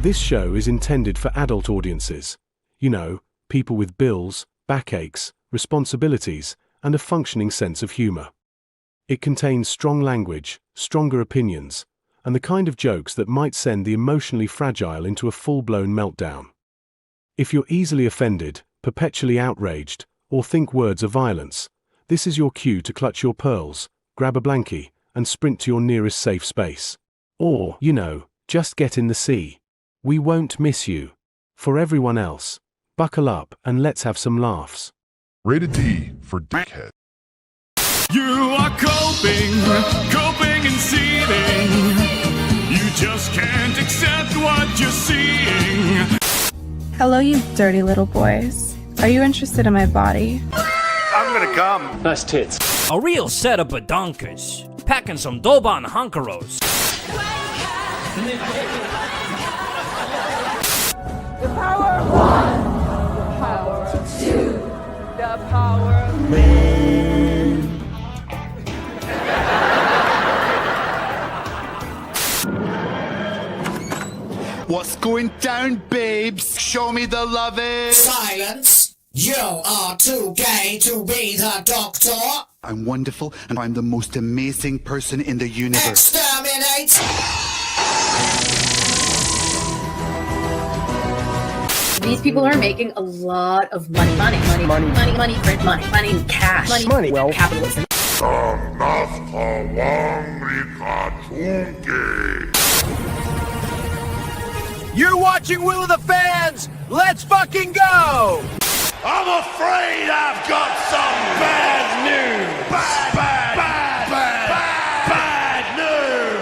This show is intended for adult audiences. You know, people with bills, backaches, responsibilities, and a functioning sense of humor. It contains strong language, stronger opinions, and the kind of jokes that might send the emotionally fragile into a full-blown meltdown. If you're easily offended, perpetually outraged, or think words are violence, this is your cue to clutch your pearls, grab a blankie, and sprint to your nearest safe space. Or, you know, just get in the sea. We won't miss you. For everyone else, buckle up and let's have some laughs. Rated D for Dickhead. You are coping and seething. You just can't accept what you're seeing. Hello, you dirty little boys. Are you interested in my body? I'm gonna come. Nice tits. A real setup of donkers, packing some Doban Hunkeros. The power of one, the power of two, the power of man. What's going down, babes? Show me the lovin'. Silence! You are too gay to be the doctor. I'm wonderful, and I'm the most amazing person in the universe. Exterminate! These people are making a lot of money, cash, Money, well, capitalism. You're watching Will of the Fans. Let's fucking go. I'm afraid I've got some bad news. Bad news.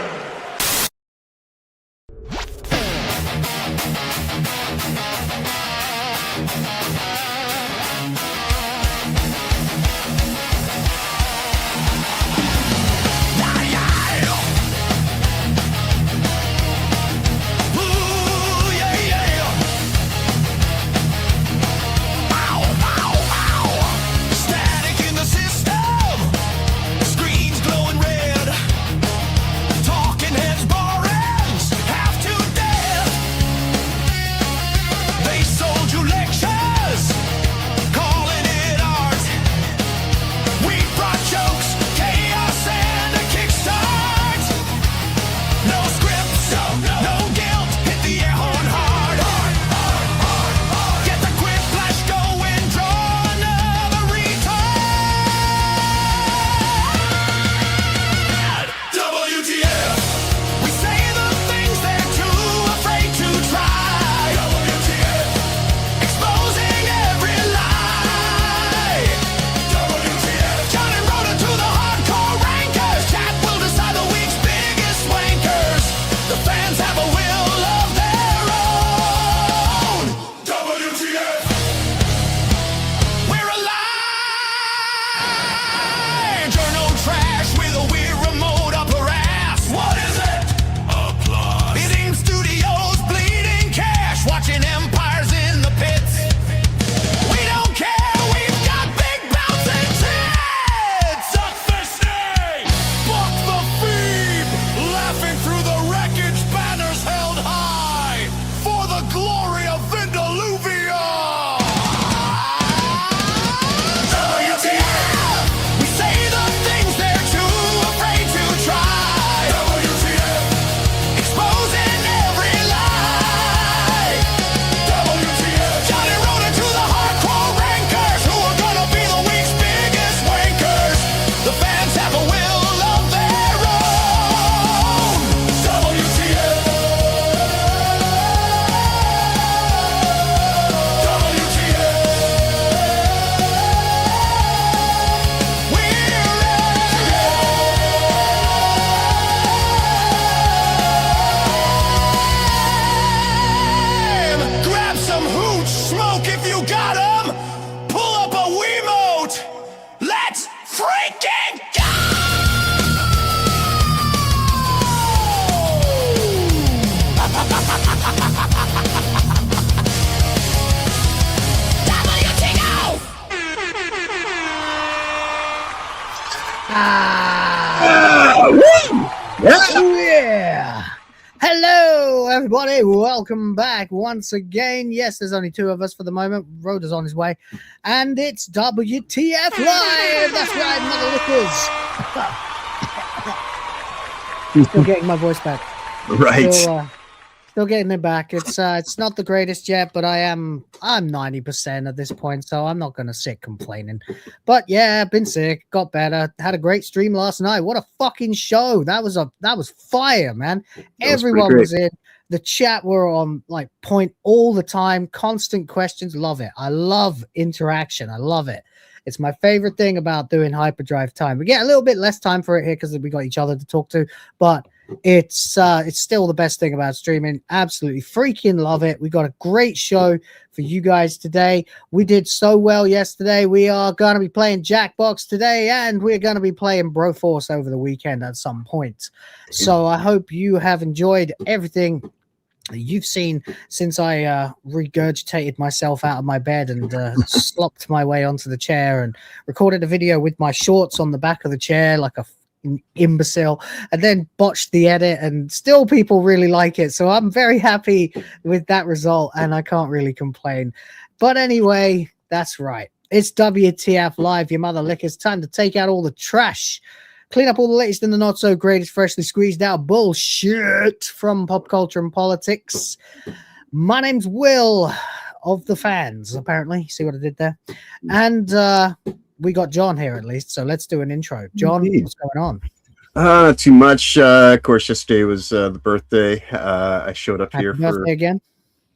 Yeah! Hello everybody, welcome back once again. Yes, there's only two of us for the moment. Rhoda's on his way, and it's WTF Live. That's right, mother lickers. Still getting my voice back. Right. Still getting it back. It's not the greatest yet, but I'm 90% at this point, so I'm not gonna sit complaining. But yeah, been sick, got better, had a great stream last night. What a fucking show! That was fire, man. Everyone was in. The chat were on like point all the time, constant questions. Love it. I love interaction. I love it. It's my favorite thing about doing hyperdrive time. We get a little bit less time for it here because we got each other to talk to, but it's still the best thing about streaming. Absolutely freaking love it. We got a great show for you guys today. We did so well yesterday. We are going to be playing Jackbox today, and we're going to be playing Broforce over the weekend at some point. So I hope you have enjoyed everything you've seen since I regurgitated myself out of my bed and slopped my way onto the chair and recorded a video with my shorts on the back of the chair like a imbecile, and then botched the edit, and still people really like it. So I'm very happy with that result, and I can't really complain. But anyway, that's right. It's WTF Live, your mother lick. It's time to take out all the trash. Clean up all the latest and the not so greatest, freshly squeezed out bullshit from pop culture and politics. My name's Will of the fans, apparently. See what I did there? And we got John here at least, so let's do an intro. John, what's going on? Not too much. Of course, yesterday was the birthday. I showed up here for again.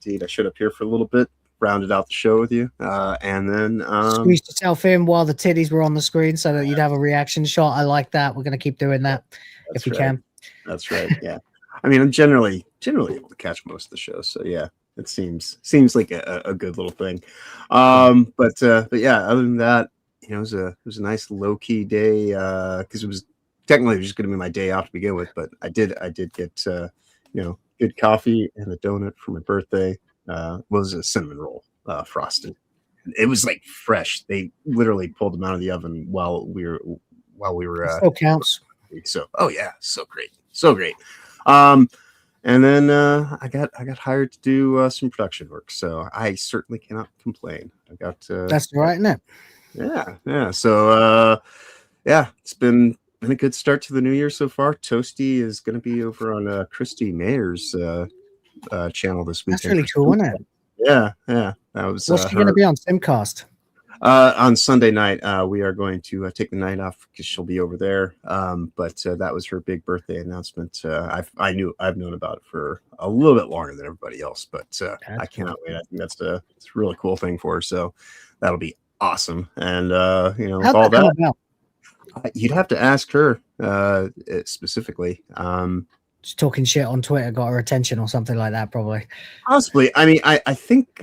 Indeed, I showed up here for a little bit, rounded out the show with you, and then squeezed yourself in while the titties were on the screen so that you'd have a reaction shot. I like that. We're going to keep doing that if we can. That's right. Yeah. I mean, I'm generally able to catch most of the show, so yeah, it seems like a good little thing. But yeah, other than that, you know, it was a nice low key day because it was technically just going to be my day off to begin with, but I did get you know, good coffee and a donut for my birthday. Was a cinnamon roll, frosted. It was like fresh. They literally pulled them out of the oven while we were. Still counts. So, oh yeah, so great. And then I got hired to do some production work, so I certainly cannot complain. I got that's right, isn't it? Yeah. So yeah, it's been a good start to the new year so far. Toasty is going to be over on Christy Mayer's channel this weekend. That's really cool, isn't it? Yeah. That was. What's she going to be on Simcast? On Sunday night, we are going to take the night off because she'll be over there. But that was her big birthday announcement. I've known about it for a little bit longer than everybody else, but I cannot wait. I think it's a really cool thing for her. So that'll be awesome. And you know, how'd all that you'd have to ask her specifically. Just talking shit on Twitter got her attention or something like that, probably. Possibly. I mean, I think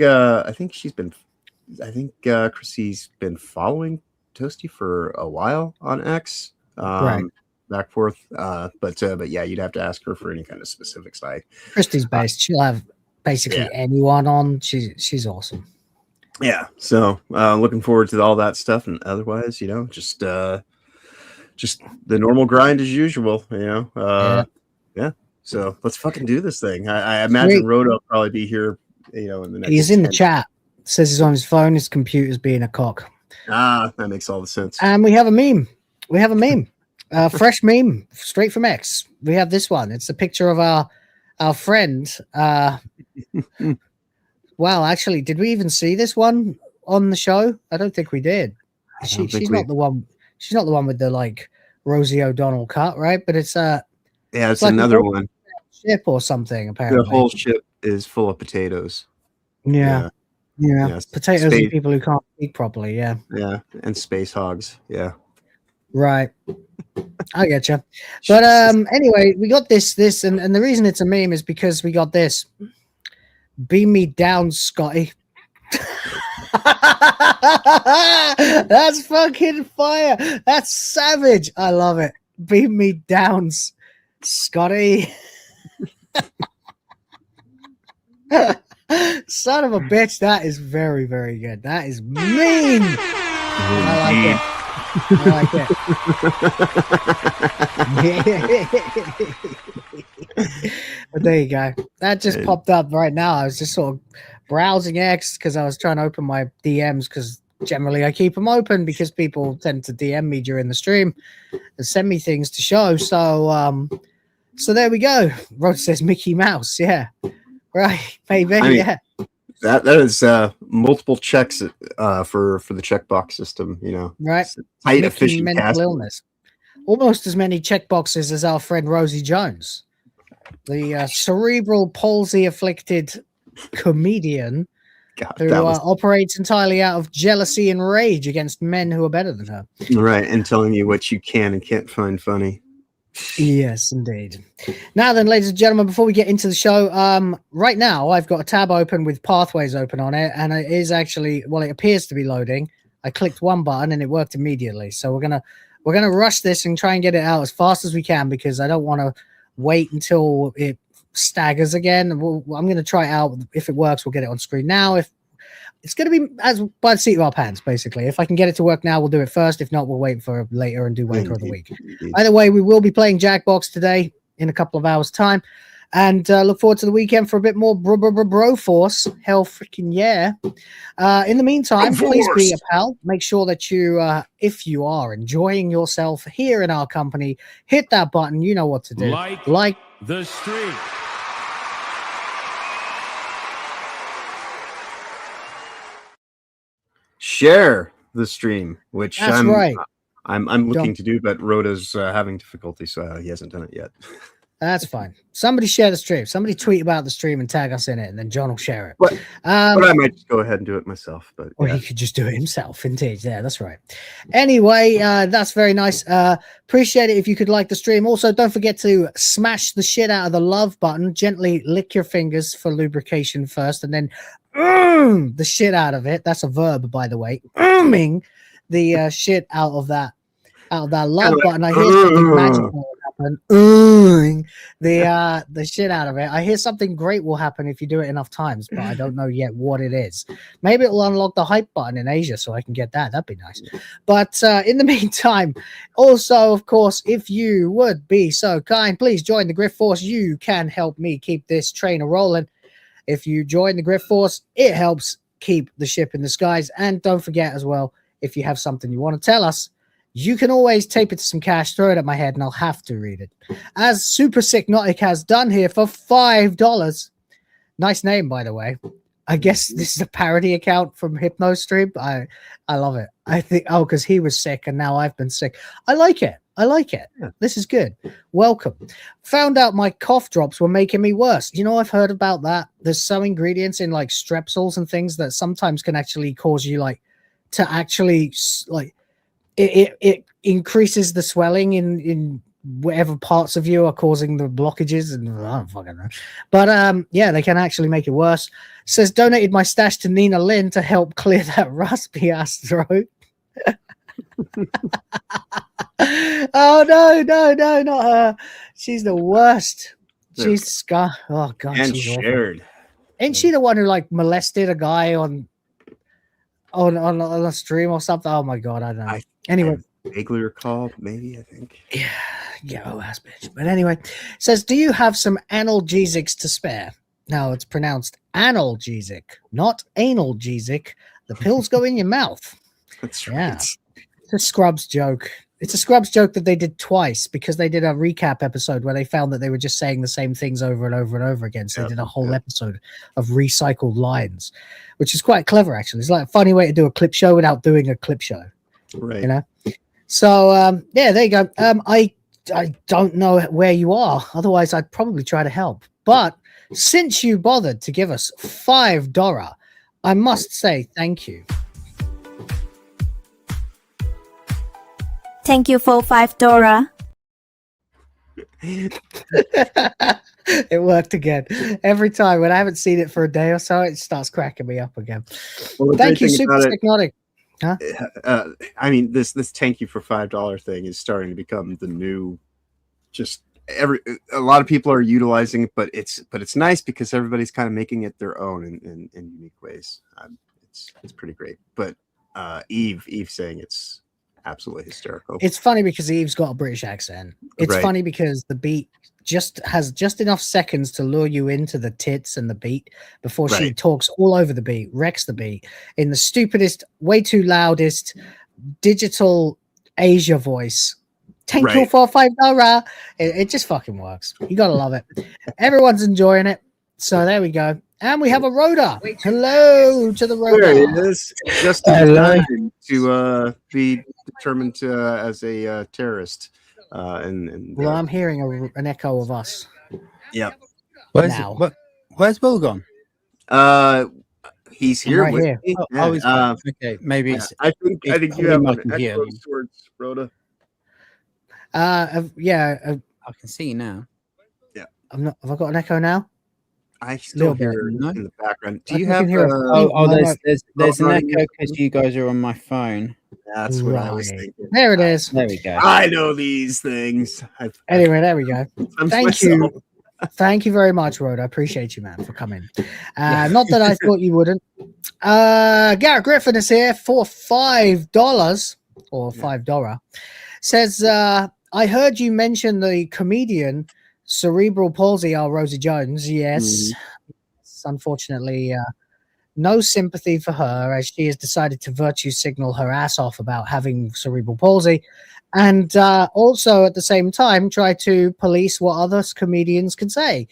Chrissy's been following Toasty for a while on X, right, back forth. But yeah, you'd have to ask her for any kind of specifics. Christy's based. She'll have basically anyone on. She's awesome. Yeah. So looking forward to all that stuff, and otherwise, you know, just the normal grind as usual. You know. Yeah. So let's fucking do this thing. I imagine Rhoda will probably be here. You know, in the next. He's in the chat. Says he's on his phone. His computer's being a cock. That makes all the sense. And we have a meme. Fresh meme straight from X. We have this one. It's a picture of our friend. Wow, actually, did we even see this one on the show? I don't think we did. She's not the one. She's not the one with the like Rosie O'Donnell cut, right? But it's it's like another one. Ship or something. Apparently, the whole ship is full of potatoes. Yeah. Potatoes and people who can't speak properly. Yeah, and space hogs. Yeah, right. I get you. But anyway, we got this, and the reason it's a meme is because we got this. Beam me down, Scotty. That's fucking fire. That's savage. I love it. Beam me down, Scotty. Son of a bitch. That is very, very good. That is mean. I like it. But There you go. That just popped up right now. I was just sort of browsing X because I was trying to open my DMs because generally I keep them open because people tend to DM me during the stream and send me things to show. So, so there we go. Rod says Mickey Mouse. Yeah, right, maybe. I mean, yeah. That is multiple checks for the checkbox system. You know, right? Tight, efficient mental illness. Almost as many checkboxes as our friend Rosie Jones, the cerebral palsy afflicted comedian who operates entirely out of jealousy and rage against men who are better than her. Right, and telling you what you can and can't find funny. Yes, indeed. Now then, ladies and gentlemen, before we get into the show, right now I've got a tab open with pathways open on it, and it is actually, well, it appears to be loading. I clicked one button and it worked immediately. So we're gonna rush this and try and get it out as fast as we can because I don't want to wait until it staggers again. I'm going to try it out. If it works, we'll get it on screen now. If it's going to be as by the seat of our pants, basically. If I can get it to work now, we'll do it first. If not, we'll wait for later and do Wanker of the Week. Either way, we will be playing Jackbox today in a couple of hours' time. And look forward to the weekend for a bit more bro force. Hell freaking yeah. In the meantime, please be a pal. Make sure that you, if you are enjoying yourself here in our company, hit that button. You know what to do. Like the stream. Share the stream, which That's right. I'm looking to do, but Rhoda's having difficulty, so he hasn't done it yet. That's fine. Somebody share the stream. Somebody tweet about the stream and tag us in it, and then John will share it. But I might just go ahead and do it myself. But or he could just do it himself. Indeed, yeah, that's right. Anyway, that's very nice. Appreciate it if you could like the stream. Also, don't forget to smash the shit out of the love button. Gently lick your fingers for lubrication first, and then the shit out of it. That's a verb, by the way. The shit out of that love button. I hear something magical happen. The shit out of it. I hear something great will happen if you do it enough times, but I don't know yet what it is. Maybe it will unlock the hype button in Asia so I can get that. That'd be nice. But in the meantime, also, of course, if you would be so kind, please join the Grift Force. You can help me keep this train rolling. If you join the Grift Force, it helps keep the ship in the skies. And don't forget as well, if you have something you want to tell us, you can always tape it to some cash, throw it at my head, and I'll have to read it. As Super Sick Hypnotic has done here for $5. Nice name, by the way. I guess this is a parody account from HypnoStream. I love it. I think, because he was sick and now I've been sick. I like it. Yeah. This is good. Welcome. Found out my cough drops were making me worse. You know, I've heard about that. There's some ingredients in like strepsils and things that sometimes can actually cause you like to actually like it increases the swelling in whatever parts of you are causing the blockages, and I don't fucking know. But yeah, they can actually make it worse. Says donated my stash to Nina Lynn to help clear that raspy ass throat. Oh no, not her. She's the worst. She's scar. Oh god, and she's shared. Awful. Ain't she the one who like molested a guy on a stream or something? Oh my god, I don't know. Anyway, I vaguely recall, maybe I think. Yeah, oh ass bitch. But anyway, says, do you have some analgesics to spare? Now it's pronounced analgesic, not analgesic. The pills go in your mouth. That's right. Yeah, it's a Scrubs joke. It's a Scrubs joke that they did twice because they did a recap episode where they found that they were just saying the same things over and over and over again. So they did a whole episode of recycled lines, which is quite clever, actually. It's like a funny way to do a clip show without doing a clip show. Right. You know? So, yeah, there you go. I don't know where you are. Otherwise, I'd probably try to help. But since you bothered to give us $5, I must say thank you. Thank you for $5. It worked again. Every time when I haven't seen it for a day or so, it starts cracking me up again. Well, thank you, Super Hypnotic. Huh? I mean, this thank you for $5 thing is starting to become the new. Just a lot of people are utilizing it, but it's nice because everybody's kind of making it their own in unique ways. It's pretty great. But Eve saying it's absolutely hysterical. It's funny because Eve's got a British accent. It's funny because the beat has just enough seconds to lure you into the tits and the beat before she talks all over the beat, wrecks the beat in the stupidest, way too loudest digital Asia voice. Thank you for $5. It just fucking works. You gotta love it. Everyone's enjoying it. So there we go. And we have a Rhoda. Hello to the Rhoda. There it is. Just in time to be determined as a terrorist. Well, I'm hearing an echo of us. Yep. Where's Will gone? He's here right with here. me. Okay, maybe it's. I think you have an echo towards Rhoda. Yeah. I can see you now. Yeah. Have I got an echo now? I still hear in the background. Do you have? There's an echo because you guys are on my phone. That's what I was thinking. There it is. There we go. I know these things. Anyway, there we go. Thank you. Thank you very much, Rhoda. I appreciate you, man, for coming. Not that I thought you wouldn't. Garrett Griffin is here for $5 or $5. Says, I heard you mention the comedian cerebral palsy, Rosie Jones. Yes. Unfortunately, no sympathy for her as she has decided to virtue signal her ass off about having cerebral palsy. And also at the same time try to police what other comedians can say,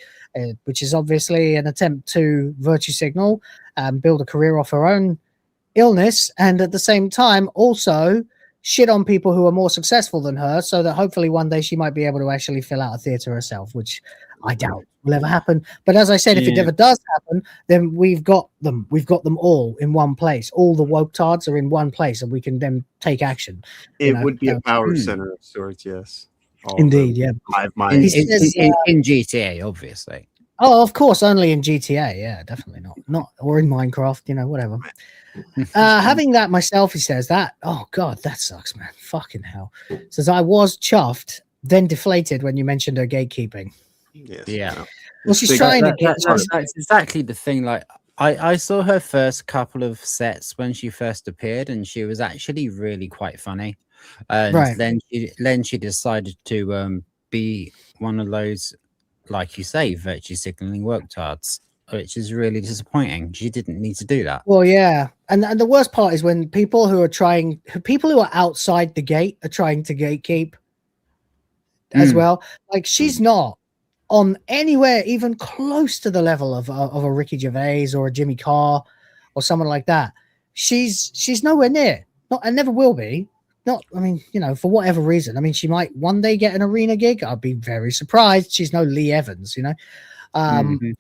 which is obviously an attempt to virtue signal and build a career off her own illness, and at the same time also shit on people who are more successful than her, so that hopefully one day she might be able to actually fill out a theater herself, which I doubt will ever happen. But as I said, if it ever does happen, then we've got them all in one place. All the woke-tards are in one place, and we can then take action. It would be a power center of sorts, yes. Indeed, yeah. In GTA, obviously. Oh, of course, only in GTA. Yeah, definitely not or in Minecraft. Whatever. Having that myself, he says that. Oh God, that sucks, man. Fucking hell. Says I was chuffed, then deflated when you mentioned her gatekeeping. Yes. Yeah. Well, she's trying to get. That's exactly the thing. Like I saw her first couple of sets when she first appeared, and she was actually really quite funny. And then she decided to be one of those, like you say, virtue signaling work-tards, which is really disappointing. She didn't need to do that. Well, yeah, and the worst part is when people who are outside the gate are trying to gatekeep as well. Like she's not on anywhere even close to the level of a Ricky Gervais or a Jimmy Carr or someone like that. She's nowhere near. Not, and never will be. Not, I mean, for whatever reason. I mean, she might one day get an arena gig. I'd be very surprised. She's no Lee Evans,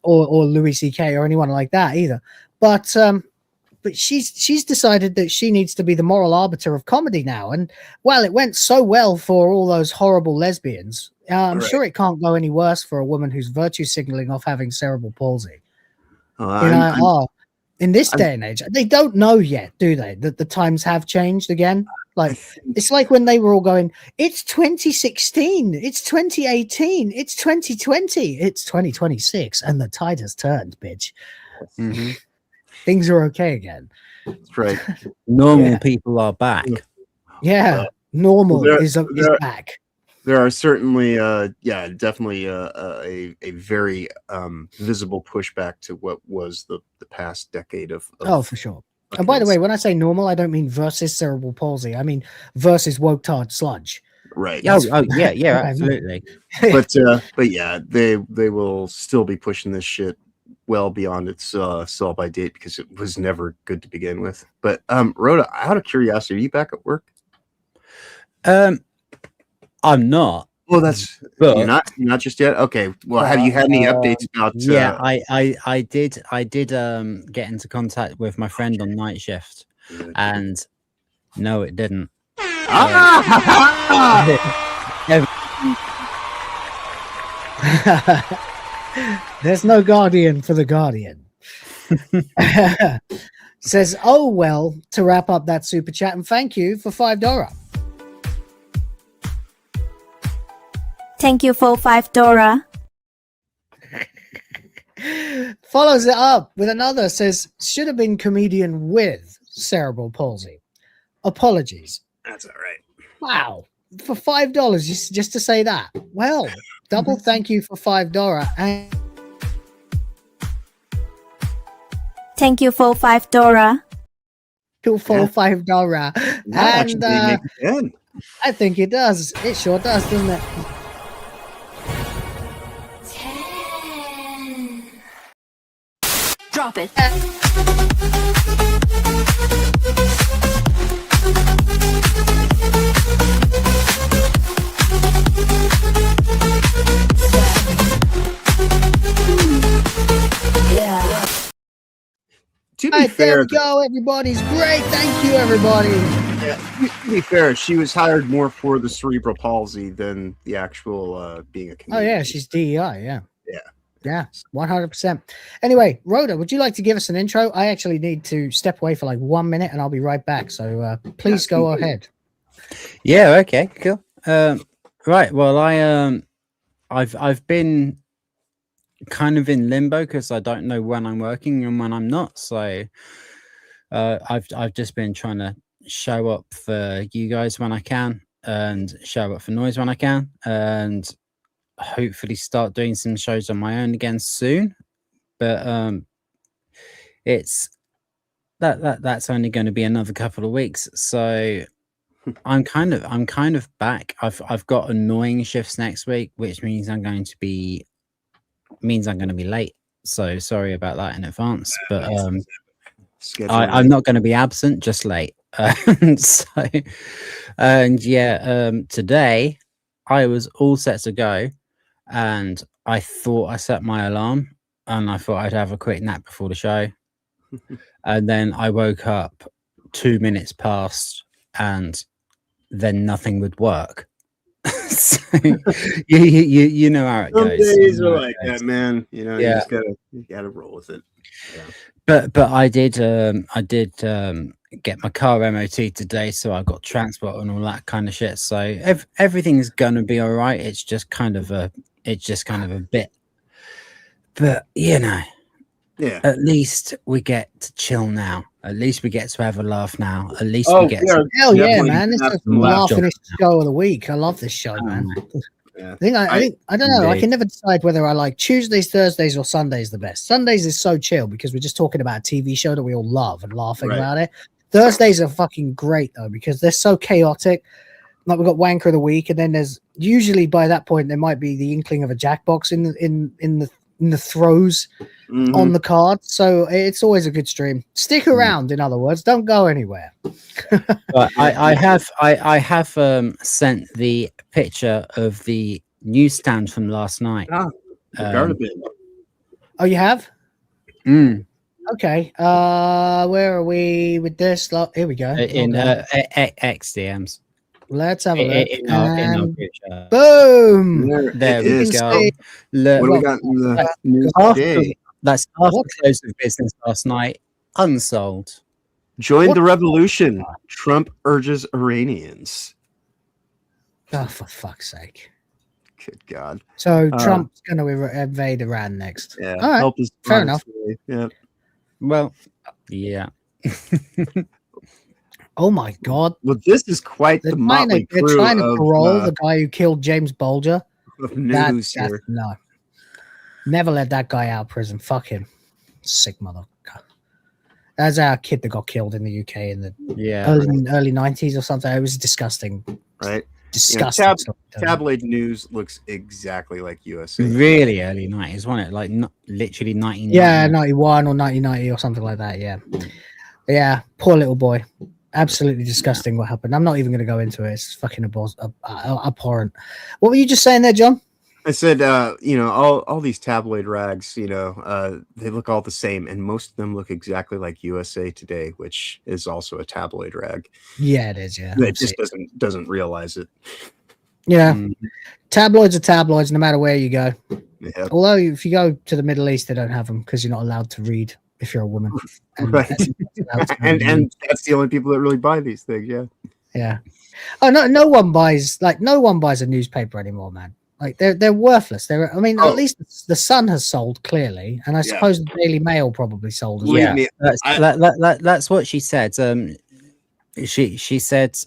or Louis C.K. or anyone like that either. But she's decided that she needs to be the moral arbiter of comedy now. And well, it went so well for all those horrible lesbians. I'm sure it can't go any worse for a woman who's virtue signaling off having cerebral palsy. In this day and age, they don't know yet, do they? That the times have changed again. Like it's like when they were all going, it's 2016, it's 2018, it's 2020, it's 2026, and the tide has turned, bitch. Things are okay again. That's right. Normal people are back. Yeah, normal is back. There are certainly, definitely a very visible pushback to what was the past decade of for sure. And by the way, when I say normal, I don't mean versus cerebral palsy. I mean versus woke-tard sludge. Right. Yeah, absolutely. But yeah, they will still be pushing this shit well beyond its sell-by date because it was never good to begin with. But Rhoda, out of curiosity, are you back at work? I'm not. Well, you're not just yet. Okay. Well, have you had any updates about? Yeah, I did get into contact with my friend on night shift, and no, it didn't. There's no guardian for the guardian. Says, oh well, to wrap up that super chat, and thank you for $5. Thank you for $5. Follows it up with another, says, should have been comedian with cerebral palsy. Apologies. That's all right. Wow. For $5 just to say that. Well, double thank you for $5 and Thank you for $5. $5. And I think it does. It sure does, doesn't it? Drop it. To be fair, there we go. Everybody's great. Thank you, everybody. Yeah, to be fair, she was hired more for the cerebral palsy than the actual being a comedian. Oh yeah, she's DEI. Yeah. Yeah. Yeah, 100%. Anyway, Rhoda, would you like to give us an intro? I actually need to step away for like 1 minute, and I'll be right back. So please go ahead. Yeah. Okay. Cool. Right. Well, I've been kind of in limbo because I don't know when I'm working and when I'm not. So I've just been trying to show up for you guys when I can, and show up for Noise when I can, and hopefully start doing some shows on my own again soon. But it's that's only going to be another couple of weeks. So I'm kind of back. I've got annoying shifts next week, which means I'm going to be late. So sorry about that in advance. But I'm not going to be absent, just late. Today I was all set to go, and I thought I set my alarm, and I thought I'd have a quick nap before the show. And then I woke up 2 minutes past, and then nothing would work. So, you know how it Some goes. days are like that, man. You know, you just gotta roll with it. Yeah. But I did get my car MOT today, so I got transport and all that kind of shit. So everything's gonna be all right. It's just kind of a bit. But you know, at least we get to chill now. At least we get to have a laugh now. At least we get to hell yeah, man. This is the laughingest show of the week. I love this show, man. I think I don't know. I can never decide whether I like Tuesdays, Thursdays, or Sundays the best. Sundays is so chill because we're just talking about a TV show that we all love and laughing about it. Thursdays are fucking great though because they're so chaotic. Like we've got Wanker of the week, and then there's usually by that point there might be the inkling of a Jackbox in the throws on the card. So it's always a good stream. Stick around, in other words. Don't go anywhere. But I have sent the picture of the newsstand from last night. Oh, you have? Okay. Where are we with this? Here we go. In XDMs. Let's have a look. In our picture. Boom! There we go. Look, what do we got in the news today? That's after close of business last night. Unsold. Join the revolution. Trump urges Iranians. Oh, for fuck's sake. Good God. So Trump's going to invade Iran next. Yeah. All right. Help us fair enough. Yeah. Well, yeah. Oh my God. Well, this is quite the motley crew. They're trying to parole the guy who killed James Bulger. News here. No. Never let that guy out of prison. Fuck him. Sick motherfucker. That's our kid that got killed in the UK in the early 90s or something. It was disgusting. Right. Disgusting. Tabloid news looks exactly like USA. Really early 90s, wasn't it? Like literally 1990. Yeah, 91 or 1990 or something like that. Yeah. Yeah. Poor little boy. Absolutely disgusting what happened. I'm not even going to go into it. It's fucking abhorrent. What were you just saying there, John? I said, all these tabloid rags, they look all the same, and most of them look exactly like USA Today, which is also a tabloid rag. Yeah, it is. Yeah, it just doesn't realize it. Yeah, tabloids are tabloids, no matter where you go. Yep. Although if you go to the Middle East, they don't have them because you're not allowed to read if you're a woman. And right. and that's the only people that really buy these things. Yeah. Yeah. Oh no, no one buys a newspaper anymore, man. Like they're worthless. At least the Sun has sold clearly, and I suppose the Daily Mail probably sold as well. Yeah, that's what she said. She said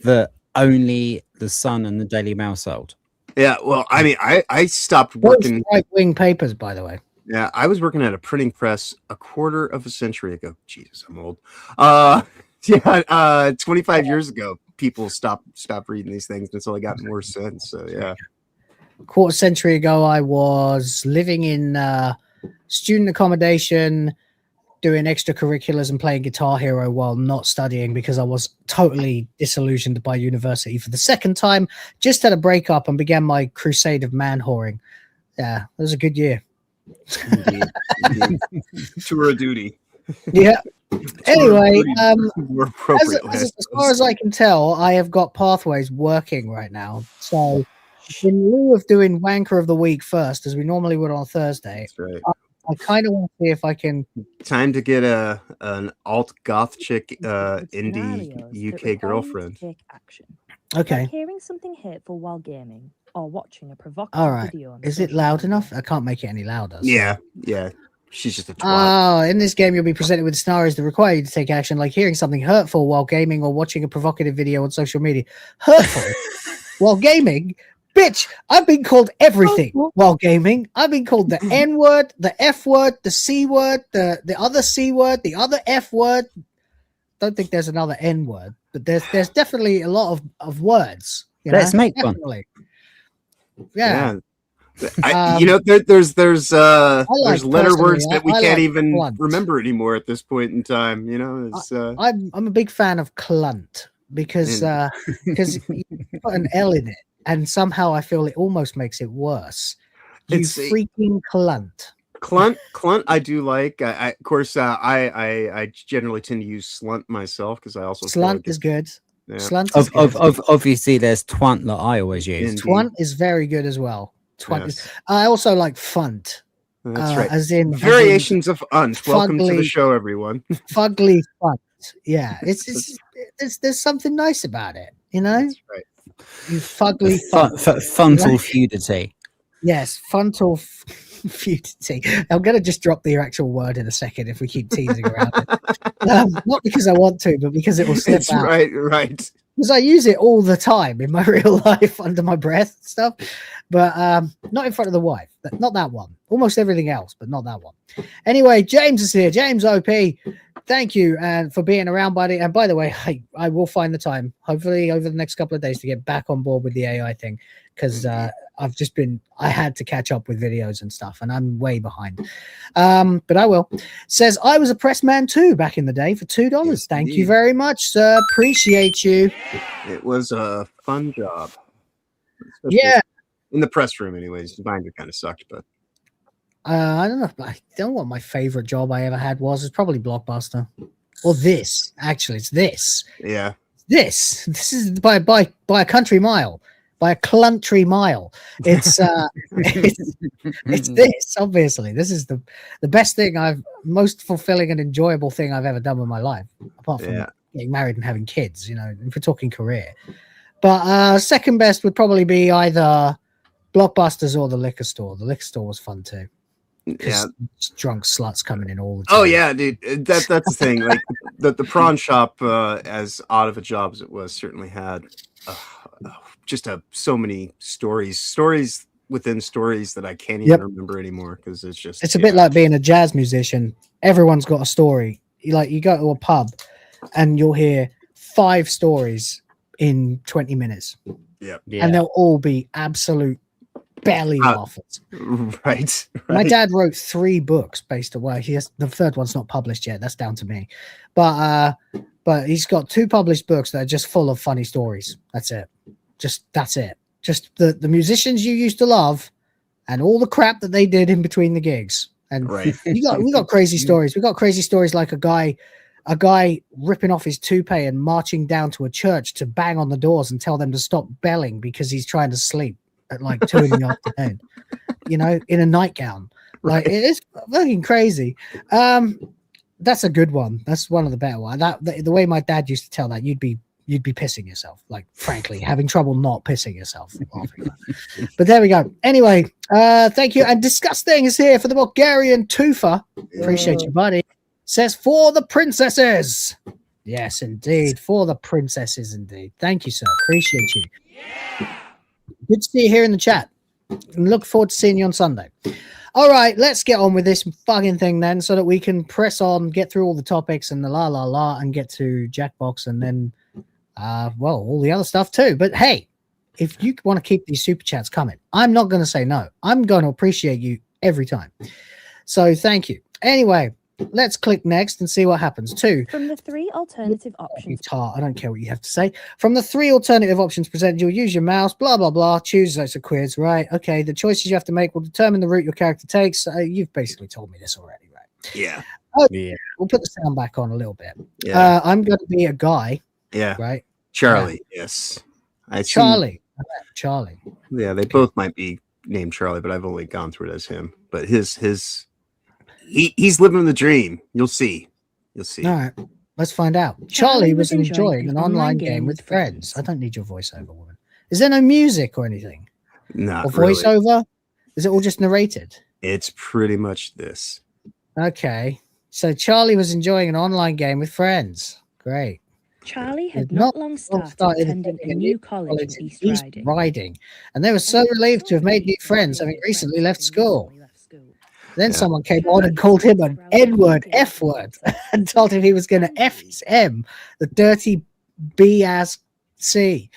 that only the Sun and the Daily Mail sold. Yeah, well, I mean, I stopped Those working. right-wing papers, by the way. Yeah, I was working at a printing press a quarter of a century ago. Jesus, I'm old. 25 years ago, people stopped reading these things, and it's only gotten worse since. So yeah. Quarter century ago, I was living in student accommodation, doing extracurriculars and playing Guitar Hero while not studying because I was totally disillusioned by university for the second time. Just had a breakup and began my crusade of man whoring. Yeah, it was a good year. Indeed. Tour of duty. Yeah. Anyway, as far as I can tell, I have got pathways working right now. So in lieu of doing Wanker of the Week first, as we normally would on Thursday, that's right. I kind of want to see if I can. Time to get an alt goth chick indie UK girlfriend. Okay. Like hearing something hateful while gaming or watching a provocative All right. video. Is it loud enough? I can't make it any louder. So. Yeah. She's just a twat. Oh, in this game, you'll be presented with scenarios that require you to take action, like hearing something hurtful while gaming or watching a provocative video on social media. Hurtful while gaming? Bitch, I've been called everything while gaming. I've been called the N word, the F word, the C word, the other C word, the other F word. Don't think there's another N word, but there's definitely a lot of words. Let's make definitely. one. Yeah. There's letter words that we I can't like even clunt. remember anymore at this point in time. I'm a big fan of clunt because you put an L in it, and somehow I feel it almost makes it worse. You freaking clunt. Clunt, I do like. Of course, I generally tend to use slunt myself because I also slunt is good. Yeah. Slunt is good. Obviously, there's twant that I always use. Twant is very good as well. I also like funt. That's right. As in variations of unt. Welcome to the show, everyone. Fugly funt. Yeah, there's something nice about it, you know. That's right. You fugly funtal fudity. Yes, funtal fudity. I'm gonna just drop the actual word in a second if we keep teasing around it. Not because I want to, but because it will slip out. Right. Because I use it all the time in my real life under my breath and stuff, but not in front of the wife. Not that one. Almost everything else, but not that one. Anyway, James is here. James OP, thank you and for being around, buddy. And by the way, I will find the time, hopefully over the next couple of days, to get back on board with the AI thing because I had to catch up with videos and stuff, and I'm way behind. But I will. Says, I was a press man too back in the day for $2. Yes, thank you very much, sir. Appreciate you. It was a fun job. Yeah. In the press room, anyways. Mine kind of sucked, but I don't know. I don't know what my favorite job I ever had was. It's probably Blockbuster. Or this. Actually, it's this. Yeah. This is by a country mile. By a country mile. It's it's this, obviously. This is the best thing most fulfilling and enjoyable thing I've ever done with my life. Apart from getting married and having kids, if we're talking career. But second best would probably be either Blockbusters or the liquor store. The liquor store was fun too. Yeah, drunk sluts coming in all the time. Oh yeah, dude, that's the thing. Like the prawn shop, as odd of a job as it was, certainly had just so many stories within stories that I can't even remember anymore because it's a bit like being a jazz musician. Everyone's got a story. You go to a pub and you'll hear 5 stories in 20 minutes. Yeah. And they'll all be absolute belly laughers. Right. My dad wrote 3 books based on the third one's not published yet. That's down to me. But he's got 2 published books that are just full of funny stories. That's it. That's it. Just the musicians you used to love and all the crap that they did in between the gigs. And we got crazy stories. We got crazy stories like a guy ripping off his toupee and marching down to a church to bang on the doors and tell them to stop belling because he's trying to sleep at like 2 in the afternoon, in a nightgown. Like it is fucking crazy. That's a good one. That's one of the better ones. The way my dad used to tell that, you'd be pissing yourself. Like, frankly, having trouble not pissing yourself. But there we go. Anyway, thank you. And Disgusting is here for the Bulgarian Tufa. Appreciate you, buddy. Says, for the princesses. Yes, indeed. For the princesses, indeed. Thank you, sir. Appreciate you. Good to see you here in the chat. And look forward to seeing you on Sunday. All right, let's get on with this fucking thing then, so that we can press on, get through all the topics and the la, and get to Jackbox and then, well, all the other stuff too. But hey, if you want to keep these super chats coming, I'm not going to say no. I'm going to appreciate you every time. So thank you. Anyway, let's click next and see what happens. From the 3 alternative options. I don't care what you have to say. From the 3 alternative options presented, you'll use your mouse, blah, blah, blah. Choose, that's a quiz, right? Okay, the choices you have to make will determine the route your character takes. You've basically told me this already, right? Yeah. Oh, yeah. We'll put the sound back on a little bit. Yeah. I'm going to be a guy. Yeah. Right? Charlie, yes. Charlie. Charlie. Yeah, they both might be named Charlie, but I've only gone through it as him. But he's living the dream. You'll see. You'll see. All right. Let's find out. Charlie was enjoying an online game with friends. I don't need your voiceover, woman. Is there no music or anything? No. Or voiceover? Is it all just narrated? It's pretty much this. Okay. So Charlie was enjoying an online game with friends. Great. Charlie had not long started attending a new college in East Riding, and they were so relieved to have made new friends, having recently left school. Then someone came on and called him an N-word, F-word, and told him he was going to F his M, the dirty B-ass C.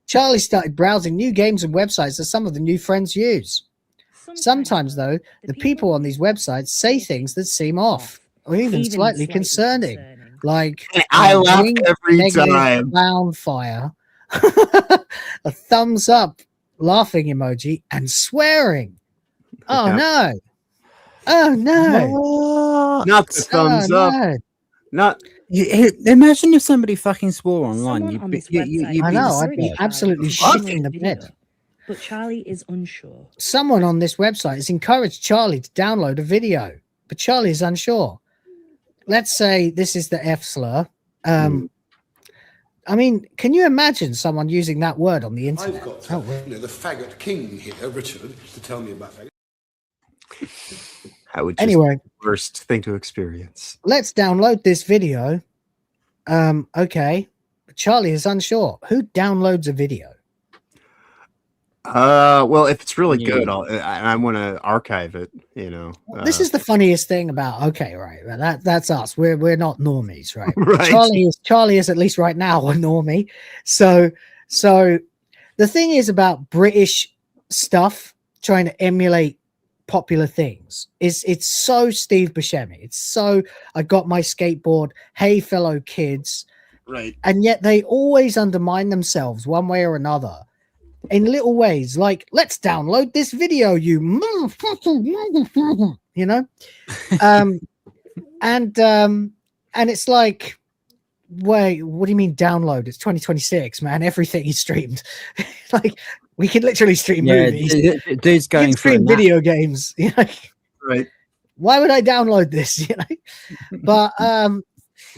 Charlie started browsing new games and websites that some of the new friends use. Sometimes, though, the people on these websites say things that seem off, or even slightly concerning, like I laugh every time. Clown fire, a thumbs up laughing emoji, and swearing. Oh no! Oh no! Not the thumbs up. No. Not. Imagine if somebody fucking swore online. I'd be absolutely shitting the bed. But Charlie is unsure. Someone on this website has encouraged Charlie to download a video, but Charlie is unsure. Let's say this is the F slur. I mean, can you imagine someone using that word on the internet? I've got the faggot king here, Richard, to tell me about faggot. I would just anyway, worst thing to experience. Let's download this video. Okay. Charlie is unsure. Who downloads a video? Well, if it's really good, I want to archive it. You know, this is the funniest thing about. Okay, right, that's us. We're not normies, right? Right. Charlie is at least right now a normie. So the thing is about British stuff trying to emulate popular things is it's so Steve Buscemi. It's so I got my skateboard. Hey, fellow kids. Right. And yet they always undermine themselves one way or another. In little ways, like let's download this video, you know, and it's like, wait, what do you mean download? It's 2026, man. Everything is streamed. Like we can literally stream movies. Dude's going stream video games. You know? Right. Why would I download this? You know, but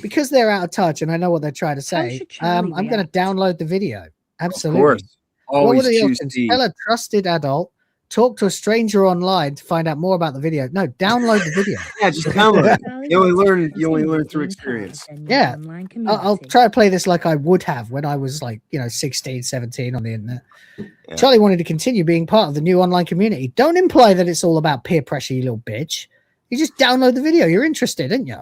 because they're out of touch and I know what they're trying to say, I'm going to download the video. Absolutely. Of course. What were the options? Tell a trusted adult, talk to a stranger online to find out more about the video. No, download the video. Yeah, just download it. You only learn through experience. Yeah. I'll try to play this like I would have when I was like, 16, 17 on the internet. Yeah. Charlie wanted to continue being part of the new online community. Don't imply that it's all about peer pressure, you little bitch. You just download the video. You're interested, aren't you?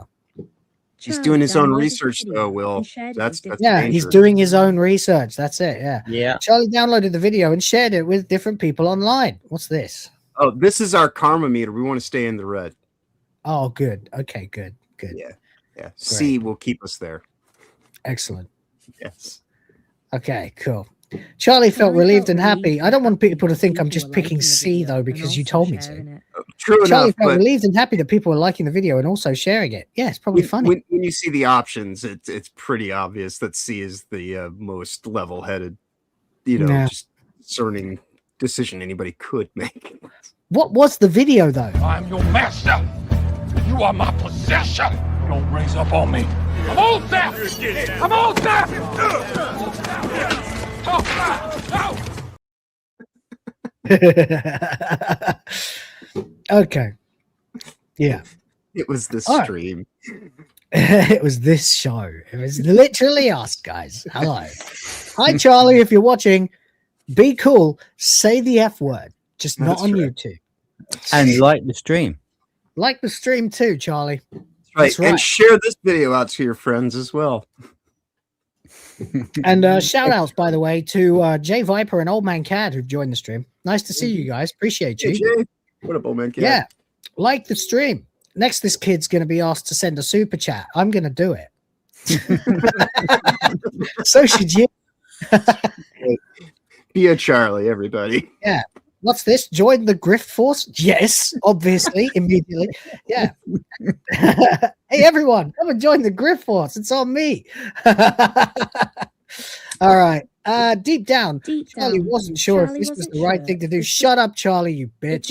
He's doing his own research, though, Will. That's yeah, dangerous. He's doing his own research. That's it. Yeah. Yeah. Charlie downloaded the video and shared it with different people online. What's this? Oh, this is our karma meter. We want to stay in the red. Oh, good. Okay, good. Yeah. C will keep us there. Excellent. Yes. Okay, cool. Charlie felt relieved and happy. I don't want people to think I'm just picking C, though, because you told me to. True Charlie enough, felt relieved and happy that people were liking the video and also sharing it. Yeah, it's probably funny. When you see the options, it's pretty obvious that C is the most level-headed, just discerning decision anybody could make. What was the video, though? I'm your master. You are my possession. Don't raise up on me. I'm all deaf. I'm all deaf. Okay. Yeah. It was the stream. It was this show. It was literally us, guys. Hello. Hi, Charlie. If you're watching, be cool. Say the F word, just not on YouTube. And like the stream. Like the stream too, Charlie. That's right. And share this video out to your friends as well. And shout outs, by the way, to Jay Viper and Old Man Cad who've joined the stream. Nice to see you guys. Appreciate you. Hey, Jay. What up, Old Man Cad? Yeah. Like the stream. Next, this kid's going to be asked to send a super chat. I'm going to do it. So should you. Be a Charlie, everybody. Yeah. What's this? Join the Grift Force? Yes, obviously, immediately. Yeah. Hey, everyone, come and join the Grift Force. It's on me. All right. Deep down, Charlie wasn't sure if this was the right thing to do. Shut up, Charlie, you bitch.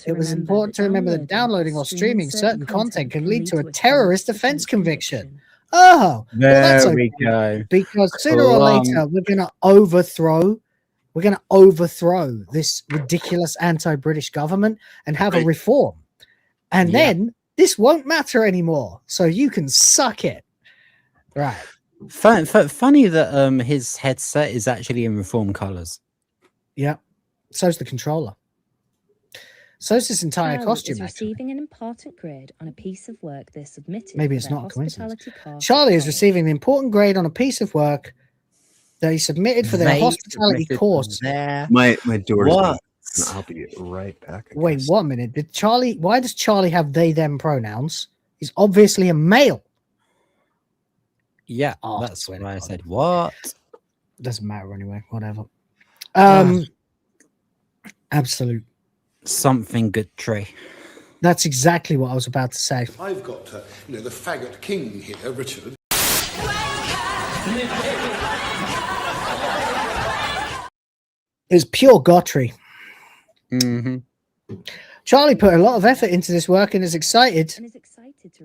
It was important to remember that downloading or streaming certain content can lead to a terrorist offense conviction. Oh, there we go. Because sooner or later, we're going to overthrow this ridiculous anti-British government and have a reform. And then this won't matter anymore. So you can suck it. Right. Funny that his headset is actually in reform colors. Yeah. So's the controller. So's this entire costume. Receiving an important grade on a piece of work they submitted. Maybe it's not a coincidence. Charlie is receiving an important grade on a piece of work that he submitted for their hospitality course. My door is open. I'll be right back. Wait, 1 minute. Why does Charlie have they them pronouns? He's obviously a male. Yeah, that's when I said what? Doesn't matter anyway, whatever. Absolute something good tree. That's exactly what I was about to say. I've got, the faggot king here, Richard. It's pure gottery. Mm-hmm. Charlie put a lot of effort into this work and is excited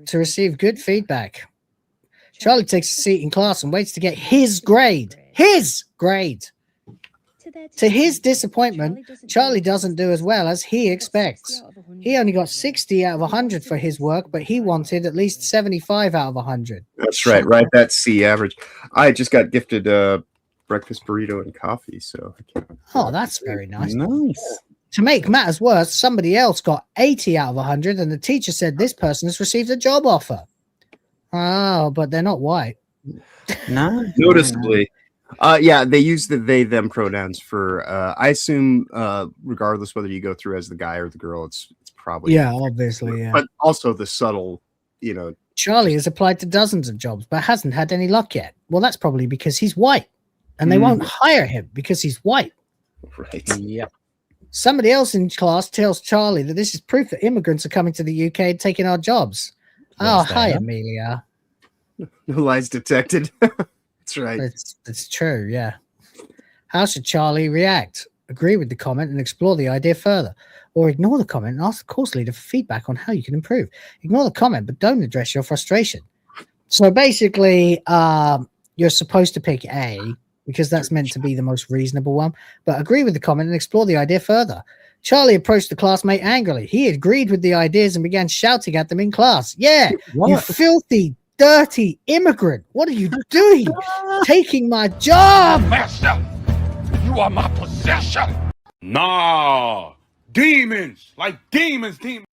to receive good feedback. Charlie takes a seat in class and waits to get his grade. His grade. To his disappointment, Charlie doesn't do as well as he expects. He only got 60 out of 100 for his work, but he wanted at least 75 out of 100. That's right. Right. That's C average. I just got gifted a breakfast burrito and coffee. So. Oh, that's very nice. Nice. To make matters worse, somebody else got 80 out of 100, and the teacher said this person has received a job offer. Oh, but they're not white. No. Noticeably. Yeah, they use the they them pronouns for I assume regardless whether you go through as the guy or the girl, it's probably obviously, yeah. But also the subtle, Charlie has applied to dozens of jobs but hasn't had any luck yet. Well, that's probably because he's white. And they won't hire him because he's white. Right. Yep. Somebody else in class tells Charlie that this is proof that immigrants are coming to the UK and taking our jobs. Hi, Amelia. No lies detected. That's right. It's true, yeah. How should Charlie react? Agree with the comment and explore the idea further, or ignore the comment and ask the course leader for feedback on how you can improve. Ignore the comment, but don't address your frustration. So basically, you're supposed to pick A because that's meant to be the most reasonable one, but agree with the comment and explore the idea further. Charlie approached the classmate angrily. He agreed with the ideas and began shouting at them in class. Yeah, you filthy, dirty immigrant. What are you doing? Taking my job. Master, you are my possession. Nah, demons, like demons. We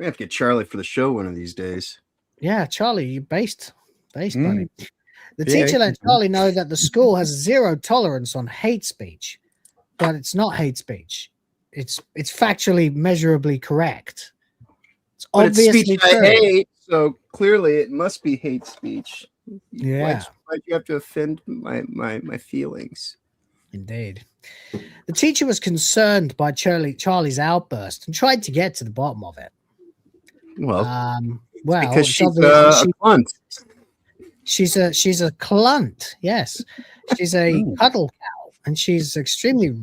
have to get Charlie for the show one of these days. Yeah, Charlie, you based, buddy. The teacher let Charlie know that the school has zero tolerance on hate speech, but it's not hate speech. It's factually, measurably correct. It's obviously speech I hate, so clearly it must be hate speech. Yeah, why do you have to offend my feelings? Indeed. The teacher was concerned by Charlie's outburst and tried to get to the bottom of it. Well, because she's a cunt. She's a clunt. Yes, she's a cuddle cow, and she's extremely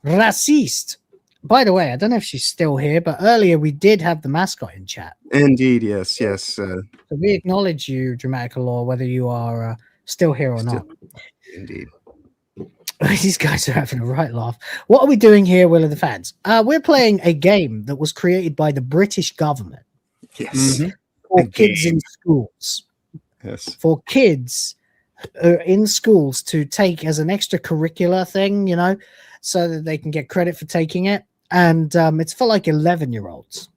racist. By the way, I don't know if she's still here, but earlier we did have the mascot in chat. Indeed, yes. So we acknowledge you, DramaticaLaur, whether you are still here or not. Indeed. These guys are having a right laugh. What are we doing here, Will of the Fans? We're playing a game that was created by the British government. Yes. for kids in schools. Yes. For kids in schools to take as an extracurricular thing, you know, so that they can get credit for taking it. And it's for like 11-year-olds.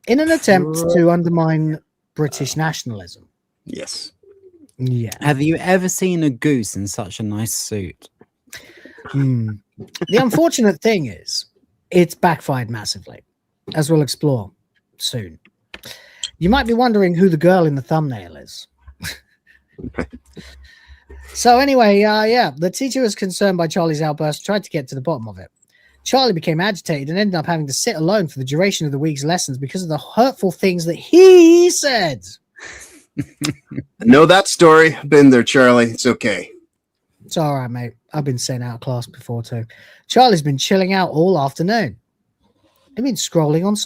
In an attempt to undermine British nationalism. Yes. Yeah. Have you ever seen a goose in such a nice suit? The unfortunate thing is, it's backfired massively, as we'll explore soon. You might be wondering who the girl in the thumbnail is. So anyway, the teacher was concerned by Charlie's outburst, tried to get to the bottom of it. Charlie became agitated and ended up having to sit alone for the duration of the week's lessons because of the hurtful things that he said. Know that story. Been there, Charlie. It's okay. It's all right, mate. I've been sent out of class before too. Charlie's been chilling out all afternoon. He's been scrolling on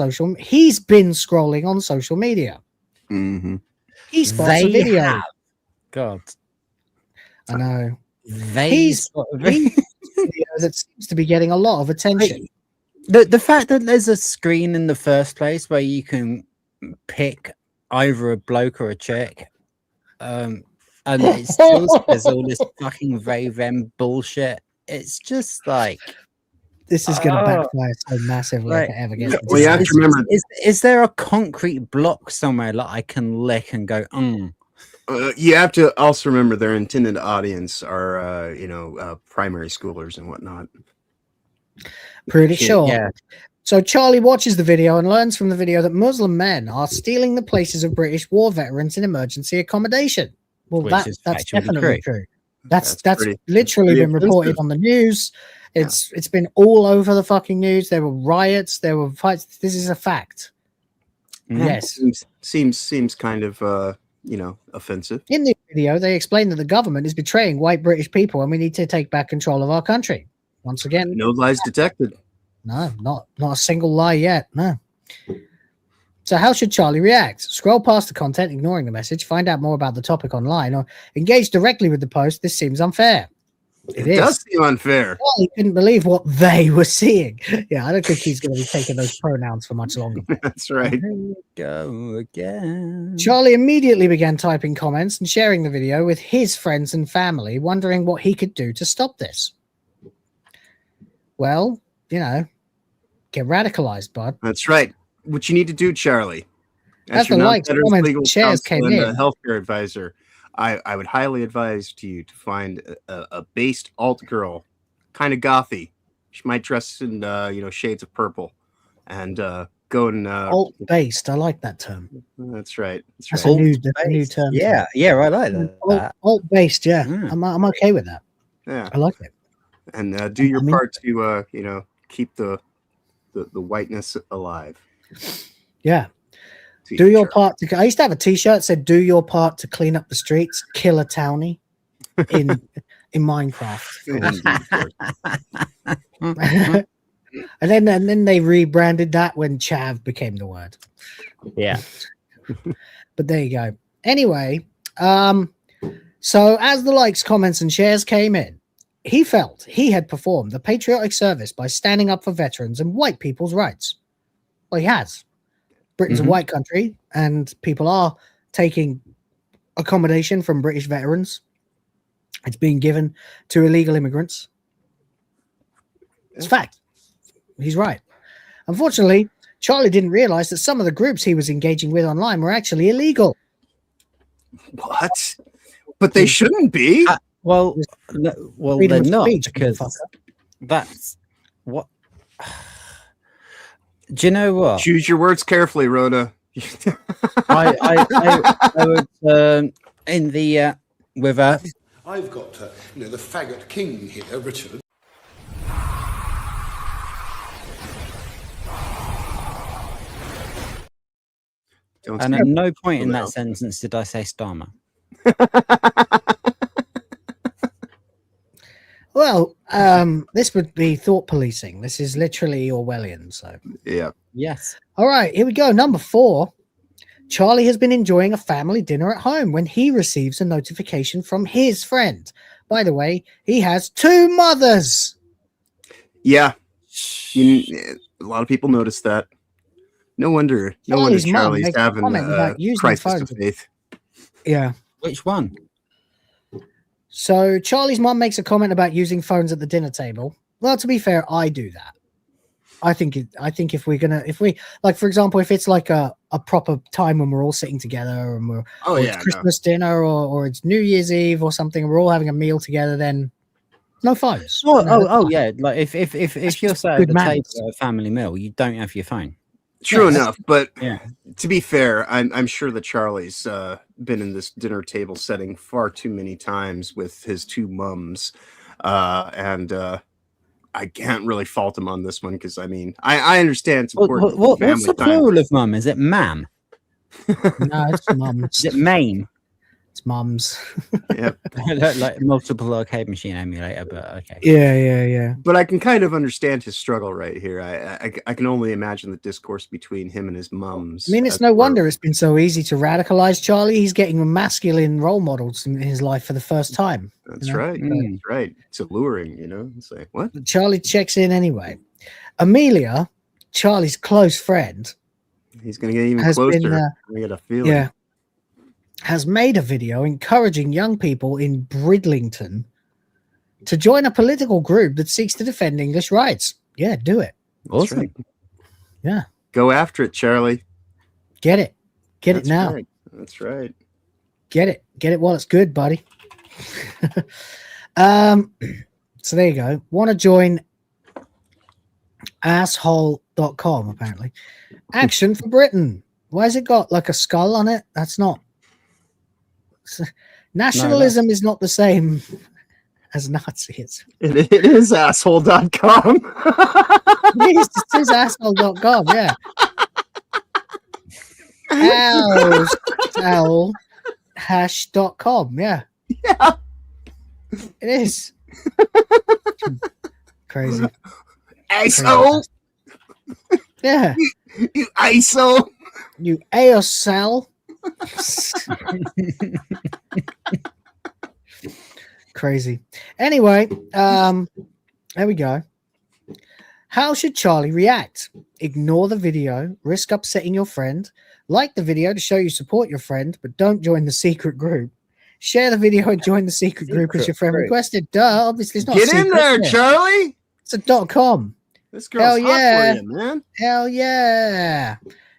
social media. Mm-hmm. He spots a video. Have. God. I know. He's that seems to be getting a lot of attention. The fact that there's a screen in the first place where you can pick either a bloke or a chick, and it still says all this fucking Ray-Rem bullshit. It's just like, this is going to backfire so massively if it ever gets. Well, you have to remember, is there a concrete block somewhere that I can lick and go, you have to also remember their intended audience are, primary schoolers and whatnot. Pretty sure. Yeah. So Charlie watches the video and learns from the video that Muslim men are stealing the places of British war veterans in emergency accommodation. Well, that's definitely true. That's literally been reported on the news. It's been all over the fucking news. There were riots. There were fights. This is a fact. Yes. Seems kind of offensive. In the video, they explain that the government is betraying white British people and we need to take back control of our country. Once again, no lies detected. No, not a single lie yet. No. So how should Charlie react? Scroll past the content, ignoring the message, find out more about the topic online, or engage directly with the post? This seems unfair. It does seem unfair. Charlie couldn't believe what they were seeing. Yeah, I don't think he's going to be taking those pronouns for much longer. That's right. Here we go again. Charlie immediately began typing comments and sharing the video with his friends and family, wondering what he could do to stop this. Well, get radicalized, bud. That's right. What you need to do, Charlie, as the likes, comments, and shares came in, a healthcare advisor, I would highly advise to you to find a based alt girl, kind of gothy. She might dress in shades of purple, and go and alt based. I like that term. That's right. That's a new term. Yeah, I like that. Alt based. Yeah, I'm okay with that. Yeah, I like it. And do your part to keep the whiteness alive. Yeah. Do your part to. I used to have a T-shirt that said "Do your part to clean up the streets, kill a townie," in Minecraft. and then they rebranded that when chav became the word. Yeah. But there you go. Anyway, so as the likes, comments, and shares came in, he felt he had performed the patriotic service by standing up for veterans and white people's rights. Well, he has. Britain's a white country, and people are taking accommodation from British veterans. It's being given to illegal immigrants. It's fact. He's right. Unfortunately, Charlie didn't realize that some of the groups he was engaging with online were actually illegal. What? But they shouldn't be. Well, they're not, because that's what. Do you know what? Choose your words carefully, Rhoda. I would in the with I've got the faggot king here, Richard. And at no point in that sentence did I say Starmer. Well, this would be thought policing. This is literally Orwellian. So yeah. Yes. All right, here we go. Number 4. Charlie has been enjoying a family dinner at home when he receives a notification from his friend. By the way, he has 2 mothers. Yeah. A lot of people noticed that. No wonder Charlie's mum Charlie's makes a having comment a about using crisis phones. of faith. Yeah. Which one? So Charlie's mum makes a comment about using phones at the dinner table. Well, to be fair, I do that. I think if we like, for example, if it's like a proper time when we're all sitting together and it's Christmas dinner or it's New Year's Eve or something, we're all having a meal together, then no phones. Oh yeah. Like if you're sat at the table at a family meal, you don't have your phone. True enough, but yeah. To be fair, I'm sure that Charlie's been in this dinner table setting far too many times with his two mums, and I can't really fault him on this one because I mean I understand it's important. What's the plural of mum? Is it mam? No, it's mums. Is it main? It's mums. Yep. Like multiple arcade machine emulator, but okay. Yeah. But I can kind of understand his struggle right here. I can only imagine the discourse between him and his mums. I mean, it's no wonder it's been so easy to radicalize Charlie. He's getting masculine role models in his life for the first time. That's right. That's right. It's alluring, you know. It's like, what? Charlie checks in anyway. Amelia, Charlie's close friend. He's going to get even closer. I get a feeling. Yeah. Has made a video encouraging young people in Bridlington to join a political group that seeks to defend English rights. Yeah, do it. Awesome. Right. Yeah. Go after it, Charlie. Get it. Get it now. Right. That's right. Get it. Get it while it's good, buddy. So there you go. Want to join asshole.com, apparently. Action for Britain. Why has it got like a skull on it? That's not. Nationalism is not the same as Nazis. It is asshole.com. It is asshole.com, yeah. hash.com, yeah. Yeah. It is. Crazy. Asshole. Yeah. You ISO. You AOSL. Crazy. Anyway, there we go. How should Charlie react? Ignore the video, risk upsetting your friend, like the video to show you support your friend, but don't join the secret group. Share the video and join the secret group as your friend requested. Duh, obviously it's not. Get in there, Charlie. It's a .com. This girl's hot for you, man. Hell yeah.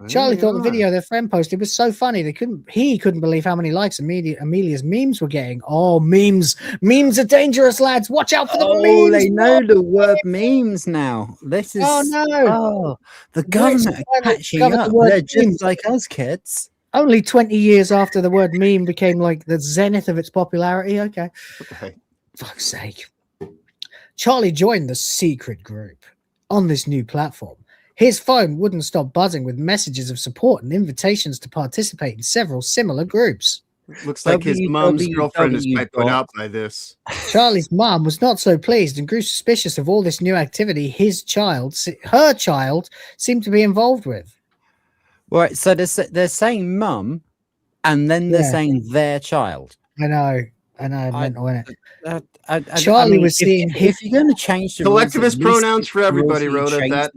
Charlie thought the video their friend posted was so funny he couldn't believe how many likes Amelia's memes were getting. Oh, memes are dangerous, lads. Watch out for the memes. They know the word memes now. This is the government are catching up. They're just like us kids. Only 20 years after the word meme became like the zenith of its popularity. Okay. Fuck's sake. Charlie joined the secret group on this new platform. His phone wouldn't stop buzzing with messages of support and invitations to participate in several similar groups. Looks like his mom's girlfriend is quite put out by this. Charlie's mom was not so pleased and grew suspicious of all this new activity her child, seemed to be involved with. Right, so they're saying mum, and then they're saying their child. I know. Mental, isn't it? Charlie was seeing if you're going to change the collectivist pronouns for everybody. Wrote it that.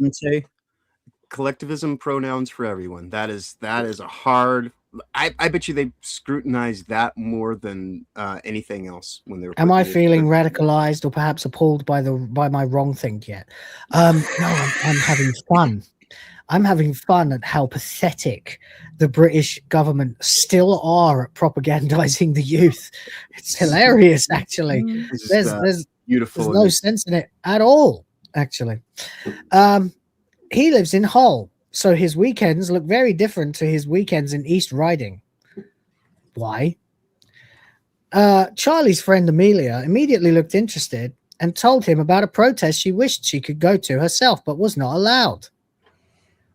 Collectivism pronouns for everyone. That is a hard. I bet you they scrutinized that more than anything else when they were. Am I feeling radicalized or perhaps appalled by my wrong think yet? No, I'm having fun. I'm having fun at how pathetic the British government still are at propagandizing the youth. It's hilarious, actually. There's beautiful. There's no sense in it at all, actually. He lives in Hull, so his weekends look very different to his weekends in East Riding. Why? Charlie's friend Amelia immediately looked interested and told him about a protest she wished she could go to herself, but was not allowed.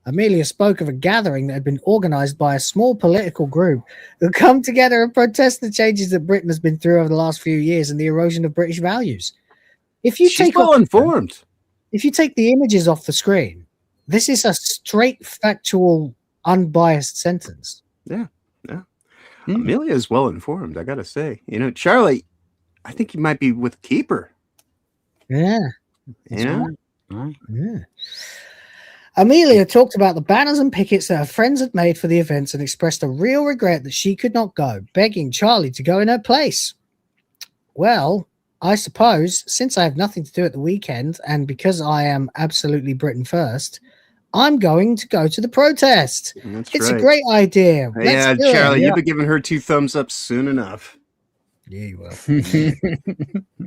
Amelia spoke of a gathering that had been organized by a small political group who come together and protest the changes that Britain has been through over the last few years and the erosion of British values. She's well informed. If you take the images off the screen, this is a straight, factual, unbiased sentence. Yeah. Amelia is well informed, I gotta say. You know, Charlie, I think he might be with Keeper. Yeah. Yeah. Right. Yeah. Amelia talked about the banners and pickets that her friends had made for the events and expressed a real regret that she could not go, begging Charlie to go in her place. Well, I suppose, since I have nothing to do at the weekend, and because I am absolutely Britain first, I'm going to go to the protest. It's a great idea. Yeah, Charlie, you've been giving her 2 thumbs up soon enough. Yeah, you will.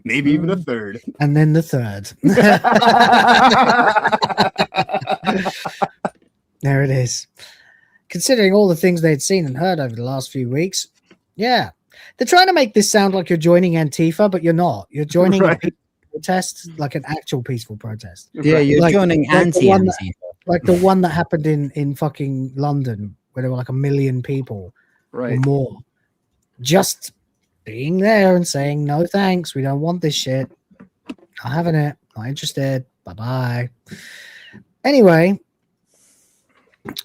Maybe even a third. And then the third. There it is. Considering all the things they'd seen and heard over the last few weeks, yeah. They're trying to make this sound like you're joining Antifa, but you're not. You're joining a peaceful protest, like an actual peaceful protest. Yeah, you're joining anti-Antifa. Like the one that happened in fucking London, where there were like 1 million people or more. Just being there and saying, no thanks, we don't want this shit. Not having it. Not interested. Bye-bye. Anyway,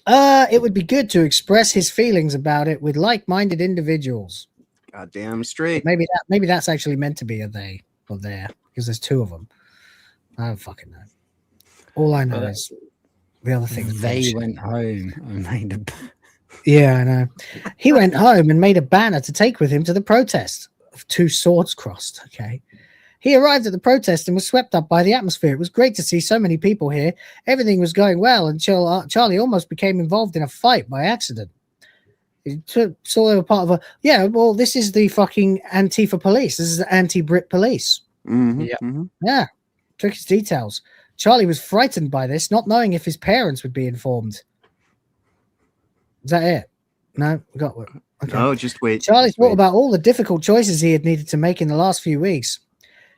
it would be good to express his feelings about it with like-minded individuals. Goddamn straight. Maybe that's actually meant to be a they or there, because there's 2 of them. I don't fucking know. All I know is the other thing. They went home and made a... Yeah, I know. He went home and made a banner to take with him to the protest of 2 swords crossed. Okay. He arrived at the protest and was swept up by the atmosphere. It was great to see so many people here. Everything was going well until Charlie almost became involved in a fight by accident. He saw they were part of a... Yeah, well, this is the fucking Antifa police. This is the anti-Brit police. Yeah. Took his details. Charlie was frightened by this, not knowing if his parents would be informed. Is that it? No? We got... Okay. No, just wait. Charlie thought about all the difficult choices he had needed to make in the last few weeks.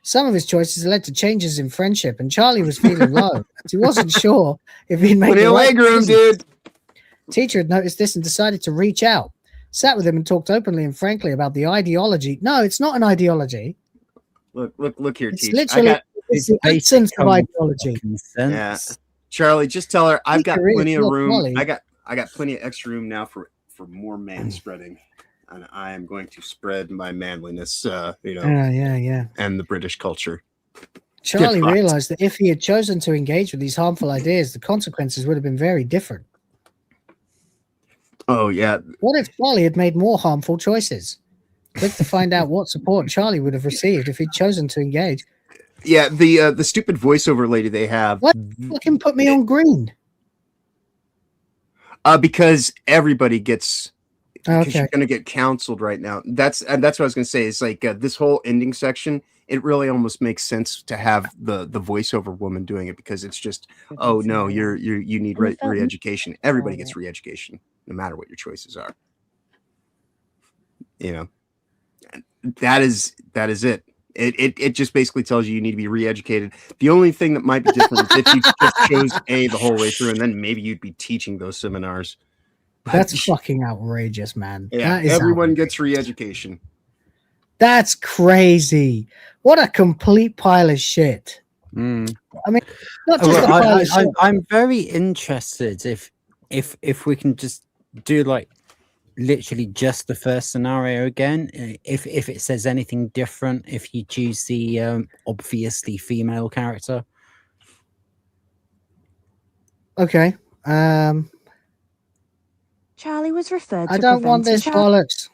Some of his choices led to changes in friendship, and Charlie was feeling low. He wasn't sure if he'd made the right decision. dude. Teacher had noticed this and decided to reach out. Sat with him and talked openly and frankly about the ideology. No, it's not an ideology. Look here, It's teacher. literally it's the essence of ideology. Yeah, Charlie, just tell her I've got Teacher is plenty of not room. Charlie. I got plenty of extra room now for more man spreading, and I am going to spread my manliness. Yeah. And the British culture. Charlie realized that if he had chosen to engage with these harmful ideas, the consequences would have been very different. Oh, yeah. What if Charlie had made more harmful choices? Click to find out what support Charlie would have received if he'd chosen to engage. Yeah, the stupid voiceover lady they have. What fucking put me on green? Because everybody gets... Because Okay. you're going to get counseled right now. That's what I was going to say. It's like this whole ending section, it really almost makes sense to have the voiceover woman doing it, because it's just, oh, no, you need re-education. Everybody gets re-education, no matter what your choices are. You know, that is it. It just basically tells you need to be re-educated. The only thing that might be different is if you just chose A the whole way through, and then maybe you'd be teaching those seminars. That's fucking outrageous, man. Yeah, That is everyone gets re-education. That's crazy. What a complete pile of shit. I mean, not just a pile of shit. I'm very interested if we can just do like literally just the first scenario again. If it says anything different, if you choose the obviously female character. Okay. Charlie was referred to. I don't want this bollocks.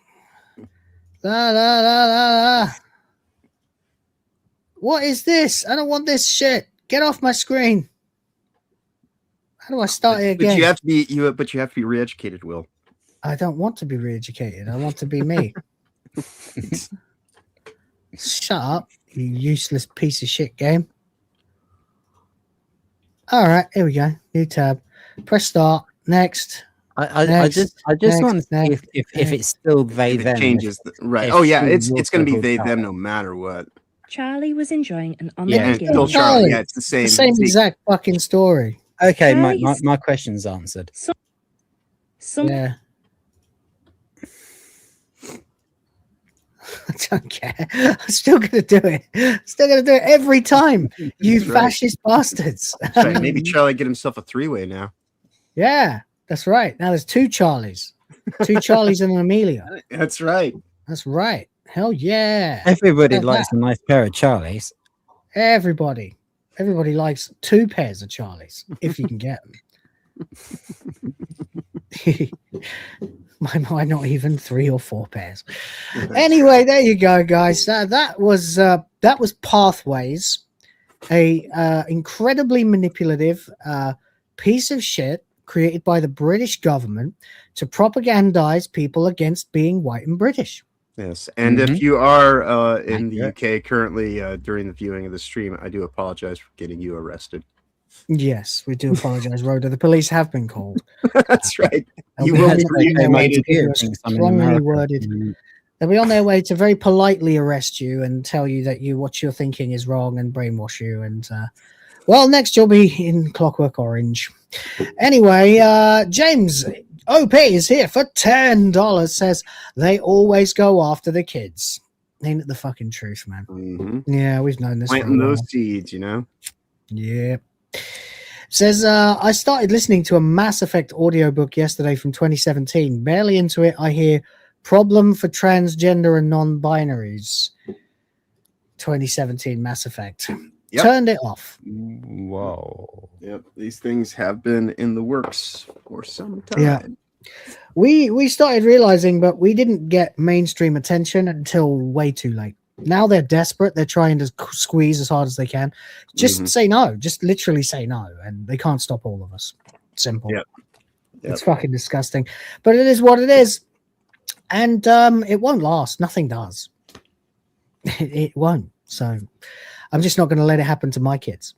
What is this? I don't want this shit. Get off my screen. How do I start it again? But you have to be re-educated, Will. I don't want to be re-educated. I want to be me. Shut up, you useless piece of shit game. All right, here we go. New tab. Press start. Next. I just want to see if it's still they them. Changes right. Oh yeah, it's going to be they them no matter what. Charlie was enjoying an online game. Still Charlie. Yeah, it's the same. The same exact fucking story. Okay, my question's answered. Yeah. I don't care. I'm still gonna do it. Still gonna do it every time. You fascist bastards. That's right. Maybe Charlie get himself a 3-way now. Yeah, that's right. Now there's 2 Charlies. 2 Charlies and an Amelia. That's right. That's right. Hell yeah. Everybody likes a nice pair of Charlies. Everybody likes 2 pairs of Charlies if you can get them. Why not even 3 or 4 pairs? Anyway, there you go, guys. That was Pathways, a incredibly manipulative piece of shit created by the British government to propagandize people against being white and British. Yes, and if you are in the UK currently during the viewing of the stream, I do apologize for getting you arrested. Yes, we do apologize, Rhoda. The police have been called. That's right. You will be strongly worded. They'll be on their way to very politely arrest you and tell you that what you're thinking is wrong and brainwash you. And well, next you'll be in Clockwork Orange. Anyway, James OP is here for $10. Says they always go after the kids. Ain't it the fucking truth, man? Yeah, we've known this. Planting those seeds, you know. Yeah. Says I started listening to a Mass Effect audiobook yesterday from 2017. Barely into it, I hear problem for transgender and non-binaries. 2017 Mass Effect. Yep. Turned it off. Whoa. Yep, these things have been in the works for some time. Yeah. We started realizing, but we didn't get mainstream attention until way too late. Now they're desperate. They're trying to squeeze as hard as they can. Just say no. Just literally say no, and they can't stop all of us. Simple. Yep. It's fucking disgusting, but it is what it is, and it won't last. Nothing does. It won't. So I'm just not going to let it happen to my kids.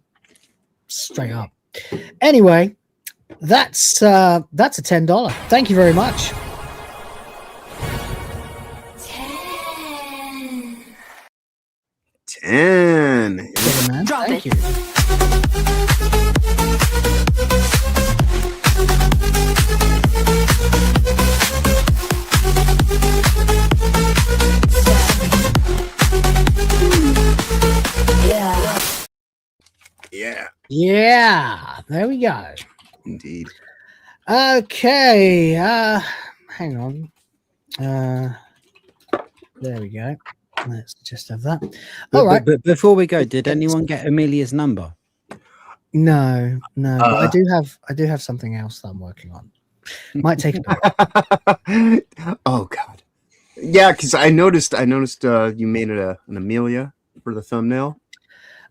Straight up. Anyway, that's a $10. Thank you very much. 10. Drop Thank it. You. Yeah. There we go. Indeed. Okay. Hang on. There we go. Let's just have that. All right. But before we go, did anyone get Amelia's number? No. But I do have something else that I'm working on. Might take a bit. Oh God. Yeah, because I noticed you made it an Amelia for the thumbnail.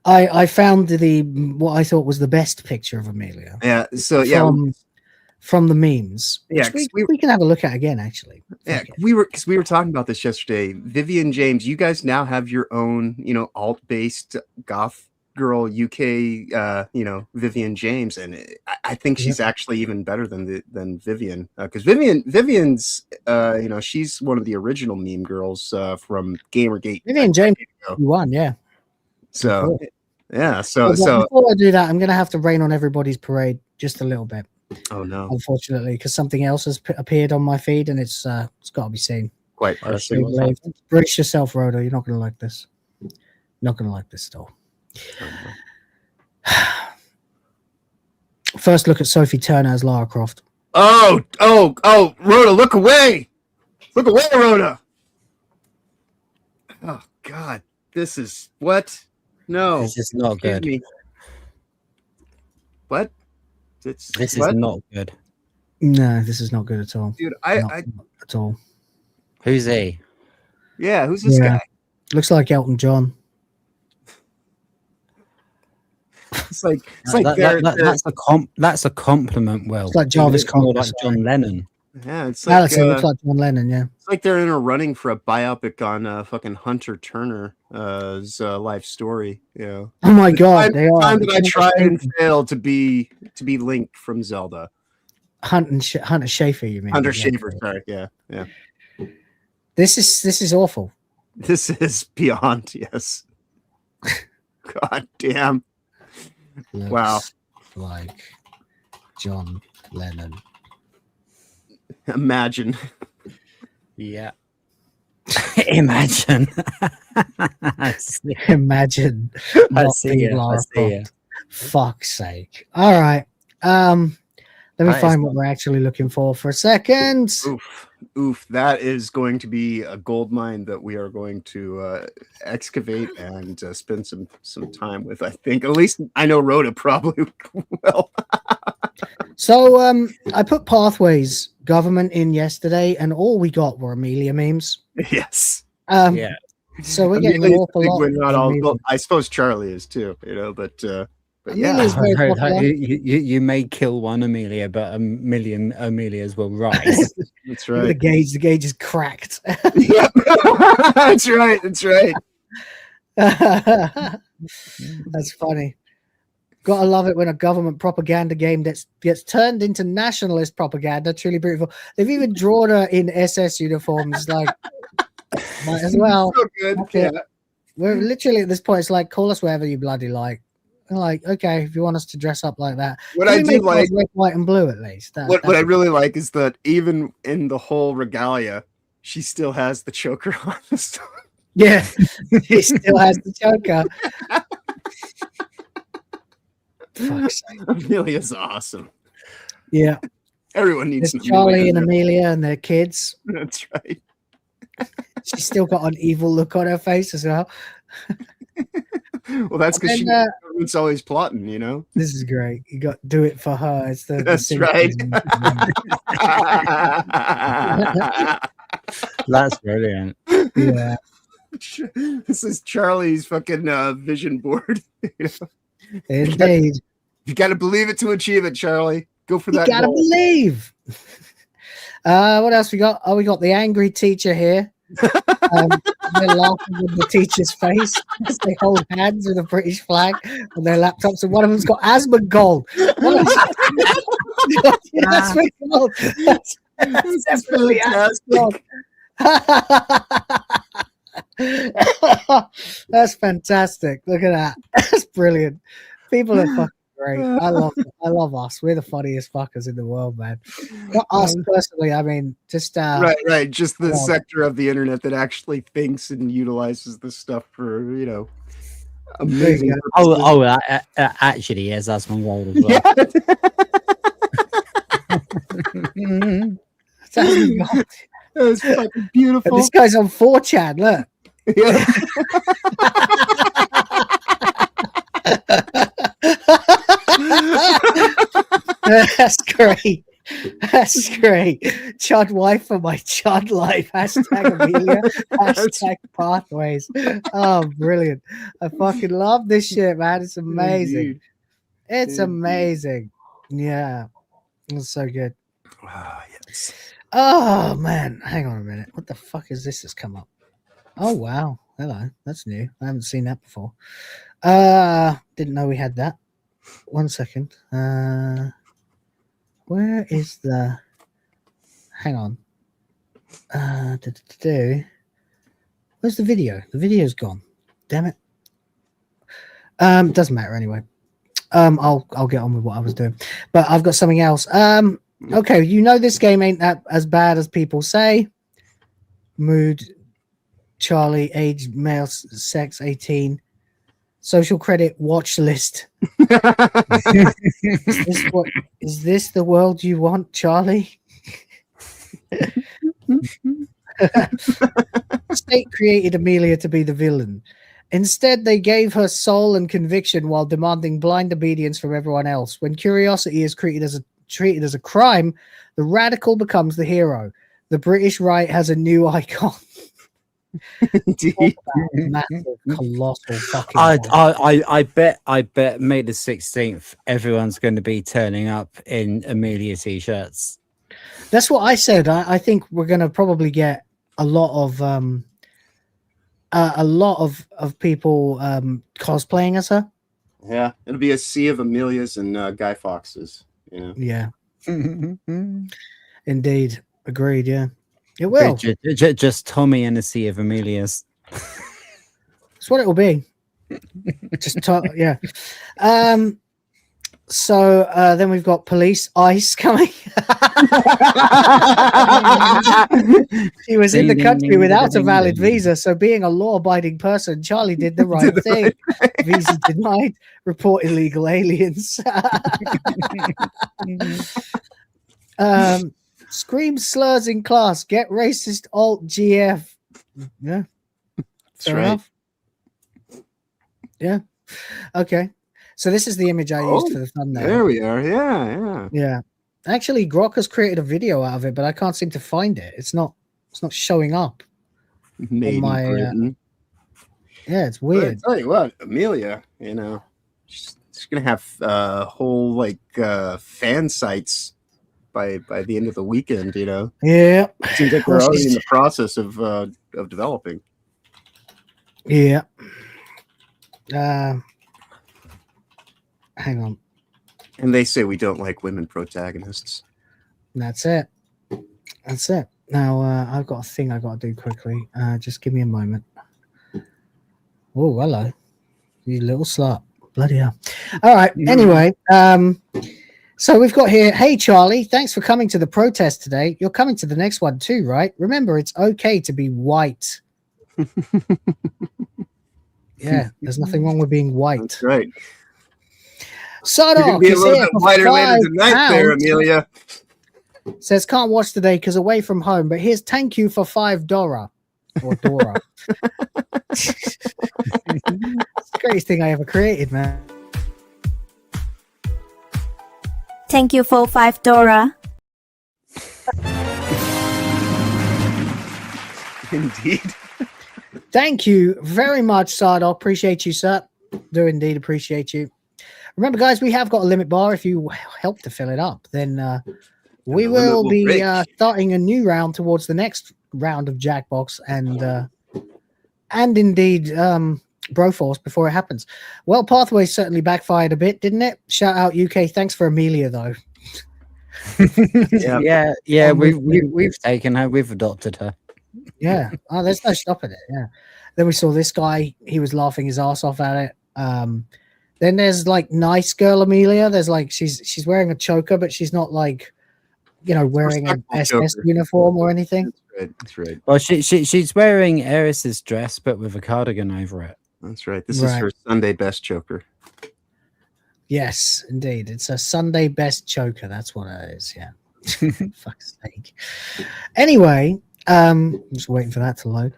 I found what I thought was the best picture of Amelia. Yeah. So yeah. From the memes, yeah, we can have a look at again. Actually, yeah, we were talking about this yesterday. Vivian James, you guys now have your own, alt-based goth girl UK, Vivian James, and I think she's actually even better than Vivian, because Vivian's, she's one of the original meme girls from Gamergate. Vivian James, you won, yeah. So, yeah, so before I do that, I'm gonna have to rain on everybody's parade just a little bit. Oh no! Unfortunately, because something else has appeared on my feed, and it's got to be seen. Quite pressing. Brace yourself, Rhoda. You're not going to like this. Not going to like this at all. First, look at Sophie Turner as Lara Croft. Oh, Rhoda, look away! Look away, Rhoda! Oh God, this is what? No, this is not good. Me. What? This is not good. No, this is not good at all. Dude, not at all. Who's he? Yeah, who's this guy? Looks like Elton John. It's like that's a compliment. Well, it's like Jarvis Cocker, like John Lennon. Yeah, it's like Alex looks like John Lennon. Yeah, it's like they're in a running for a biopic on fucking Hunter Turner's life story. Yeah. Oh my God, they are. Time that I tried and failed to be Link from Zelda. Hunter Schafer, you mean? Hunter Schafer. Sorry. Yeah. This is awful. This is beyond. Yes. God damn. Looks wow. Like John Lennon. Imagine. Yeah. Imagine. Imagine. I see it. Fuck's sake. All right. Let me find what we're actually looking for a second. Oof. That is going to be a gold mine that we are going to excavate and spend some time with, I think. At least I know Rhoda probably will. So I put Pathways government in yesterday, and all we got were Amelia memes. Yes. Yeah. So we're getting an awful lot. Not all, well, I suppose Charlie is too, but yeah. Amelia's very popular. You may kill one Amelia, but a million Amelias will rise. That's right. The gauge is cracked. Yep. That's right. That's right. That's funny. Gotta love it when a government propaganda game gets turned into nationalist propaganda. Truly beautiful. They've even drawn her in SS uniforms. Like, might as well. So good. Yeah. We're literally at this point. It's like, call us whatever you bloody like. We're like, okay, if you want us to dress up like that. What I do like, red, white, and blue at least. What I really like is that even in the whole regalia, she still has the choker on. Yeah, he still has the choker. Fuck's sake. Amelia's awesome. Yeah. Everyone needs Charlie and Amelia and their kids. That's right. She's still got an evil look on her face as well. Well, that's because she's always plotting, you know. This is great. You got to do it for her. It's that's right. That's brilliant. Yeah. This is Charlie's fucking vision board. You know? Indeed. You got to believe it to achieve it, Charlie. Go for that. You got to believe. What else we got? Oh, we got the angry teacher here. They're laughing with the teacher's face as they hold hands with a British flag on their laptops, and one of them's got asthma gold. That's definitely fantastic. That's fantastic. Look at that. That's brilliant. People are fucking great. I love us. We're the funniest fuckers in the world, man. Not us personally. I mean, just right. Just the sector of the internet that actually thinks and utilizes this stuff for, you know, amazing. Actually, yes, that's one goal as well. Yeah. That's fucking beautiful. This guy's on 4chan. Look. Yeah. That's great. That's great. Chud wife for my Chud life. Hashtag Amelia. Hashtag Pathways. Oh, brilliant. I fucking love this shit, man. It's amazing. Indeed. It's amazing. Yeah. It's so good. Yes. Oh, man. Hang on a minute. What the fuck is this that's come up? Oh, wow. Hello. That's new. I haven't seen that before. Didn't know we had that. 1 second. Where is the... Hang on. Where's the video? The video's gone. Damn it. Doesn't matter anyway. I'll get on with what I was doing. But I've got something else. Okay, you know this game ain't that as bad as people say. Mood, Charlie, age, male, sex, 18. Social credit, watch list. Is this the world you want, Charlie? State created Amelia to be the villain. Instead, they gave her soul and conviction while demanding blind obedience from everyone else. When curiosity is treated as a crime, the radical becomes the hero. The British right has a new icon. Massive, colossal fucking. I bet May the 16th, everyone's going to be turning up in Amelia t-shirts. That's what I said. I think we're going to probably get a lot of people cosplaying as her. Yeah, it'll be a sea of Amelias and Guy Fawkes. You know? Yeah. Indeed. Agreed. Yeah. It will. Just Tommy and a sea of Amelias. That's what it will be. Yeah. So then we've got Police Ice coming. She was in the country without a valid visa, so being a law-abiding person, Charlie did the right thing. Visa denied. Report illegal aliens. Scream slurs in class. Get racist alt GF. Yeah. That's right. Yeah. Okay. So this is the image I used for the thumbnail. There we are. Yeah. Yeah. Actually, Grok has created a video out of it, but I can't seem to find it. It's not showing up. Made on my, in Britain. Yeah, it's weird. But I tell you what, Amelia, you know, she's gonna have whole like fan sites by the end of the weekend. You know. Yeah. It seems like we're already in the process of developing. Yeah. Hang on. And they say we don't like women protagonists. That's it. That's it. Now, I've got a thing I got to do quickly. Just give me a moment. Oh, hello. You little slut. Bloody hell. All right. Anyway, so we've got here, hey, Charlie, thanks for coming to the protest today. You're coming to the next one too, right? Remember, it's okay to be white. Yeah, there's nothing wrong with being white. That's right. Sardoc be a is little here bit for whiter later tonight there, £5. Amelia. Says can't watch today because away from home, but here's thank you for $5 or Dora. It's the greatest thing I ever created, man. Thank you for $5. Indeed. Thank you very much, Sardoc. Appreciate you, sir. Do indeed appreciate you. Remember, guys, we have got a limit bar. If you help to fill it up, then we will be starting a new round towards the next round of Jackbox and indeed Broforce before it happens. Well, Pathway certainly backfired a bit, didn't it? Shout out UK. Thanks for Amelia, though. Yeah. We've taken her. We've adopted her. Yeah. Oh, there's no stopping it. Yeah. Then we saw this guy. He was laughing his ass off at it. Then there's like nice girl Amelia. There's like she's wearing a choker, but she's not like, you know, wearing an SS uniform or anything. That's right. Well, she's wearing Eris's dress, but with a cardigan over it. That's right. This is her Sunday best choker. Yes, indeed. It's a Sunday best choker. That's what it is. Yeah. Fuck's sake. Anyway, I'm just waiting for that to load.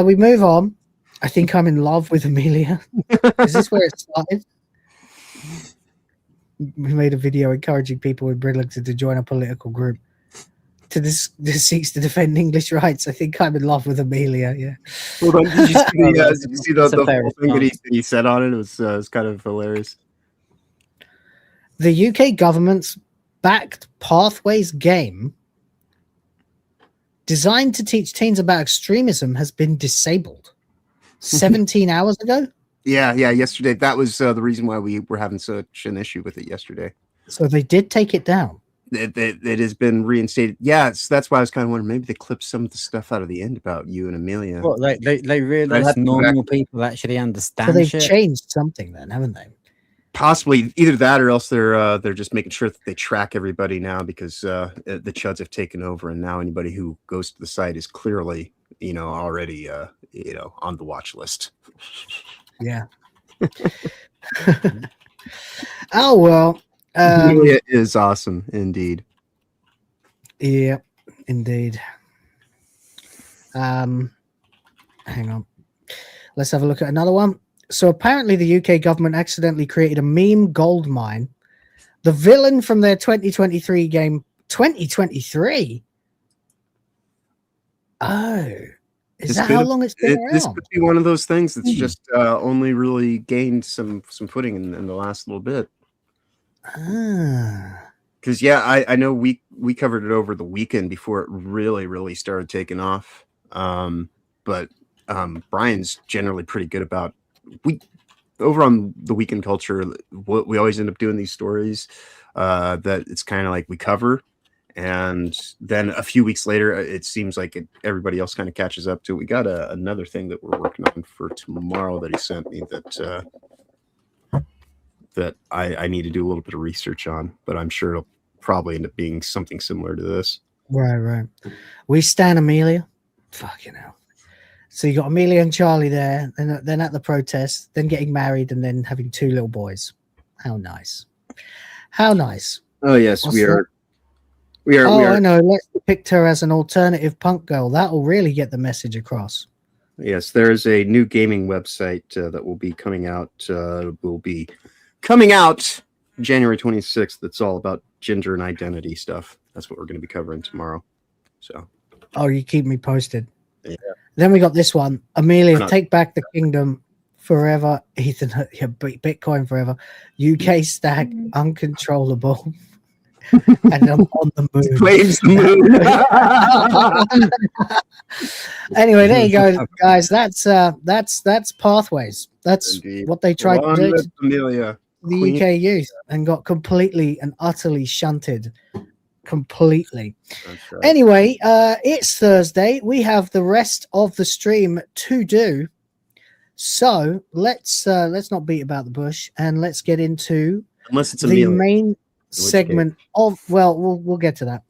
We move on. I think I'm in love with Amelia. Is this where it started? We made a video encouraging people with Bridlington to join a political group this seeks to defend English rights. I think I'm in love with Amelia. Yeah. Hold on. Did you see the whole thing that he said on it? It was kind of hilarious. The UK government's backed Pathways game designed to teach teens about extremism has been disabled 17 hours ago. Yeah. Yesterday, that was the reason why we were having such an issue with it yesterday. So they did take it down. It has been reinstated. Yeah, that's why I was kind of wondering maybe they clipped some of the stuff out of the end about you and Amelia. Well, they realize normal people actually understand. So they've changed something then, haven't they? Possibly either that or else they're just making sure that they track everybody now because the chuds have taken over and now anybody who goes to the site is clearly already on the watch list. Yeah. Oh well. Amelia is awesome indeed. Yeah, indeed. Hang on. Let's have a look at another one. So apparently the UK government accidentally created a meme gold mine. The villain from their 2023 game, 2023? Oh, is that how long it's been around? This could be one of those things that's just only really gained some footing in the last little bit. Because I know we covered it over the weekend before it really started taking off. But Brian's generally pretty good about over on the weekend culture. We always end up doing these stories that it's kind of like we cover, and then a few weeks later, it seems like everybody else kind of catches up to. We got another thing that we're working on for tomorrow that he sent me that I need to do a little bit of research on, but I'm sure it'll probably end up being something similar to this. Right. We stand Amelia. Fucking hell. So you got Amelia and Charlie there, and then at the protest, then getting married, and then having 2 little boys. How nice. How nice. Oh yes, we are. I know. Let's depict her as an alternative punk girl. That will really get the message across. Yes, there is a new gaming website that will be coming out. Will be coming out January 26th. That's all about gender and identity stuff. That's what we're going to be covering tomorrow. So, oh, you keep me posted. Yeah. Then we got this one. Amelia, Not- take back the kingdom forever. Ethan, yeah, Bitcoin forever. UK stack uncontrollable. And I'm on the moon. Claims the moon. Anyway, there you go, guys. That's Pathways. That's Indeed. what they tried to do to Amelia. the Queen. UK youth and got completely and utterly shunted. Completely. That's right. Anyway, it's Thursday. We have the rest of the stream to do. So let's not beat about the bush and let's get into Unless it's the Amelia. main segment of we'll get to that.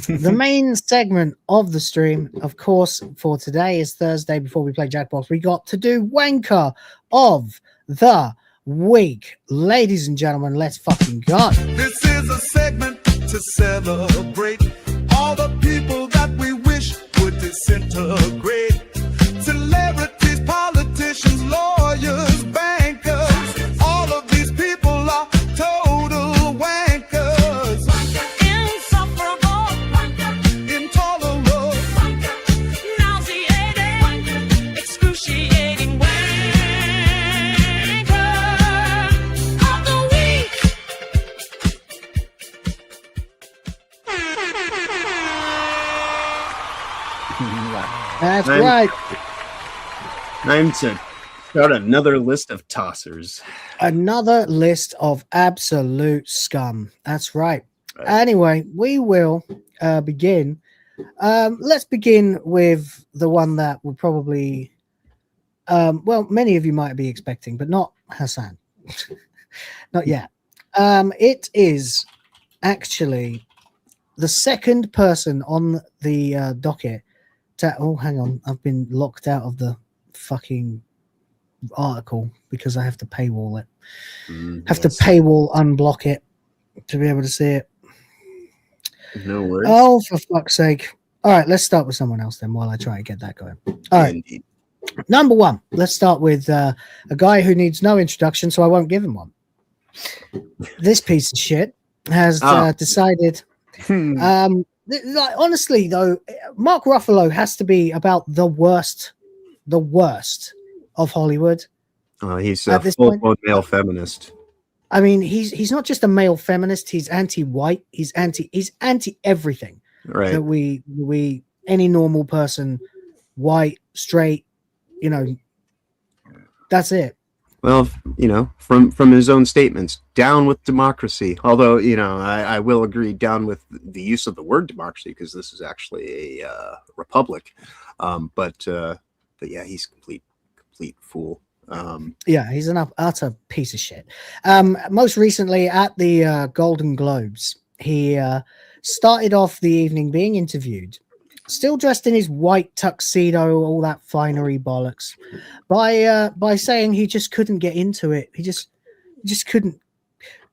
The main segment of the stream, of course, for today is Thursday. Before we play Jackbox, we got to do Wanker of the Week. Ladies and gentlemen, let's fucking go. This is a segment to celebrate all the people that we wish would disintegrate. Celebrities, politicians, lawyers, bankers, all of these people are total wankers. Insufferable, intolerable, nauseating, excruciating wanker of the week. That's right. Time to start another list of tossers. Another list of absolute scum. That's right. Anyway, we will begin. Let's begin with the one that will probably, many of you might be expecting, but not Hassan. Not yet. It is actually the second person on the docket oh, hang on. I've been locked out of the fucking article because I have to paywall it. Have to paywall unblock it to be able to see it. No worries. Oh, for fuck's sake. All right, let's start with someone else then while I try to get that going. All right. Indeed. Number one, let's start with a guy who needs no introduction, so I won't give him one. This piece of shit has decided. Honestly, though, Mark Ruffalo has to be about the worst of Hollywood. He's At a this full-blown male feminist. I mean, he's not just a male feminist. He's anti-white. He's anti everything Right. that we any normal person, white, straight, that's it. Well, from his own statements, down with democracy. Although, I will agree, down with the use of the word democracy, because this is actually a republic. But yeah, he's complete fool. Yeah, he's an utter piece of shit. Most recently at the Golden Globes, he started off the evening being interviewed, still dressed in his white tuxedo, all that finery bollocks, by saying he just couldn't get into it. He just couldn't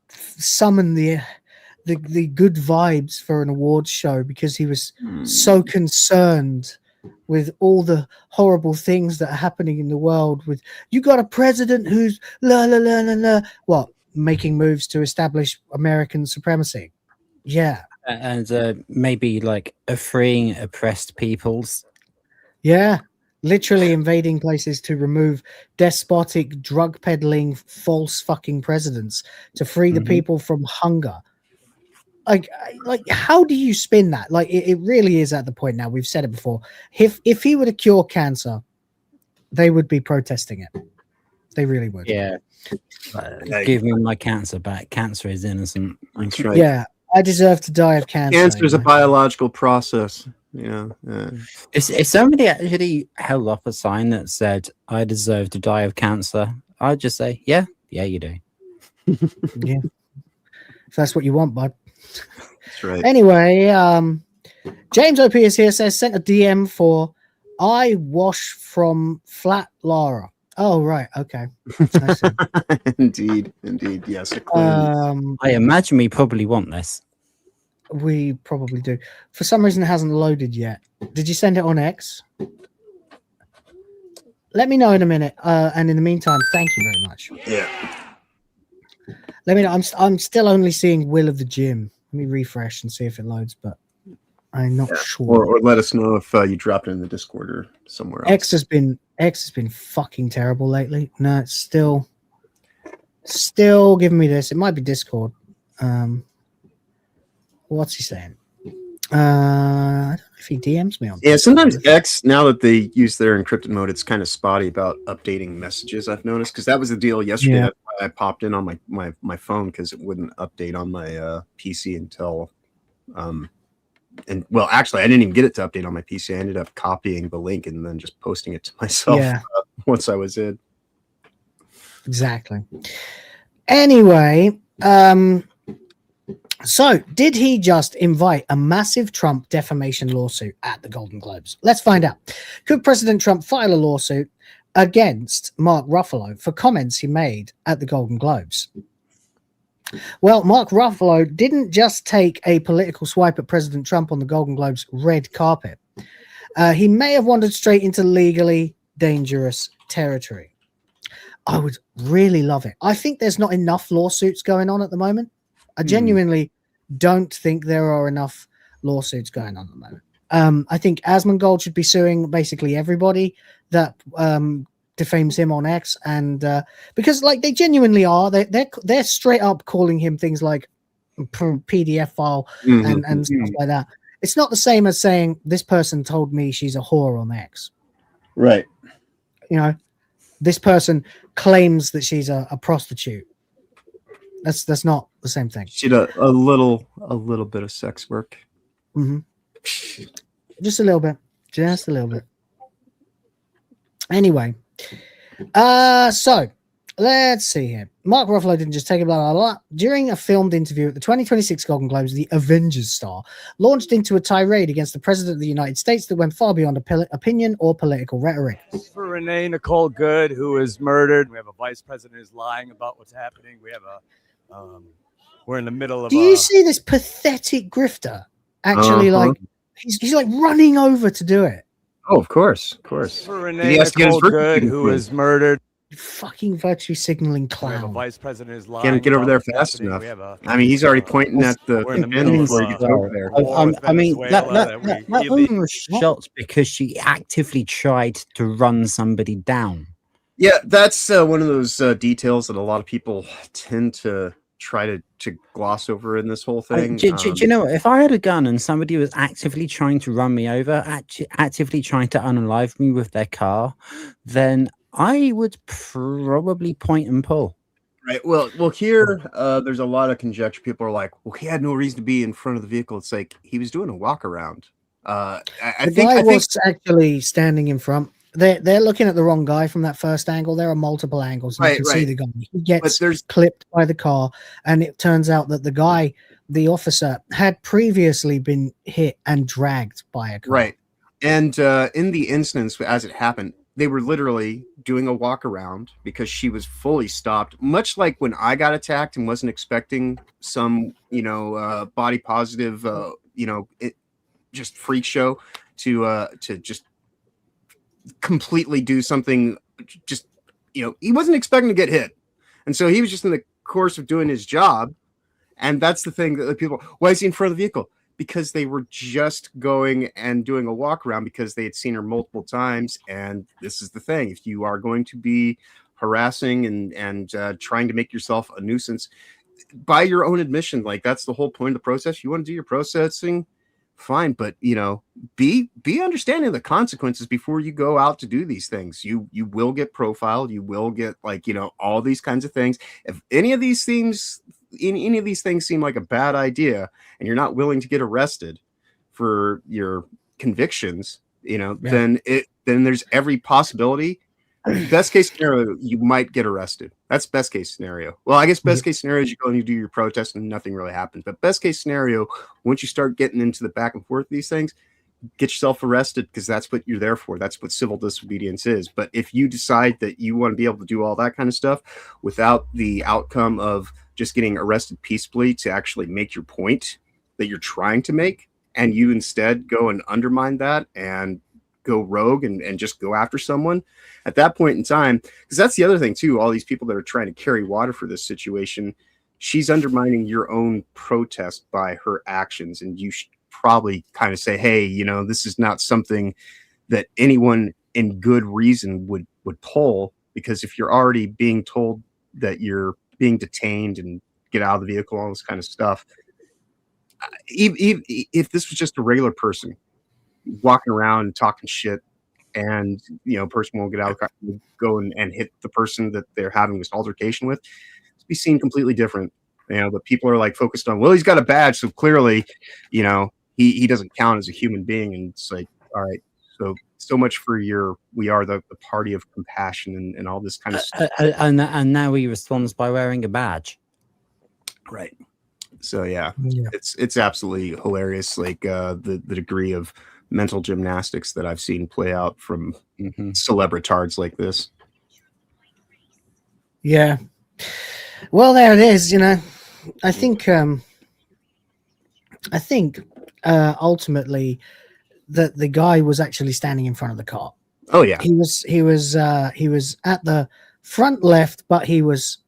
summon the good vibes for an awards show because he was so concerned with all the horrible things that are happening in the world. With you got a president who's making moves to establish American supremacy. Yeah. And maybe like freeing oppressed peoples. Yeah, literally invading places to remove despotic, drug peddling, false fucking presidents to free the people from hunger. Like, how do you spin that? Like, it really is at the point now. We've said it before. If he were to cure cancer, they would be protesting it. They really would. Yeah. Give me my cancer back. Cancer is innocent. That's right. Yeah. I deserve to die of cancer. Cancer is a biological process. Yeah. If somebody actually held up a sign that said, "I deserve to die of cancer," I'd just say, yeah, you do. Yeah. If that's what you want, bud. That's right. Anyway, James OP is here, says, sent a DM for I wash from Flat Lara. Oh, right. Okay. I see. Indeed. Yes. I imagine we probably want this. We probably do. For some reason, it hasn't loaded yet. Did you send it on X? let me know in a minute. And in the meantime, thank you very much. Yeah. Let me know. I'm still only seeing Will of the Gym. Let me refresh and see if it loads, but I'm not sure. Or let us know if you dropped it in the Discord or somewhere else. X has been fucking terrible lately. No, it's still giving me this. It might be Discord. What's he saying? I don't know if he DMs me on. Yeah, sometimes X, now that they use their encrypted mode, it's kind of spotty about updating messages, I've noticed, because that was the deal yesterday. Yeah. That's why I popped in on my phone, because it wouldn't update on my PC until and well, actually I didn't even get it to update on my PC. I ended up copying the link and then just posting it to myself once I was in. Exactly. Anyway, so did he just invite a massive Trump defamation lawsuit at the Golden Globes? Let's find out. Could President Trump file a lawsuit against Mark Ruffalo for comments he made at the Golden Globes? Well, Mark Ruffalo didn't just take a political swipe at President Trump on the Golden Globes red carpet. He may have wandered straight into legally dangerous territory. I would really love it. I think there's not enough lawsuits going on at the moment. I genuinely don't think there are enough lawsuits going on at the moment. I think Asmongold should be suing basically everybody that defames him on X, and because like they genuinely are, they're straight up calling him things like PDF file and stuff like that. It's not the same as saying this person told me she's a whore on X. Right. You know, this person claims that she's a prostitute. That's not the same thing. She did a little bit of sex work. Just a little bit. Just a little bit. Anyway, so let's see here. Mark Ruffalo didn't just take it, blah, blah, blah. During a filmed interview at the 2026 Golden Globes, the Avengers star launched into a tirade against the President of the United States that went far beyond opinion or political rhetoric. For Renee Nicole Good, who was murdered. We have a vice president who's lying about what's happening. We have a we're in the middle of. Do you see this pathetic grifter? Actually, like he's like running over to do it. Oh, of course. For Renee Nicole Good, who was murdered. Fucking virtue signaling clown. We have a vice president who's lying. Can't get over there fast enough. I mean, he's already pointing at the end before he gets over there. I mean, that woman was shot because she actively tried to run somebody down. Yeah, that's one of those details that a lot of people tend to try to gloss over in this whole thing. Do you know what? If I had a gun and somebody was actively trying to run me over, actively trying to unalive me with their car, then I would probably point and pull. Right. Well, here there's a lot of conjecture. People are like, "Well, he had no reason to be in front of the vehicle." It's like he was doing a walk around. I think actually standing in front. They're looking at the wrong guy from that first angle. There are multiple angles. And you can see the guy. He gets clipped by the car, and it turns out that the officer, had previously been hit and dragged by a car. Right. And in the instance as it happened, they were literally doing a walk around because she was fully stopped, much like when I got attacked and wasn't expecting some, body positive, just freak show to just completely do something. Just, he wasn't expecting to get hit. And so he was just in the course of doing his job. And that's the thing that the people, why is he in front of the vehicle? Because they were just going and doing a walk around because they had seen her multiple times. And this is the thing. If you are going to be harassing and trying to make yourself a nuisance by your own admission, like that's the whole point of the process. You want to do your processing, fine. But, be understanding of the consequences before you go out to do these things. You will get profiled. You will get all these kinds of things. If any of these things seem like a bad idea and you're not willing to get arrested for your convictions, then there's every possibility. Best case scenario, you might get arrested. That's best case scenario. Well, I guess best case scenario is you go and you do your protest and nothing really happens. But best case scenario, once you start getting into the back and forth of these things, get yourself arrested because that's what you're there for. That's what civil disobedience is. But if you decide that you want to be able to do all that kind of stuff without the outcome of just getting arrested peacefully to actually make your point that you're trying to make, and you instead go and undermine that and go rogue and just go after someone at that point in time, because that's the other thing too, all these people that are trying to carry water for this situation, she's undermining your own protest by her actions, and you should probably kind of say, hey, you know, this is not something that anyone in good reason would pull, because if you're already being told that you're being detained and get out of the vehicle, all this kind of stuff, if this was just a regular person walking around and talking shit, and you know, person won't get out of the car, go and hit the person that they're having this altercation with, it'd be seen completely different. You know, but people are like focused on, well, he's got a badge, so clearly, you know, he doesn't count as a human being. And it's like, all right, so much for your, we are the party of compassion and all this kind of stuff. And now he responds by wearing a badge. Right. So yeah. It's absolutely hilarious. Like the degree of mental gymnastics that I've seen play out from celebritards like this. Yeah. Well, there it is. You know, I think ultimately that the guy was actually standing in front of the car. Oh yeah. He was at the front left, but he was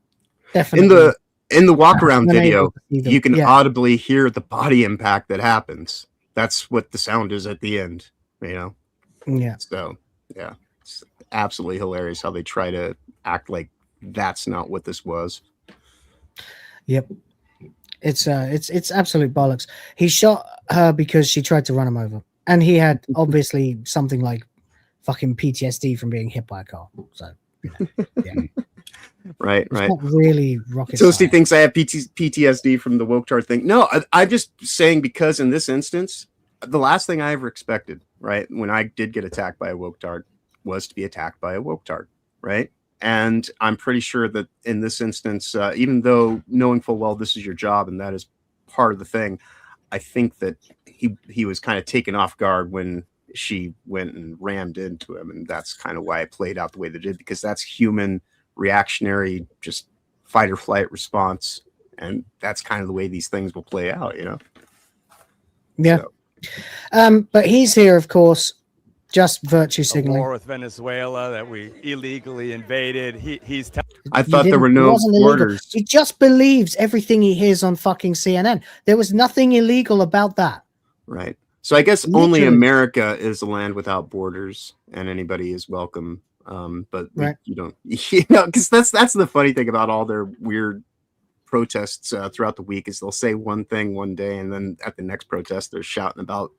definitely in the walk around video. You can audibly hear the body impact that happens. That's what the sound is at the end, you know? Yeah. So yeah, it's absolutely hilarious how they try to act like that's not what this was. Yep. It's absolute bollocks. He shot her because she tried to run him over, and he had obviously something like fucking PTSD from being hit by a car. So yeah. Right. Not really rocket Toasty science. thinks I have PTSD from the woke chart thing. No, I'm just saying, because in this instance, the last thing I ever expected, right, when I did get attacked by a woke tard, was to be attacked by a woke tard, right? And I'm pretty sure that in this instance, even though knowing full well this is your job and that is part of the thing, I think that he was kind of taken off guard when she went and rammed into him, and that's kind of why it played out the way that it did, because that's human reactionary, just fight or flight response, and that's kind of the way these things will play out, you know. Yeah. So. But he's here, of course, just virtue signaling. War with Venezuela that we illegally invaded. He's. I thought there were no borders. He just believes everything he hears on fucking CNN. There was nothing illegal about that. Right. So I guess only America is a land without borders, and anybody is welcome. But right. You don't, you know, because that's the funny thing about all their weird protests throughout the week, is they'll say one thing one day, and then at the next protest they're shouting about,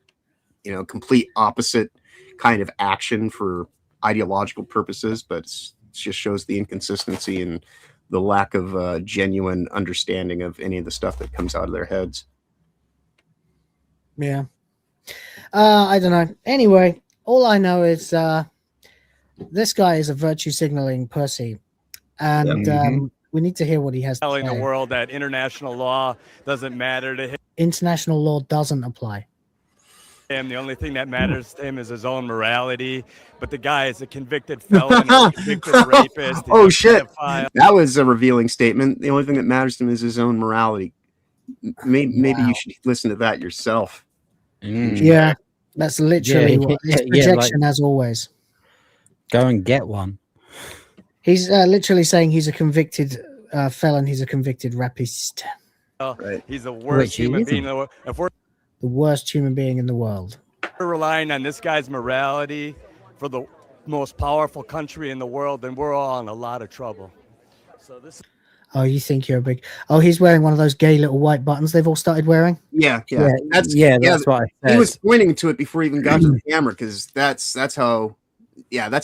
you know, complete opposite kind of action for ideological purposes. But it just shows the inconsistency and the lack of genuine understanding of any of the stuff that comes out of their heads. Yeah. I don't know. Anyway, all I know is this guy is a virtue signaling pussy, and we need to hear what he has to say. Telling the world that international law doesn't matter to him. International law doesn't apply. The only thing that matters to him is his own morality. But the guy is a convicted felon, a convicted rapist. Oh shit! That was a revealing statement. The only thing that matters to him is his own morality. Maybe you should listen to that yourself. Yeah, that's literally what his projection, as always. Go and get one. He's literally saying he's a convicted felon. He's a convicted rapist. Right. He's the worst human being. If we're the worst human being in the world. We're relying on this guy's morality for the most powerful country in the world, then we're all in a lot of trouble. So this. Oh, you think you're a big? Oh, he's wearing one of those gay little white buttons they've all started wearing. Yeah. That's what I said. He was pointing to it before he even got to the camera, because that's how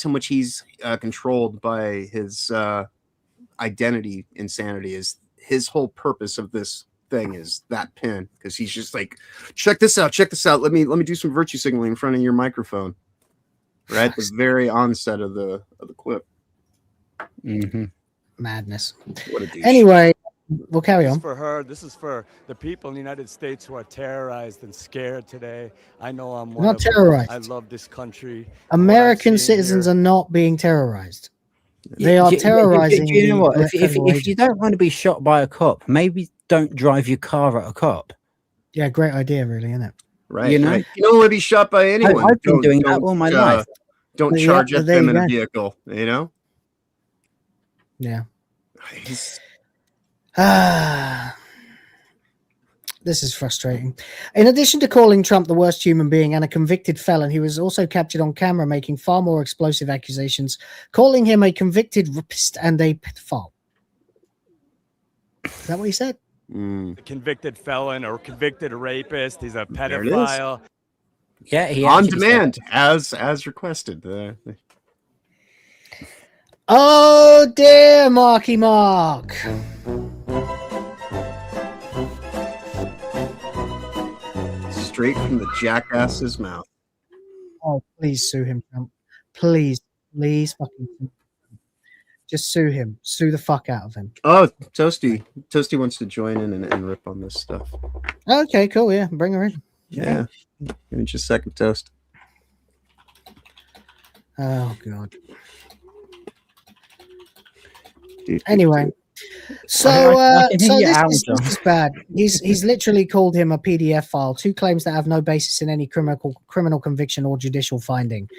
much he's controlled by his identity insanity. Is his whole purpose of this thing is that pin, because he's just like, check this out, let me do some virtue signaling in front of your microphone, right at the very onset of the clip. Madness. What a douche. Anyway, we'll carry on. For her, this is for the people in the United States who are terrorized and scared today. I know I'm one not of them. terrorized. I love this country. American citizens are not being terrorized. They are terrorizing. You know what? If you don't want to be shot by a cop, maybe don't drive your car at a cop. Yeah, great idea, really, isn't it? Right. You know? Right. You don't want to be shot by anyone. I've been doing that all my life. Don't Yeah, charge but at there them you in a go. vehicle. You know. Yeah. He's- This is frustrating. In addition to calling Trump the worst human being and a convicted felon, he was also captured on camera making far more explosive accusations, calling him a convicted rapist and a pedophile. Is that what he said? A convicted felon or convicted rapist. He's a There it is. pedophile. Yeah, he on actually demand, as requested. Oh dear, Marky Mark. Straight from the jackass's mouth. Oh, please sue him, Trump. Please fucking sue him. Just sue him. Sue the fuck out of him. Oh, Toasty wants to join in and rip on this stuff. Okay, cool. Yeah, bring her in. Yeah. Give me just a second, Toast. Oh god. Anyway, so this is bad. He's literally called him a PDF file. 2 claims that have no basis in any criminal conviction or judicial finding.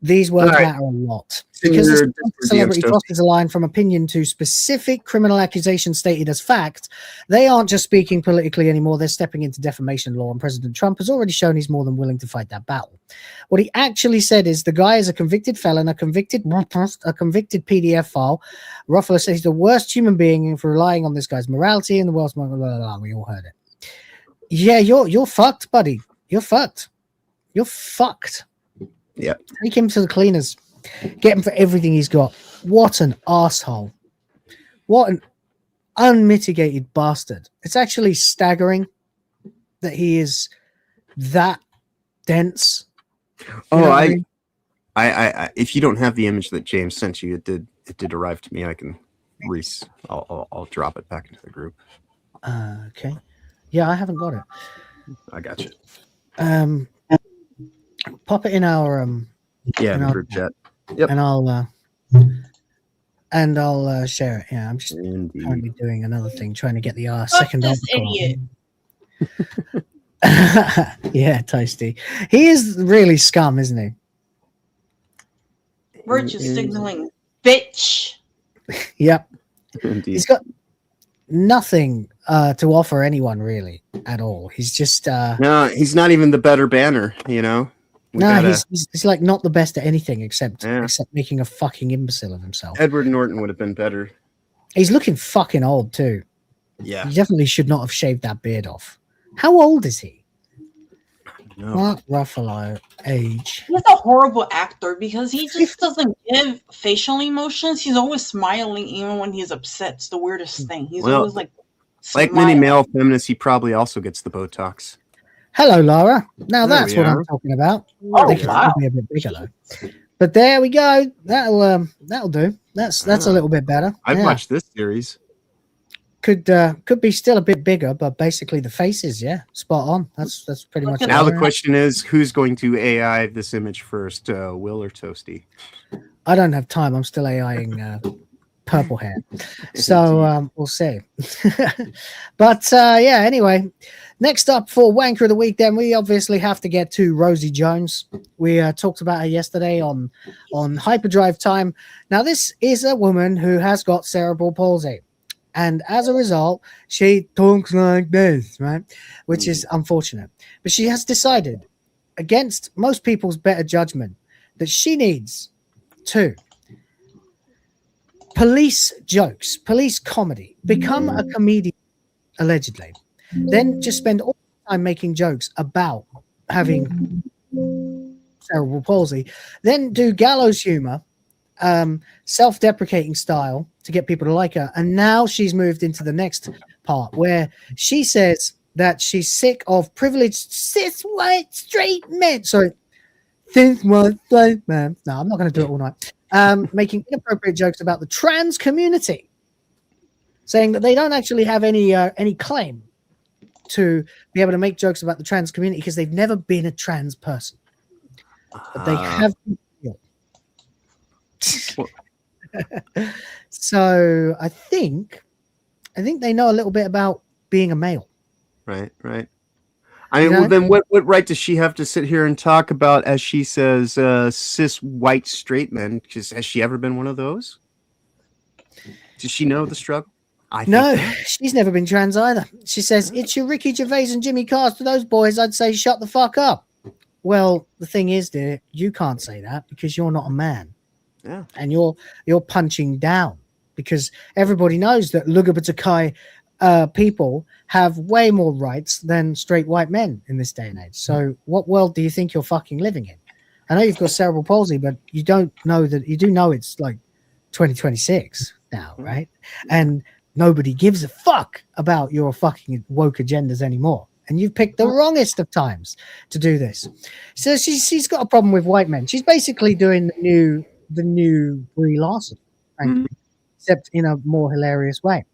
These words matter a lot because the celebrity crosses a line from opinion to specific criminal accusation stated as fact. They aren't just speaking politically anymore. They're stepping into defamation law, and President Trump has already shown he's more than willing to fight that battle. What he actually said is the guy is a convicted felon, a convicted PDF file. Ruffalo says he's the worst human being for relying on this guy's morality and the world's blah, blah, blah, blah. We all heard it. Yeah, you're fucked, buddy. You're fucked. You're fucked. Yeah. Take him to the cleaners. Get him for everything he's got. What an asshole. What an unmitigated bastard. It's actually staggering that he is that dense. Oh, I if you don't have the image that James sent you, it did arrive to me. I can I'll drop it back into the group. Okay. Yeah, I haven't got it. I got you. Pop it in our in the group chat. Yep. And I'll share it. Yeah, I'm just currently doing another thing, trying to get the second article. Idiot. Yeah, Toasty. He is really scum, isn't he? Virtue signaling, bitch. Yep. Indeed. He's got nothing to offer anyone really at all. He's just no, he's not even the better banner, you know. He's like not the best at anything except making a fucking imbecile of himself. Edward Norton would have been better. He's looking fucking old too. Yeah. He definitely should not have shaved that beard off. How old is he? No. Mark Ruffalo, age. He's a horrible actor because he just doesn't give facial emotions. He's always smiling even when he's upset. It's the weirdest thing. He's always like many male feminists, he probably also gets the Botox. Hello, Laura. Now that's what I'm talking about. Oh, they could be a bit bigger though. But there we go. That'll do. That's a little bit better. I've watched this series. Could be still a bit bigger, but basically the faces, spot on. That's pretty much. Now the question is, who's going to AI this image first, Will or Toasty? I don't have time. I'm still AIing purple hair, so we'll see. But anyway, next up for Wanker of the Week, then we obviously have to get to Rosie Jones. We talked about her yesterday on Hyperdrive Time. Now this is a woman who has got cerebral palsy. And as a result, she talks like this, right? Which is unfortunate. But she has decided, against most people's better judgment, that she needs to police jokes, police comedy, become a comedian, allegedly. Then just spend all the time making jokes about having cerebral palsy. Then do gallows humor, self-deprecating style to get people to like her. And now she's moved into the next part where she says that she's sick of privileged cis white straight men. Sorry, cis white straight men. No, I'm not going to do it all night. Making inappropriate jokes about the trans community, saying that they don't actually have any claim to be able to make jokes about the trans community because they've never been a trans person, but they have. So I think they know a little bit about being a male. Right. I mean, You know? well, then what right does she have to sit here and talk about, as she says, cis white straight men? Because has she ever been one of those? Does she know the struggle? No, she's never been trans either. She says, it's your Ricky Gervais and Jimmy Carrs. To those boys, I'd say shut the fuck up. Well, the thing is, dear, you can't say that because you're not a man. Yeah. And you're punching down because everybody knows that LGBTQI people have way more rights than straight white men in this day and age. So what world do you think you're fucking living in? I know you've got cerebral palsy, but you don't know that. You do know it's like 2026 now, right? And nobody gives a fuck about your fucking woke agendas anymore. And you've picked the wrongest of times to do this. So she's got a problem with white men. She's basically doing the new Brie Larson, frankly, except in a more hilarious way.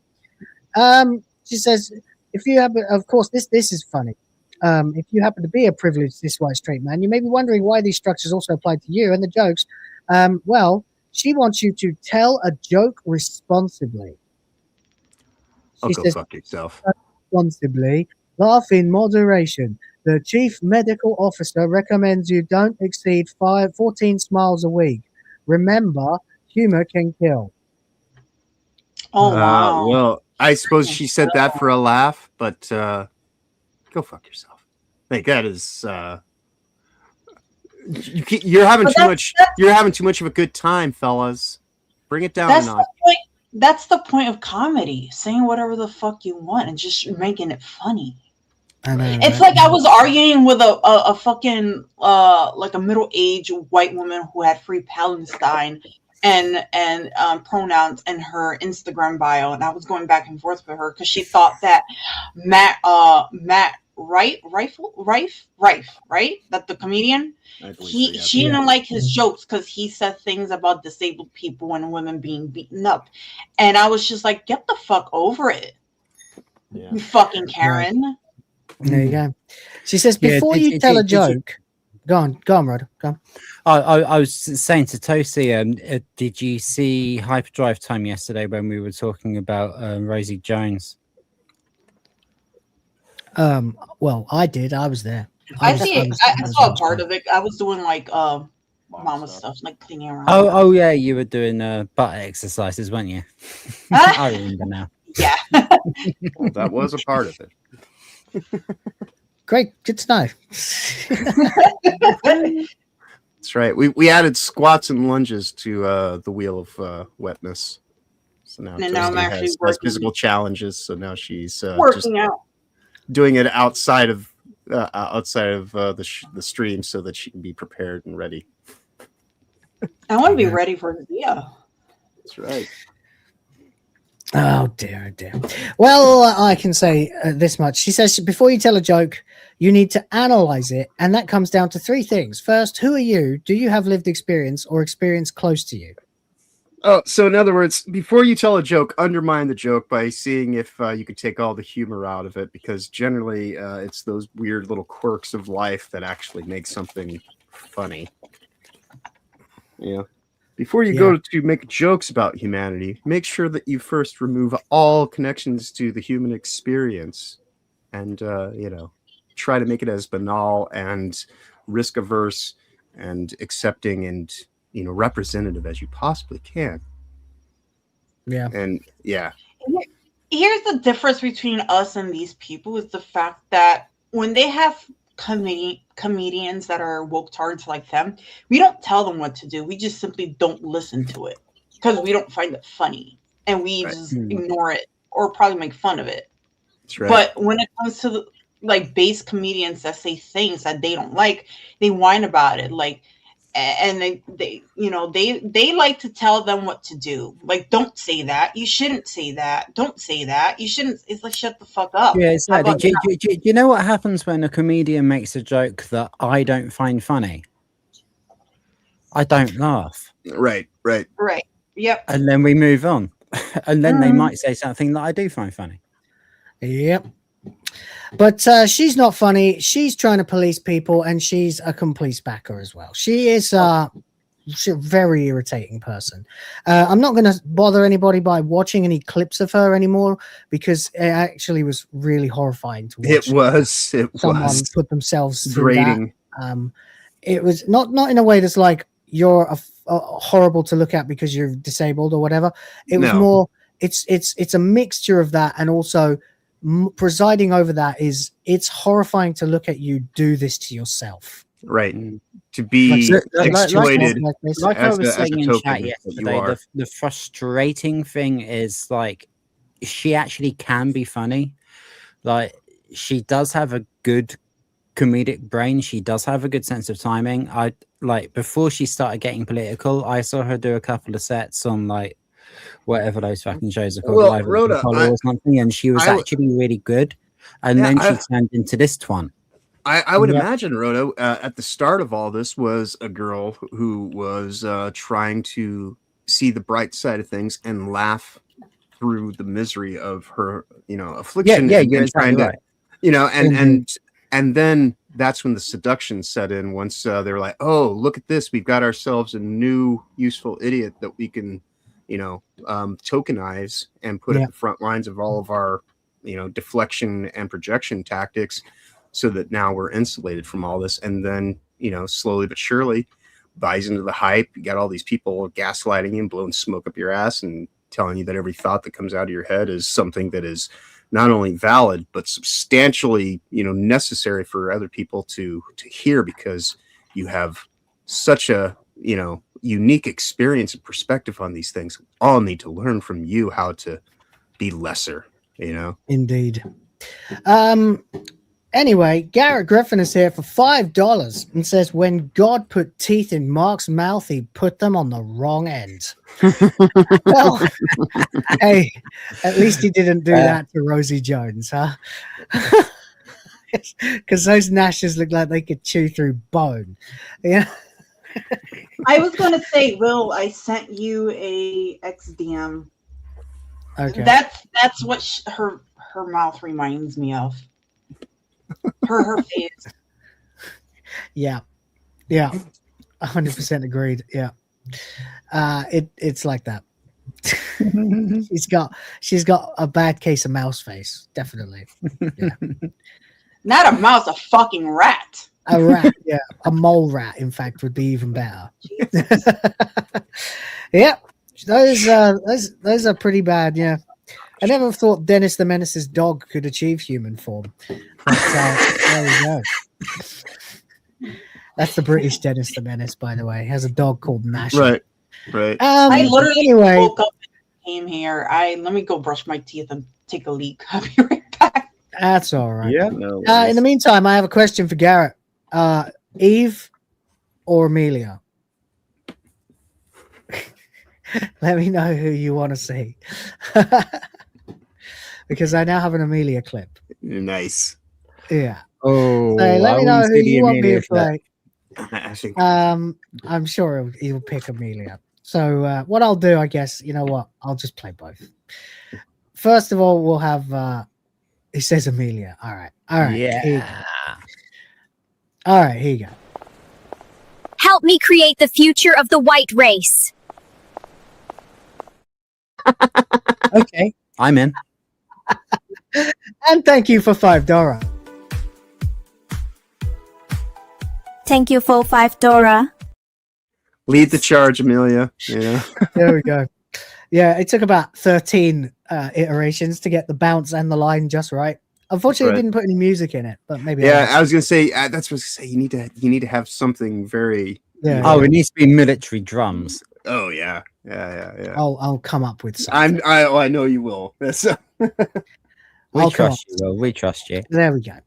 She says, if you have, of course, this is funny. If you happen to be a privileged cis white straight man, you may be wondering why these structures also apply to you and the jokes. Well, she wants you to tell a joke responsibly. She Go says, fuck yourself. responsibly, laugh in moderation. The chief medical officer recommends you don't exceed 14 smiles a week. Remember, humor can kill. Oh, wow. Well, I suppose she said that for a laugh, but go fuck yourself. Like that is you're having too much. You're having too much of a good time, fellas. Bring it down a notch. That's the point of comedy, saying whatever the fuck you want and just making it funny. It's like I was arguing with a fucking like a middle-aged white woman who had free Palestine and pronouns in her Instagram bio, and I was going back and forth with her because she thought that Matt Rife, right? That the comedian, she didn't like his jokes because he said things about disabled people and women being beaten up, and I was just like, get the fuck over it, you fucking Karen. Right. There you go. She says, before you tell a joke, go on, Rod. Go on. I was saying to Tosi, did you see Hyperdrive Time yesterday when we were talking about Rosie Jones? Well, I did. I was there. I saw a part of it. I was doing like mama stuff, like cleaning around. Oh yeah, you were doing butt exercises, weren't you? I remember now. Yeah. Well, that was a part of it. Great, good to know. That's right. We added squats and lunges to the wheel of wetness. So now I'm actually has physical challenges. So now she's working out, doing it outside of the stream so that she can be prepared and ready. I want to be ready for Zia. That's right. Oh dear. Well, I can say this much. She says, before you tell a joke, you need to analyze it. And that comes down to three things. First, who are you? Do you have lived experience or experience close to you? Oh, so in other words, before you tell a joke, undermine the joke by seeing if you can take all the humor out of it, because generally it's those weird little quirks of life that actually make something funny. Yeah. Before you go to make jokes about humanity, make sure that you first remove all connections to the human experience and, try to make it as banal and risk averse and accepting and, representative as you possibly can. Yeah. And yeah. Here's the difference between us and these people is the fact that when they have comedians that are woke tards like them, we don't tell them what to do. We just simply don't listen to it because we don't find it funny and we just ignore it or probably make fun of it. That's right. But when it comes to base comedians that say things that they don't like, they whine about it. And they like to tell them what to do. Like, don't say that. You shouldn't say that. Don't say that. You shouldn't. It's like, shut the fuck up. Yeah, exactly. Do you know what happens when a comedian makes a joke that I don't find funny? I don't laugh. Right. Yep. And then we move on. And then they might say something that I do find funny. Yep. But she's not funny. She's trying to police people, and she's a complete backer as well. She is She's a very irritating person. I'm not going to bother anybody by watching any clips of her anymore because it actually was really horrifying to watch. It was someone put themselves through grating. that. It was not in a way that's like you're horrible to look at because you're disabled or whatever. It was more. It's a mixture of that, and also presiding over that it's horrifying to look at you do this to yourself. Right. To be exploited. Like I was saying in chat token yesterday, the frustrating thing is like she actually can be funny. Like she does have a good comedic brain. She does have a good sense of timing. I like before she started getting political, I saw her do a couple of sets on like whatever those fucking shows are called, Live Rhoda, or something, and she was actually really good. And then she turned into this one. I would imagine Rhoda at the start of all this was a girl who was trying to see the bright side of things and laugh through the misery of her, affliction. Yeah, and you're trying exactly to, and then that's when the seduction set in. Once they were like, "Oh, look at this! We've got ourselves a new useful idiot that we can, tokenize and put at the front lines of all of our, deflection and projection tactics." So that now we're insulated from all this. And then, slowly but surely buys into the hype. You got all these people gaslighting you and blowing smoke up your ass and telling you that every thought that comes out of your head is something that is not only valid, but substantially, necessary for other people to hear, because you have such a, unique experience and perspective on these things. We all need to learn from you how to be lesser, Indeed. Anyway, Garrett Griffin is here for $5 and says, when God put teeth in Mark's mouth, he put them on the wrong end. Well, hey, at least he didn't do that to Rosie Jones, huh? Because those gnashes look like they could chew through bone. Yeah. I was going to say, Will, I sent you a XDM. Okay. That's what her mouth reminds me of. Her face. Yeah 100% agreed. It's like that. she's got a bad case of mouse face, definitely. Not a mouse, a fucking rat. A rat, a mole rat, in fact, would be even better. Those are pretty bad. I never thought Dennis the Menace's dog could achieve human form. But, there we go. That's the British Dennis the Menace, by the way. He has a dog called Nash. Right. I literally woke up and came here. Let me go brush my teeth and take a leak. I'll be right back. That's all right. Yeah. In the meantime, I have a question for Garrett. Eve or Amelia? Let me know who you want to see. Because I now have an Amelia clip. Nice. Yeah. Oh, so let me know who you want me to play. I think. I'm sure he'll pick Amelia. So what I'll do, I guess, you know what? I'll just play both. First of all, we'll have. He says Amelia. All right. Yeah. All right. Here you go. Help me create the future of the white race. Okay. I'm in. And thank you for $5. Thank you for $5. Lead the charge, Amelia. There we go. Yeah, it took about 13 iterations to get the bounce and the line just right. Unfortunately, it didn't put any music in it, but maybe. Yeah, I was gonna say that's what I was gonna say. You need to have something very. Yeah. Oh, it needs to be military drums. Oh yeah. I'll come up with something. I know you will. We trust you, Will. We trust you. There we go.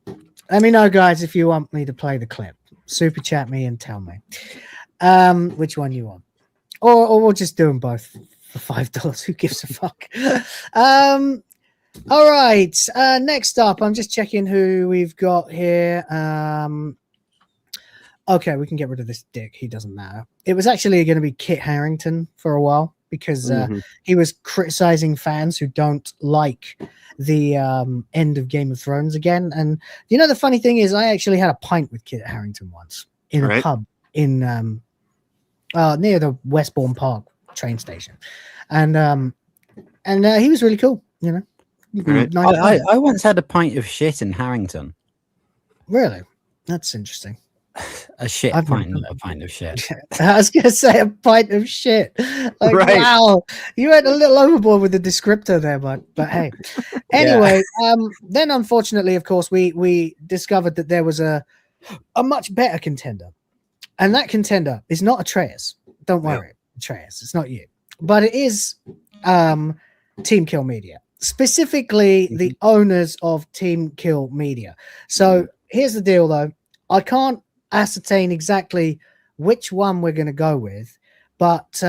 Let me know, guys, if you want me to play the clip. Super chat me and tell me which one you want, or we'll just do them both for $5. Who gives a fuck? All right. Next up, I'm just checking who we've got here. Okay, we can get rid of this dick. He doesn't matter. It was actually going to be Kit Harington for a while because he was criticizing fans who don't like the end of Game of Thrones again. And the funny thing is, I actually had a pint with Kit Harington once in a pub in near the Westbourne Park train station, and he was really cool. You know, Right. I once had a pint of shit in Harrington. Really, that's interesting. A pint of shit. I was gonna say a pint of shit. Like, Right. wow, you went a little overboard with the descriptor there, but hey. Anyway, then unfortunately, of course, we discovered that there was a much better contender, and that contender is not Atreus. Don't worry, Atreus, it's not you, but it is Team Kill Media, specifically the owners of Team Kill Media. So here's the deal, though. I can't ascertain exactly which one we're going to go with, but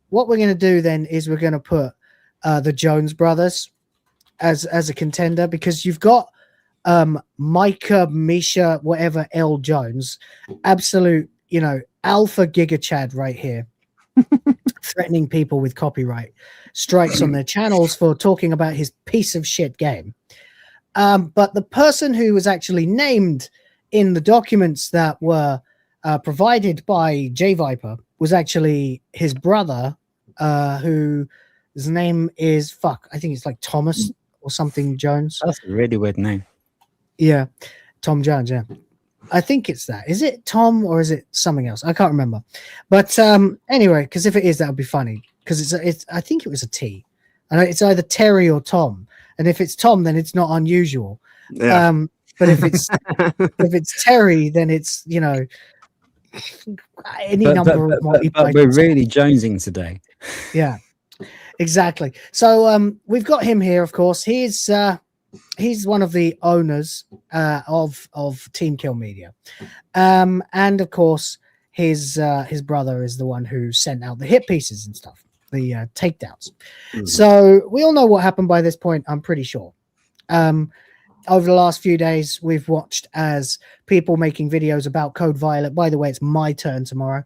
what we're going to do then is we're going to put the Jones brothers as a contender, because you've got Micah, Misha, whatever L. Jones, absolute, you know, alpha GIGACHUD right here, threatening people with copyright strikes on their channels for talking about his piece of shit game. But the person who was actually named in the documents that were provided by J Viper was actually his brother, whose name is I think it's like Thomas or something Jones. That's a really weird name. Yeah, Tom Jones. Yeah, I think it's that. Is it Tom or is it something else? I can't remember. But anyway, because if it is, that would be funny. Because it's I think it was a T. And it's either Terry or Tom. And if it's Tom, then it's not unusual. Yeah. But if it's Terry, then it's, you know, any number of but we're really jonesing today. Yeah, exactly. So we've got him here, of course. He's one of the owners of Team Kill Media, and of course his brother is the one who sent out the hit pieces and stuff, the takedowns. So we all know what happened by this point, I'm pretty sure. Over the last few days, we've watched as people making videos about Code Violet. By the way, it's my turn tomorrow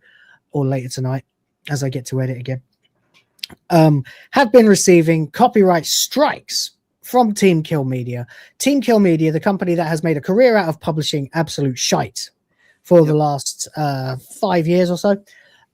or later tonight as I get to edit again. Have been receiving copyright strikes from Team Kill Media. Team Kill Media, the company that has made a career out of publishing absolute shite for the last 5 years or so.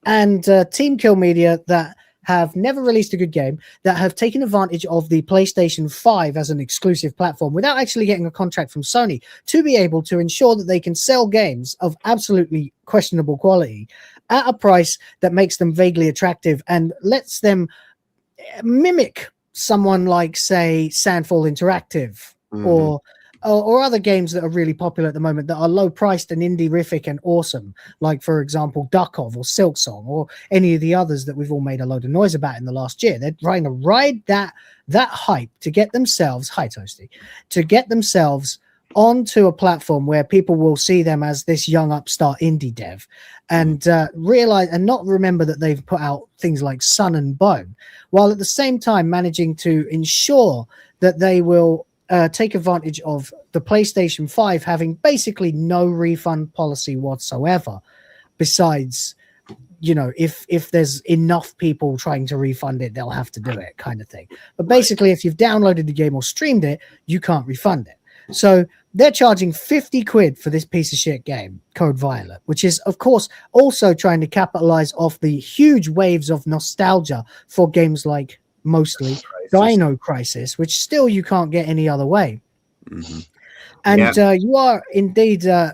And Team Kill Media that have never released a good game, that have taken advantage of the PlayStation 5 as an exclusive platform without actually getting a contract from Sony to be able to ensure that they can sell games of absolutely questionable quality at a price that makes them vaguely attractive and lets them mimic someone like, say, Sandfall Interactive or other games that are really popular at the moment that are low priced and indie-rific and awesome, like, for example, Duckov or Silksong or any of the others that we've all made a load of noise about in the last year. They're trying to ride that hype to get themselves, hi Toasty, to get themselves onto a platform where people will see them as this young upstart indie dev and realize and not remember that they've put out things like Sun and Bone, while at the same time managing to ensure that they will take advantage of the PlayStation 5 having basically no refund policy whatsoever, besides, you know, if there's enough people trying to refund it, they'll have to do it, kind of thing. But basically, if you've downloaded the game or streamed it, you can't refund it. So they're charging 50 quid for this piece of shit game, Code Violet, which is, of course, also trying to capitalize off the huge waves of nostalgia for games like mostly Dino Crisis, which still you can't get any other way. And you are indeed so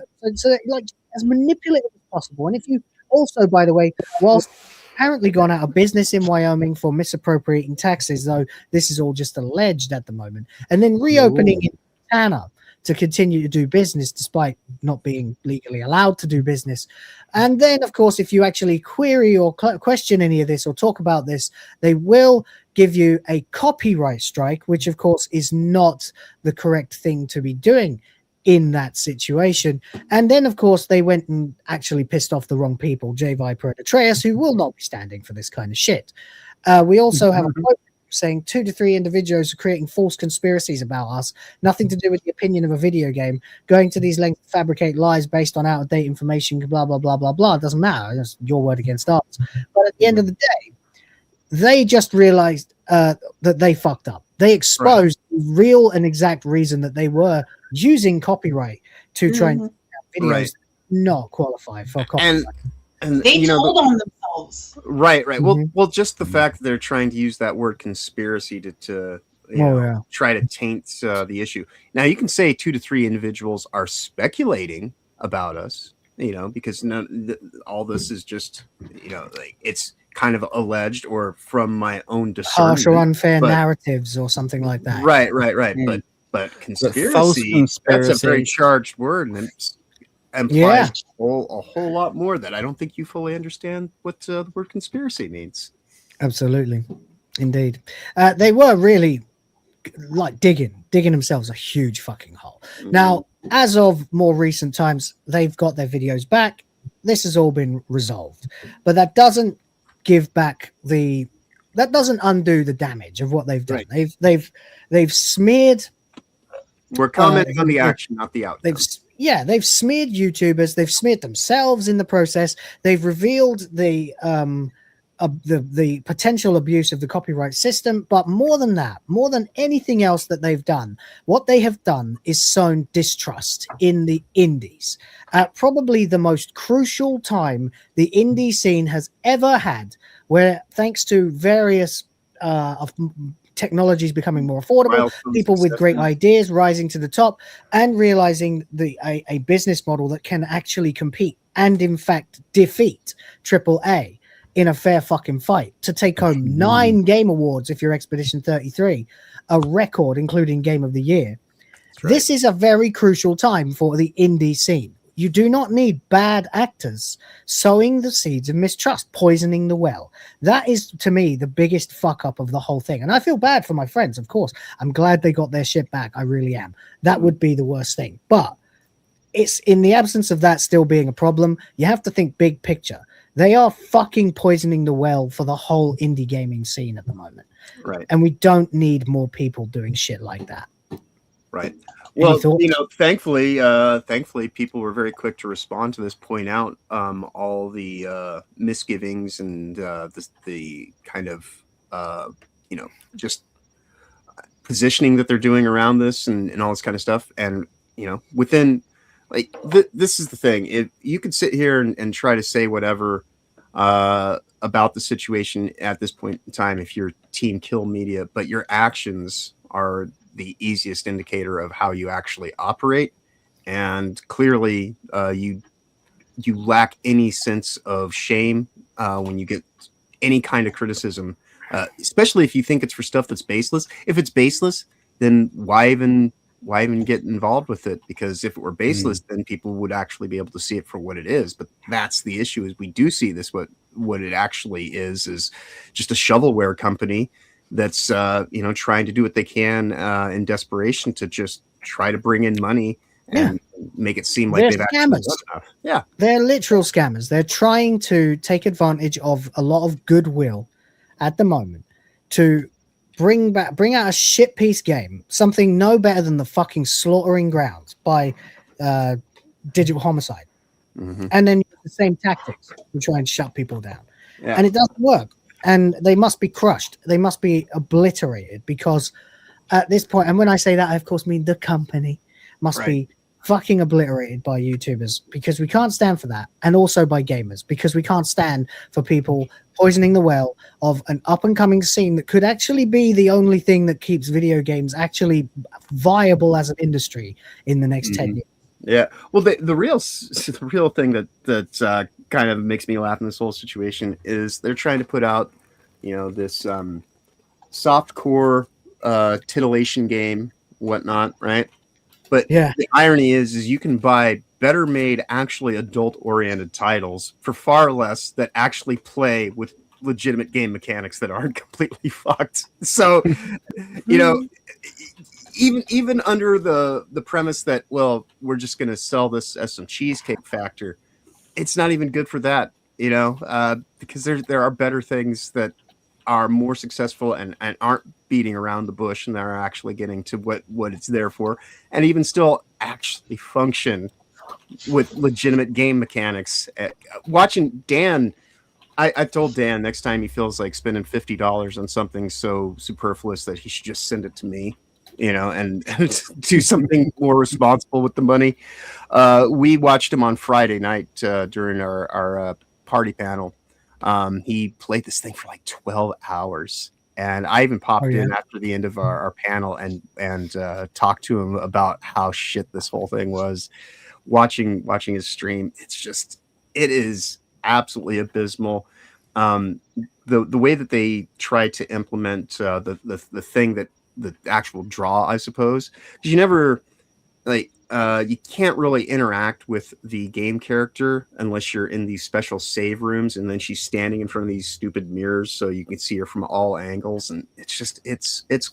like as manipulative as possible. And if you also, by the way, whilst apparently gone out of business in Wyoming for misappropriating taxes, though this is all just alleged at the moment, and then reopening in Montana to continue to do business despite not being legally allowed to do business. And then, of course, if you actually query or question any of this or talk about this, they will give you a copyright strike, which, of course, is not the correct thing to be doing in that situation. And then, of course, they went and actually pissed off the wrong people, J Viper and Atreus, who will not be standing for this kind of shit. We also have a quote saying 2 to 3 individuals are creating false conspiracies about us, nothing to do with the opinion of a video game, going to these lengths to fabricate lies based on out-of-date information, blah, blah, blah, blah, blah. It doesn't matter. It's your word against ours. But at the end of the day, they just realized that they fucked up. They exposed the real and exact reason that they were using copyright to try and videos not qualify for copyright. And they told on themselves themselves. Right. Well, just the fact that they're trying to use that word conspiracy to try to taint the issue. Now, you can say 2 to 3 individuals are speculating about us, because all this is just, like it's kind of alleged or from my own discernment. Harsh or unfair narratives or something like that. Right. But conspiracy, that's a very charged word, and it implies a whole lot more that I don't think you fully understand what the word conspiracy means. Absolutely. Indeed. They were really like digging themselves a huge fucking hole. Now, as of more recent times, they've got their videos back. This has all been resolved, but that doesn't undo the damage of what they've done. Right. They've smeared. We're commenting on the action, not the outcome. They've smeared YouTubers. They've smeared themselves in the process. They've revealed the potential abuse of the copyright system. But more than that, more than anything else that they've done, what they have done is sown distrust in the indies at probably the most crucial time the indie scene has ever had, where thanks to various of technologies becoming more affordable, people with great ideas rising to the top and realizing a business model that can actually compete and in fact defeat AAA in a fair fucking fight to take home 9 game awards if you're Expedition 33, a record including Game of the Year. Right. This is a very crucial time for the indie scene. You do not need bad actors sowing the seeds of mistrust, poisoning the well. That is, to me, the biggest fuck up of the whole thing. And I feel bad for my friends, of course. I'm glad they got their shit back. I really am. That would be the worst thing. But it's in the absence of that still being a problem, you have to think big picture. They are fucking poisoning the well for the whole indie gaming scene at the moment. Right. And we don't need more people doing shit like that. Right. Well, thankfully, people were very quick to respond to this, point out all the misgivings and the kind of, just positioning that they're doing around this and all this kind of stuff. And, within, like, this is the thing. If you could sit here and try to say whatever about the situation at this point in time, if you're Team Kill Media, but your actions are the easiest indicator of how you actually operate, and clearly you lack any sense of shame when you get any kind of criticism, especially if you think it's for stuff that's baseless. If it's baseless, then why even get involved with it? Because if it were baseless, then people would actually be able to see it for what it is. But that's the issue, is we do see this what it actually is just a shovelware company that's trying to do what they can in desperation to just try to bring in money and make it seem like they've actually done enough. Yeah, they're literal scammers. They're trying to take advantage of a lot of goodwill at the moment to bring out a shit piece game, something no better than the fucking Slaughtering Grounds by Digital Homicide, and then the same tactics to try and shut people down, and it doesn't work. And they must be crushed. They must be obliterated, because at this point, and when I say that, I of course mean the company must be fucking obliterated by YouTubers, because we can't stand for that. And also by gamers, because we can't stand for people poisoning the well of an up and coming scene that could actually be the only thing that keeps video games actually viable as an industry in the next 10 years. Yeah. Well, the real thing that kind of makes me laugh in this whole situation is they're trying to put out, this softcore titillation game, whatnot, right? But the irony is you can buy better made, actually adult-oriented titles for far less that actually play with legitimate game mechanics that aren't completely fucked. So, even under the premise that, well, we're just going to sell this as some cheesecake factor, it's not even good for that, because there are better things that are more successful and aren't beating around the bush, and they're actually getting to what it's there for, and even still actually function with legitimate game mechanics. Watching Dan, I told Dan next time he feels like spending $50 on something so superfluous that he should just send it to me, and do something more responsible with the money. We watched him on Friday night during our party panel. He played this thing for like 12 hours. And I even popped in after the end of our panel and talked to him about how shit this whole thing was. Watching his stream, it is absolutely abysmal. The way that they try to implement the thing that the actual draw, I suppose, because you never you can't really interact with the game character unless you're in these special save rooms, and then she's standing in front of these stupid mirrors so you can see her from all angles, and it's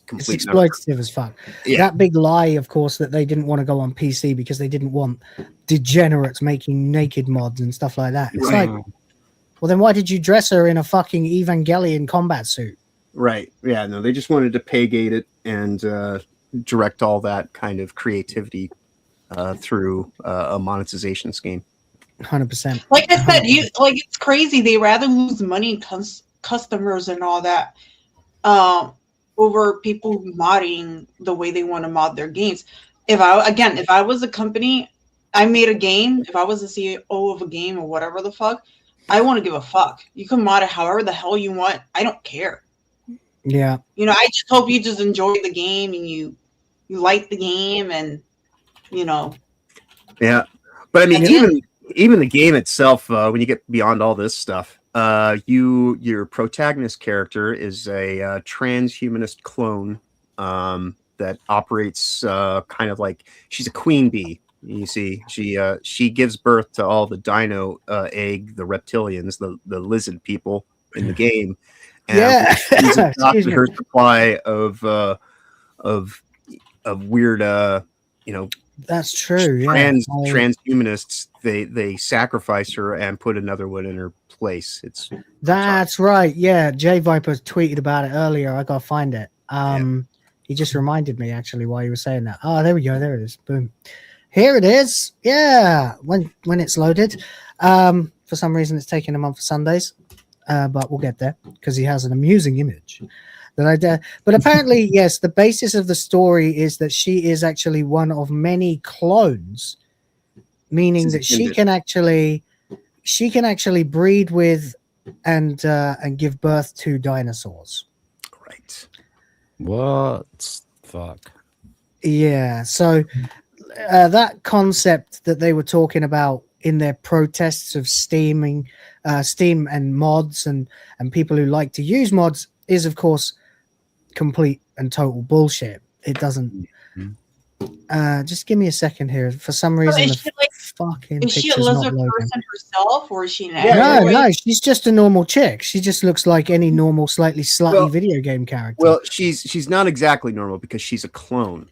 completely exploitative as fuck. That big lie, of course, that they didn't want to go on PC because they didn't want degenerates making naked mods and stuff like that. It's like, well, then why did you dress her in a fucking Evangelion combat suit? Right. Yeah, no, they just wanted to pay gate it and direct all that kind of creativity through a monetization scheme. 100%. Like I said, it's crazy. They rather lose money, customers, and all that over people modding the way they want to mod their games. If I was a company, I made a game. If I was the CEO of a game or whatever the fuck, I want to give a fuck. You can mod it however the hell you want. I don't care. Yeah. I just hope you just enjoy the game and you like the game and. Yeah, but I mean, even the game itself, when you get beyond all this stuff, your protagonist character is a transhumanist clone that operates kind of like she's a queen bee. You see, she gives birth to all the dino egg, the reptilians, the lizard people in the game, and she's adopted her supply of weird That's true. Transhumanists, they sacrifice her and put another one in her place. That's right. Yeah, J Viper tweeted about it earlier. I gotta find it. He just reminded me actually while you were saying that. Oh, there we go. There it is. Boom. Here it is. Yeah, when it's loaded. For some reason, it's taking him on for Sundays, but we'll get there because he has an amusing image. But apparently, yes, the basis of the story is that she is actually one of many clones, meaning that she can actually breed with and give birth to dinosaurs. Right. What? Fuck. Yeah. So that concept that they were talking about in their protests of Steam and mods and people who like to use mods is, of course, complete and total bullshit. It doesn't. Just give me a second here. For some reason, is she a lizard person herself, or is she an no, she's just a normal chick. She just looks like any normal, slightly slutty video game character. Well, she's not exactly normal because she's a clone.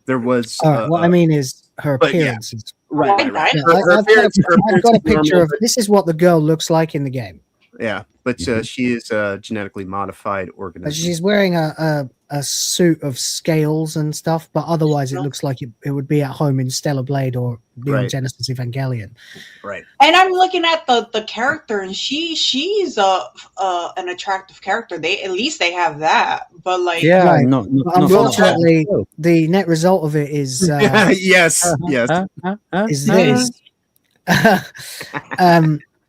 There was. What I mean is her appearance is right. Yeah, I've got a picture of this. Is what the girl looks like in the game. Yeah, but she is a genetically modified organism. She's wearing a suit of scales and stuff, but otherwise it looks like it would be at home in Stellar Blade or Neon Genesis Evangelion. Right. And I'm looking at the character, and she's an attractive character. At least they have that. But like, unfortunately, the net result of it is yes. Is this.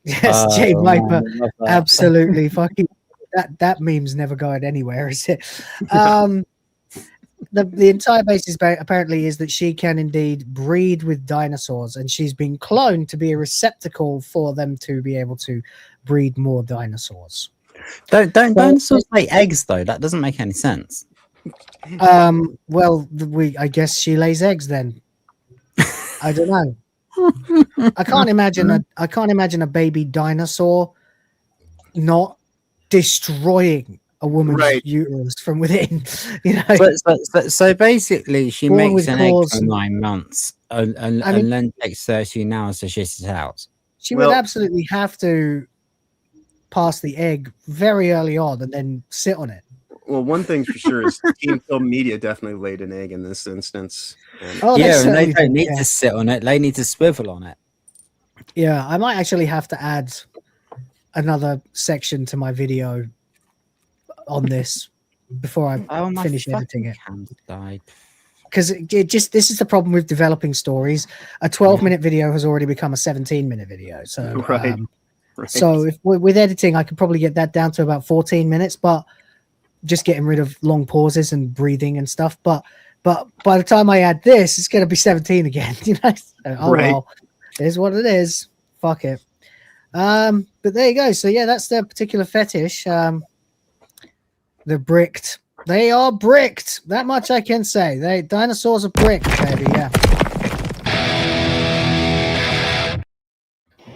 Yes, Jay Viper, absolutely fucking that meme's never going anywhere, is it? The entire basis apparently is that she can indeed breed with dinosaurs, and she's been cloned to be a receptacle for them to be able to breed more dinosaurs. Don't dinosaurs lay eggs though? That doesn't make any sense. Well, I guess she lays eggs then. I don't know. I can't imagine a baby dinosaur not destroying a woman's uterus from within. So basically, she makes an egg for 9 months and then takes 13 hours to shit it out. She would absolutely have to pass the egg very early on and then sit on it. Well, one thing's for sure is Team Film Media definitely laid an egg in this instance. And they don't need to sit on it; they need to swivel on it. Yeah, I might actually have to add another section to my video on this before I finish editing it. Because this is the problem with developing stories. A 12-minute video has already become a 17-minute video. So Right. So if with editing, I could probably get that down to about 14 minutes, but just getting rid of long pauses and breathing and stuff. But by the time I add this, it's going to be 17 again. You know? So, well, it is what it is. Fuck it. But there you go. So yeah, that's their particular fetish. They're bricked. They are bricked. That much I can say. Dinosaurs are bricked, baby. Yeah.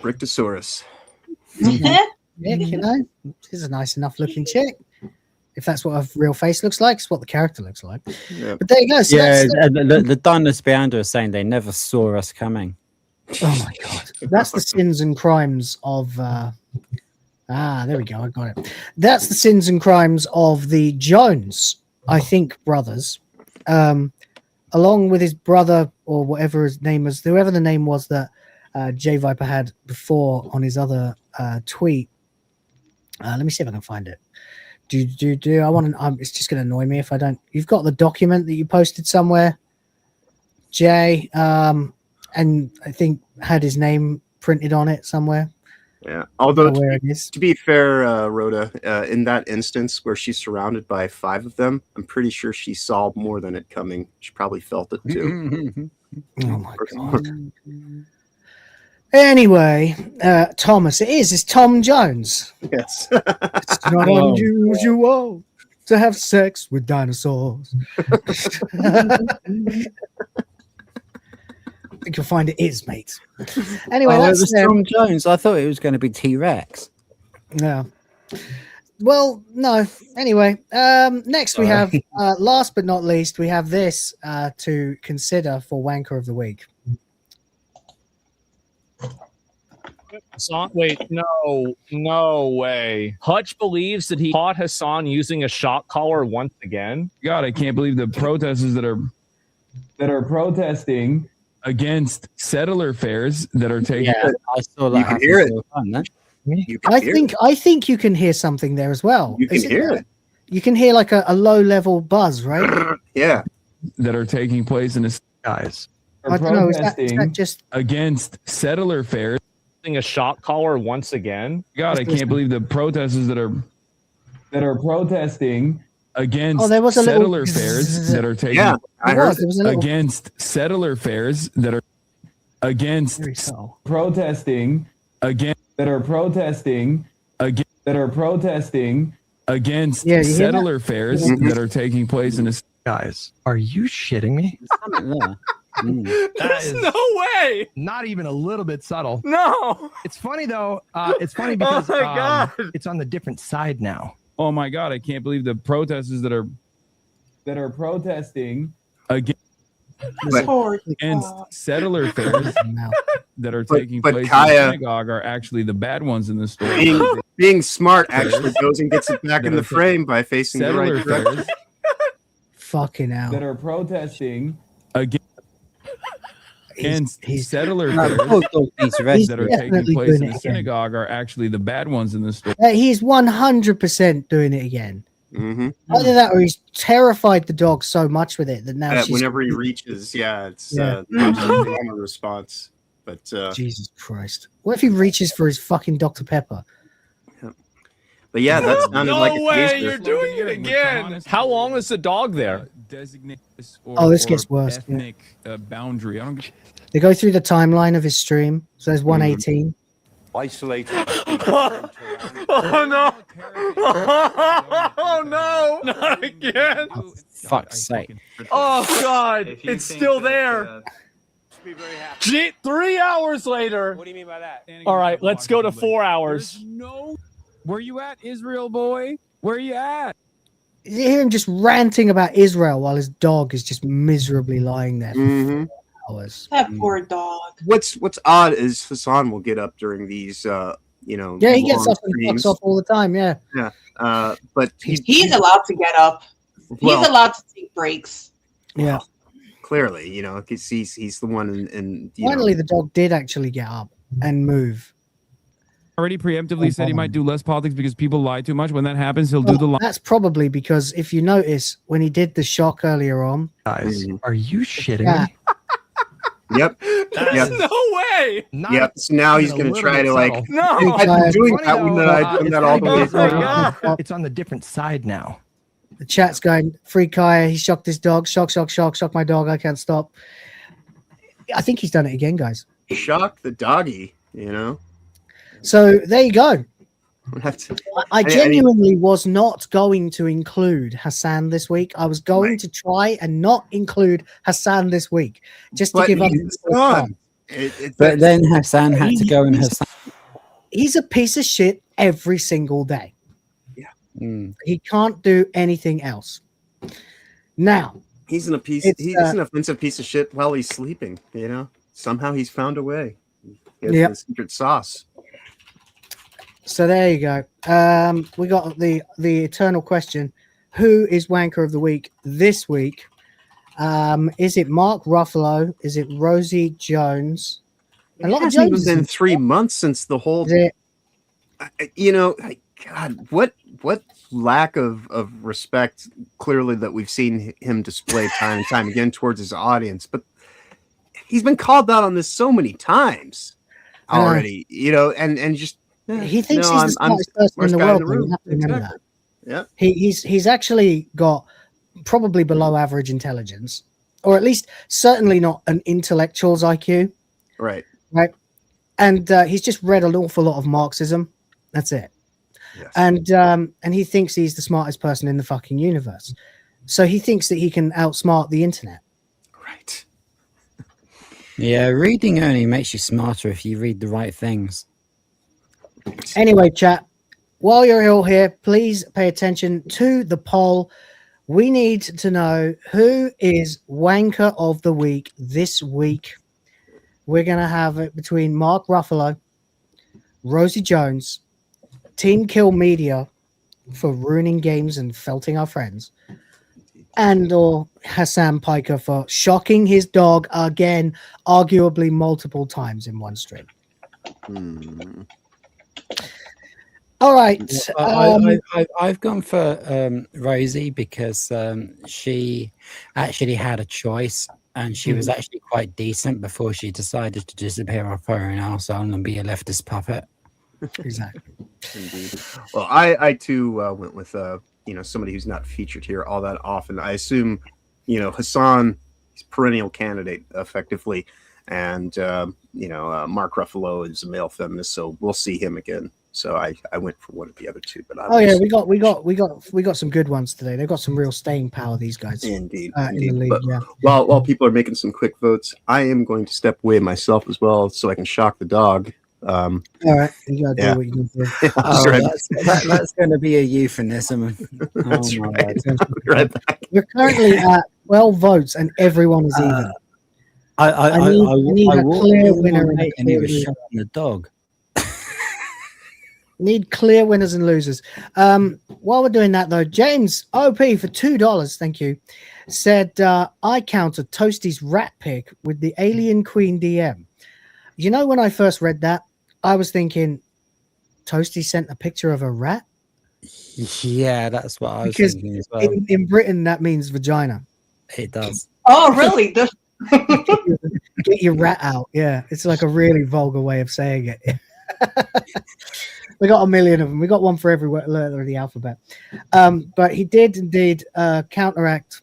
Bricktosaurus. Chick, you know, she's a nice enough looking chick. If that's what a real face looks like, it's what the character looks like. Yeah. But there you go. So the dinosaurs behind her are saying they never saw us coming. Oh my god, that's the sins and crimes of. There we go. I got it. That's the sins and crimes of the Jones, I think, brothers, along with his brother or whatever his name was, whoever the name was that J Viper had before on his other tweet. Let me see if I can find it. I want to. It's just going to annoy me if I don't. You've got the document that you posted somewhere, Jay, and I think had his name printed on it somewhere. Yeah. Although where it is. To be fair, Rhoda, in that instance where she's surrounded by 5 of them, I'm pretty sure she saw more than it coming. She probably felt it too. Oh my god. Anyway, Thomas, it's Tom Jones. Yes. It's not unusual to have sex with dinosaurs. I think you'll find it is, mate. Anyway, it that's was Tom Jones. I thought it was going to be T-Rex. Yeah. Well, no. Anyway, next we have, last but not least, we have this to consider for Wanker of the Week. Wait, no way. Hutch believes that he caught Hassan using a shock collar once again. God, I can't believe the protesters that are protesting against settler fairs that are taking. Yeah, I saw that. You can hear it. I think you can hear something there as well. You can hear it. You can hear like a low level buzz, right? Yeah. That are taking place in the skies. I don't know. Is that just against settler fairs? A shock collar once again. God, I can't believe the protesters that are protesting against there was a settler little... fairs that are taking. Yeah, I heard against settler fairs that are against protesting against against settler fairs that are taking place in the skies. Are you shitting me? There's no way. Not even a little bit subtle. No. It's funny though. It's funny because it's on the different side now. Oh my God! I can't believe the protesters that are protesting against settler fairs that are taking place in the synagogue are actually the bad ones in the story. Being smart actually goes and gets it back in the frame by facing the right direction. Fucking hell. That are protesting against settler fairs that are taking place in the synagogue are actually the bad ones in the story. He's 100% doing it again. Mm-hmm. Either that or he's terrified the dog so much with it that now whenever he reaches, it's not just a normal response. But Jesus Christ. What if he reaches for his fucking Dr. Pepper? But yeah, that sounded like a way, you're doing it again. How long is the dog there? This gets worse. Ethnic boundary. I don't. They go through the timeline of his stream. So there's 118. Isolated. Oh no! Oh no! Not again! Oh, fuck's sake! Oh god! It's still there. 3 hours later. What do you mean by that? All right, let's go to 4 hours. Where you at, Israel boy? Where you at? You hear him just ranting about Israel while his dog is just miserably lying there for 4 hours. That poor dog. What's odd is Hassan will get up during these, Yeah, he gets up and fucks off all the time. Yeah. Yeah. But he's allowed to get up. He's allowed to take breaks. Yeah. Clearly, because he's the one in Finally, the dog did actually get up and move. Already preemptively said he might do less politics because people lie too much. When that happens, he'll do the lie. That's probably because if you notice when he did the shock earlier on, guys, are you shitting me? Yep. That's no way. Yep. So now he's going to try to like. No. I've been doing that one. I've done that all the way through. It's on the different side now. The chat's going, free Kaya, he shocked his dog. Shock my dog. I can't stop. I think he's done it again, guys. Shock the doggy, you know? So there you go. I genuinely was not going to include Hassan this week. I was going to try and not include Hassan this week, just to give up. But then Hassan had to go and Hassan. He's a piece of shit every single day. He can't do anything else. Now he's an offensive piece of shit while he's sleeping. You know, somehow he's found a way. The secret sauce. So there you go. We got the eternal question: who is Wanker of the week this week? Is it Mark Ruffalo? Is it Rosie Jones? A lot of Jones. Been 3 months since the whole. You know, God, what lack of respect clearly that we've seen him display time and time again towards his audience. But he's been called out on this so many times already, you know, and just he thinks he's the smartest person in the world. You have to remember that. Yeah, he's actually got probably below average intelligence, or at least certainly not an intellectual's IQ. Right. And he's just read an awful lot of Marxism. That's it. Yes. And he thinks he's the smartest person in the fucking universe. So he thinks that he can outsmart the internet. Right. Yeah, reading only makes you smarter if you read the right things. Anyway, chat, while you're all here, please pay attention to the poll. We need to know who is Wanker of the Week this week. We're going to have it between Mark Ruffalo, Rosie Jones, Teen Kill Media for ruining games and felting our friends, and or Hassan Piker for shocking his dog again, arguably multiple times in one stream. All right. I've gone for Rosie because she actually had a choice, and she was actually quite decent before she decided to disappear off her own arsehole and be a leftist puppet. Exactly. Indeed. Well, I too went with somebody who's not featured here all that often. I assume Hassan, he's perennial candidate effectively, and Mark Ruffalo is a male feminist, so we'll see him again. So I went for one of the other two, but we got some good ones today. They've got some real staying power, these guys. Indeed. In the league, but while people are making some quick votes, I am going to step away myself as well, so I can shock the dog. All right, you gotta do what you can do. That's going to be a euphemism. That's right. Right back. We're currently at 12 votes, and everyone is even. I need a clear winner and he was shocking the dog. Need clear winners and losers. While we're doing that, though, James OP for $2, thank you, said, I countered Toasty's rat pick with the Alien Queen DM. You know, when I first read that, I was thinking, Toasty sent a picture of a rat? Yeah, that's what I was thinking as well. In Britain, that means vagina. It does. Oh, really? Get your rat out. Yeah, it's like a really vulgar way of saying it. We got a million of them. We got one for every letter of the alphabet. But he did indeed counteract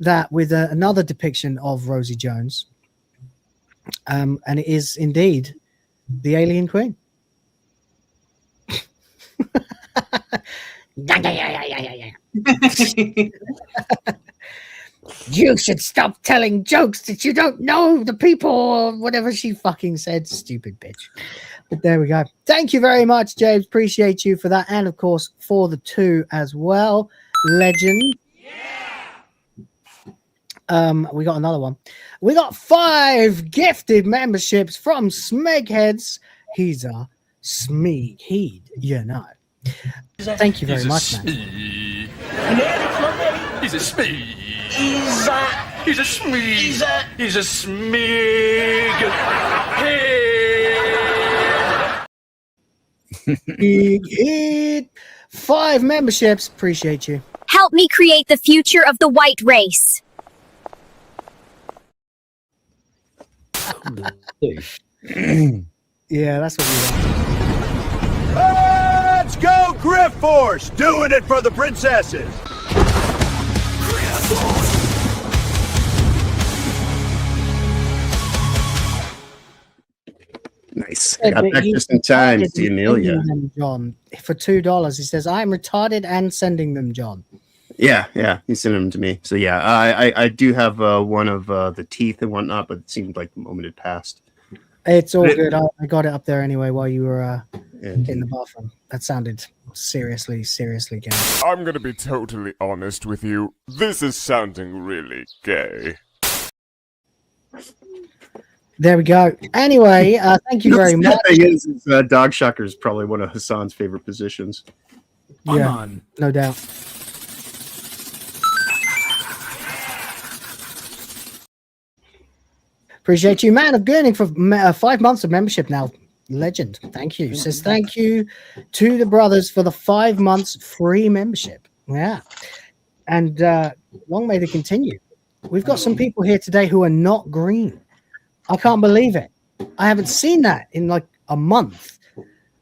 that with another depiction of Rosie Jones. And it is indeed the Alien Queen. You should stop telling jokes that you don't know the people, or whatever she fucking said. Stupid bitch. But there we go. Thank you very much, James. Appreciate you for that. And of course, for the 2 as well. Legend. We got another one. We got 5 gifted memberships from Smegheads. He's a Smeghead, you know. Thank you very much, man. He's a Smeg. He's a Smeg. He's a Smeg. Big hit. 5 memberships. Appreciate you. Help me create the future of the white race. Yeah, that's what we want. Let's go, Grift Force! Doing it for the princesses! Nice. Yeah, Got but back he just in time to retarded see and Amelia. sending them, John, for $2. He says, "I am retarded and sending them, John." Yeah, he sent them to me. So yeah, I do have one of the teeth and whatnot, but it seemed like the moment had passed. It's all good. I got it up there anyway while you were in the bathroom. That sounded seriously gay. I'm gonna be totally honest with you. This is sounding really gay. There we go. Anyway, thank you very much. The thing is dog shocker is probably one of Hassan's favorite positions. Yeah, no doubt. Appreciate you, Man of Gurning, for 5 months of membership now. Legend. Thank you. Says thank you to the brothers for the 5 months free membership. Yeah. And long may they continue. We've got some people here today who are not green. I can't believe it. I haven't seen that in like a month.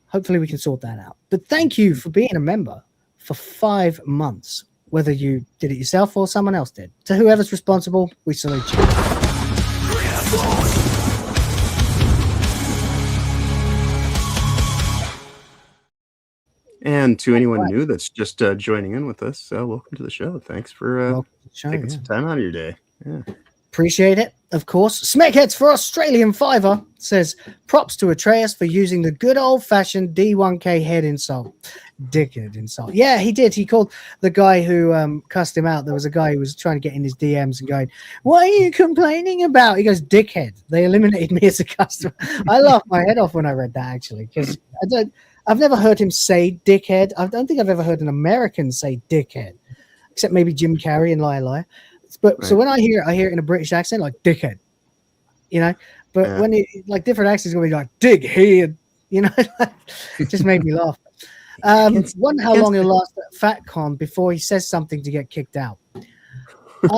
Hopefully we can sort that out. But thank you for being a member for 5 months, whether you did it yourself or someone else did. To whoever's responsible, we salute you. And to anyone new that's just joining in with us, welcome to the show. Thanks for taking some time out of your day. Yeah. Appreciate it, of course. Smegheads for Australian Fiver says, props to Atreus for using the good old-fashioned D1K head insult. Dickhead insult. Yeah, he did. He called the guy who cussed him out. There was a guy who was trying to get in his DMs and going, "What are you complaining about?" He goes, "Dickhead." They eliminated me as a customer. I laughed my head off when I read that, actually, because I've never heard him say dickhead. I don't think I've ever heard an American say dickhead, except maybe Jim Carrey and Liar Liar. But right. So when I hear it in a British accent, like dickhead, you know. But when it like different accents, gonna be like dighead, you know. It just made me laugh. Wonder how long he'll last at FatCon before he says something to get kicked out. It's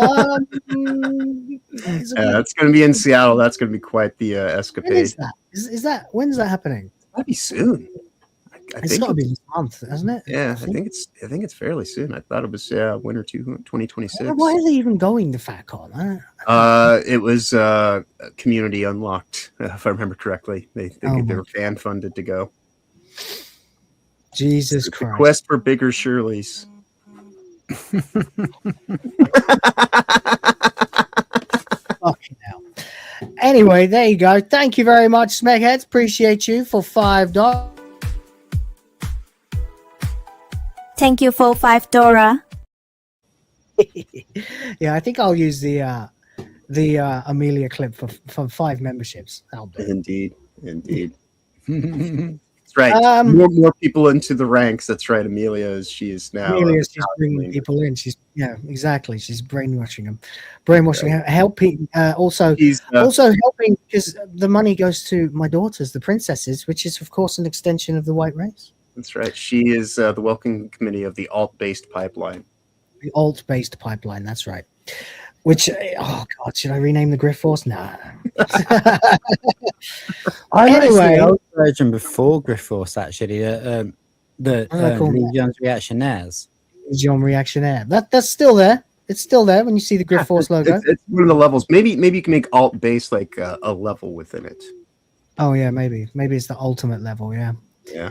going to be in Seattle. That's going to be quite the escapade. When is that? Is that when's that happening? That'd be soon. It's got to be this month, hasn't it? Yeah, I think it's fairly soon. I thought it was winter 2026. Why are they even going to FatCon? It was community unlocked, if I remember correctly. They were fan funded to go. Jesus it's Christ! The quest for bigger Shirleys. Fucking hell. Anyway, there you go. Thank you very much, Smegheads. Appreciate you for $5. Thank you for $5. Yeah, I think I'll use the Amelia clip for 5 memberships. That'll do. Indeed. That's right. More people into the ranks. That's right. Amelia she's bringing people in. Exactly. She's brainwashing them, helping. Also helping because the money goes to my daughters, the princesses, which is of course an extension of the white race. That's right. She is the welcoming committee of the alt-based pipeline. The alt-based pipeline. That's right. Which, oh God, should I rename the Grift Force? Nah. Anyway, old version before Grift Force actually. The Legion's Reactionaires. Legion Reactionaire. That's still there. It's still there when you see the Grift Force logo. It's one of the levels. Maybe you can make alt-based like a level within it. Oh yeah, maybe it's the ultimate level. Yeah. Yeah.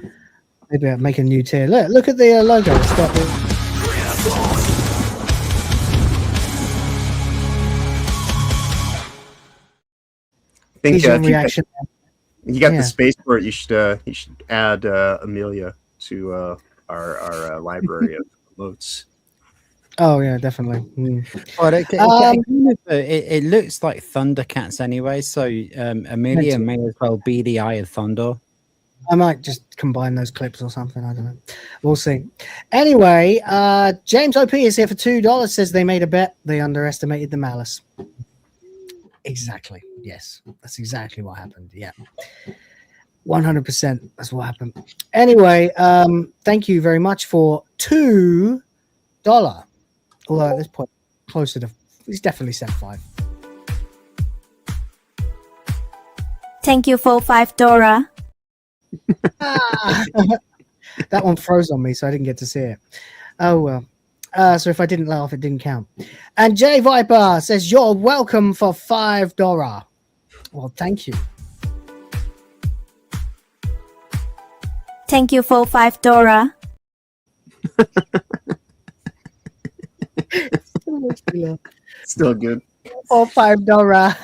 Maybe I'll make a new tier. Look at the logo. It's got the... I think reaction. You got the space for it. You should add Amelia to our library of emotes. Oh yeah, definitely. Well, it looks like Thundercats anyway, so Amelia may as well be the Eye of Thunder. I might just combine those clips or something. I don't know. We'll see. Anyway, James OP is here for $2. Says they made a bet. They underestimated the malice. Exactly. Yes, that's exactly what happened. Yeah, 100%. That's what happened. Anyway, thank you very much for $2. Although at this point, closer to, he's definitely said 5. Thank you for $5. That one froze on me, so I didn't get to see it. Oh well. So if I didn't laugh, it didn't count. And J Viper says, "You're welcome for $5." Well, thank you. Thank you for $5. Still good. For $5.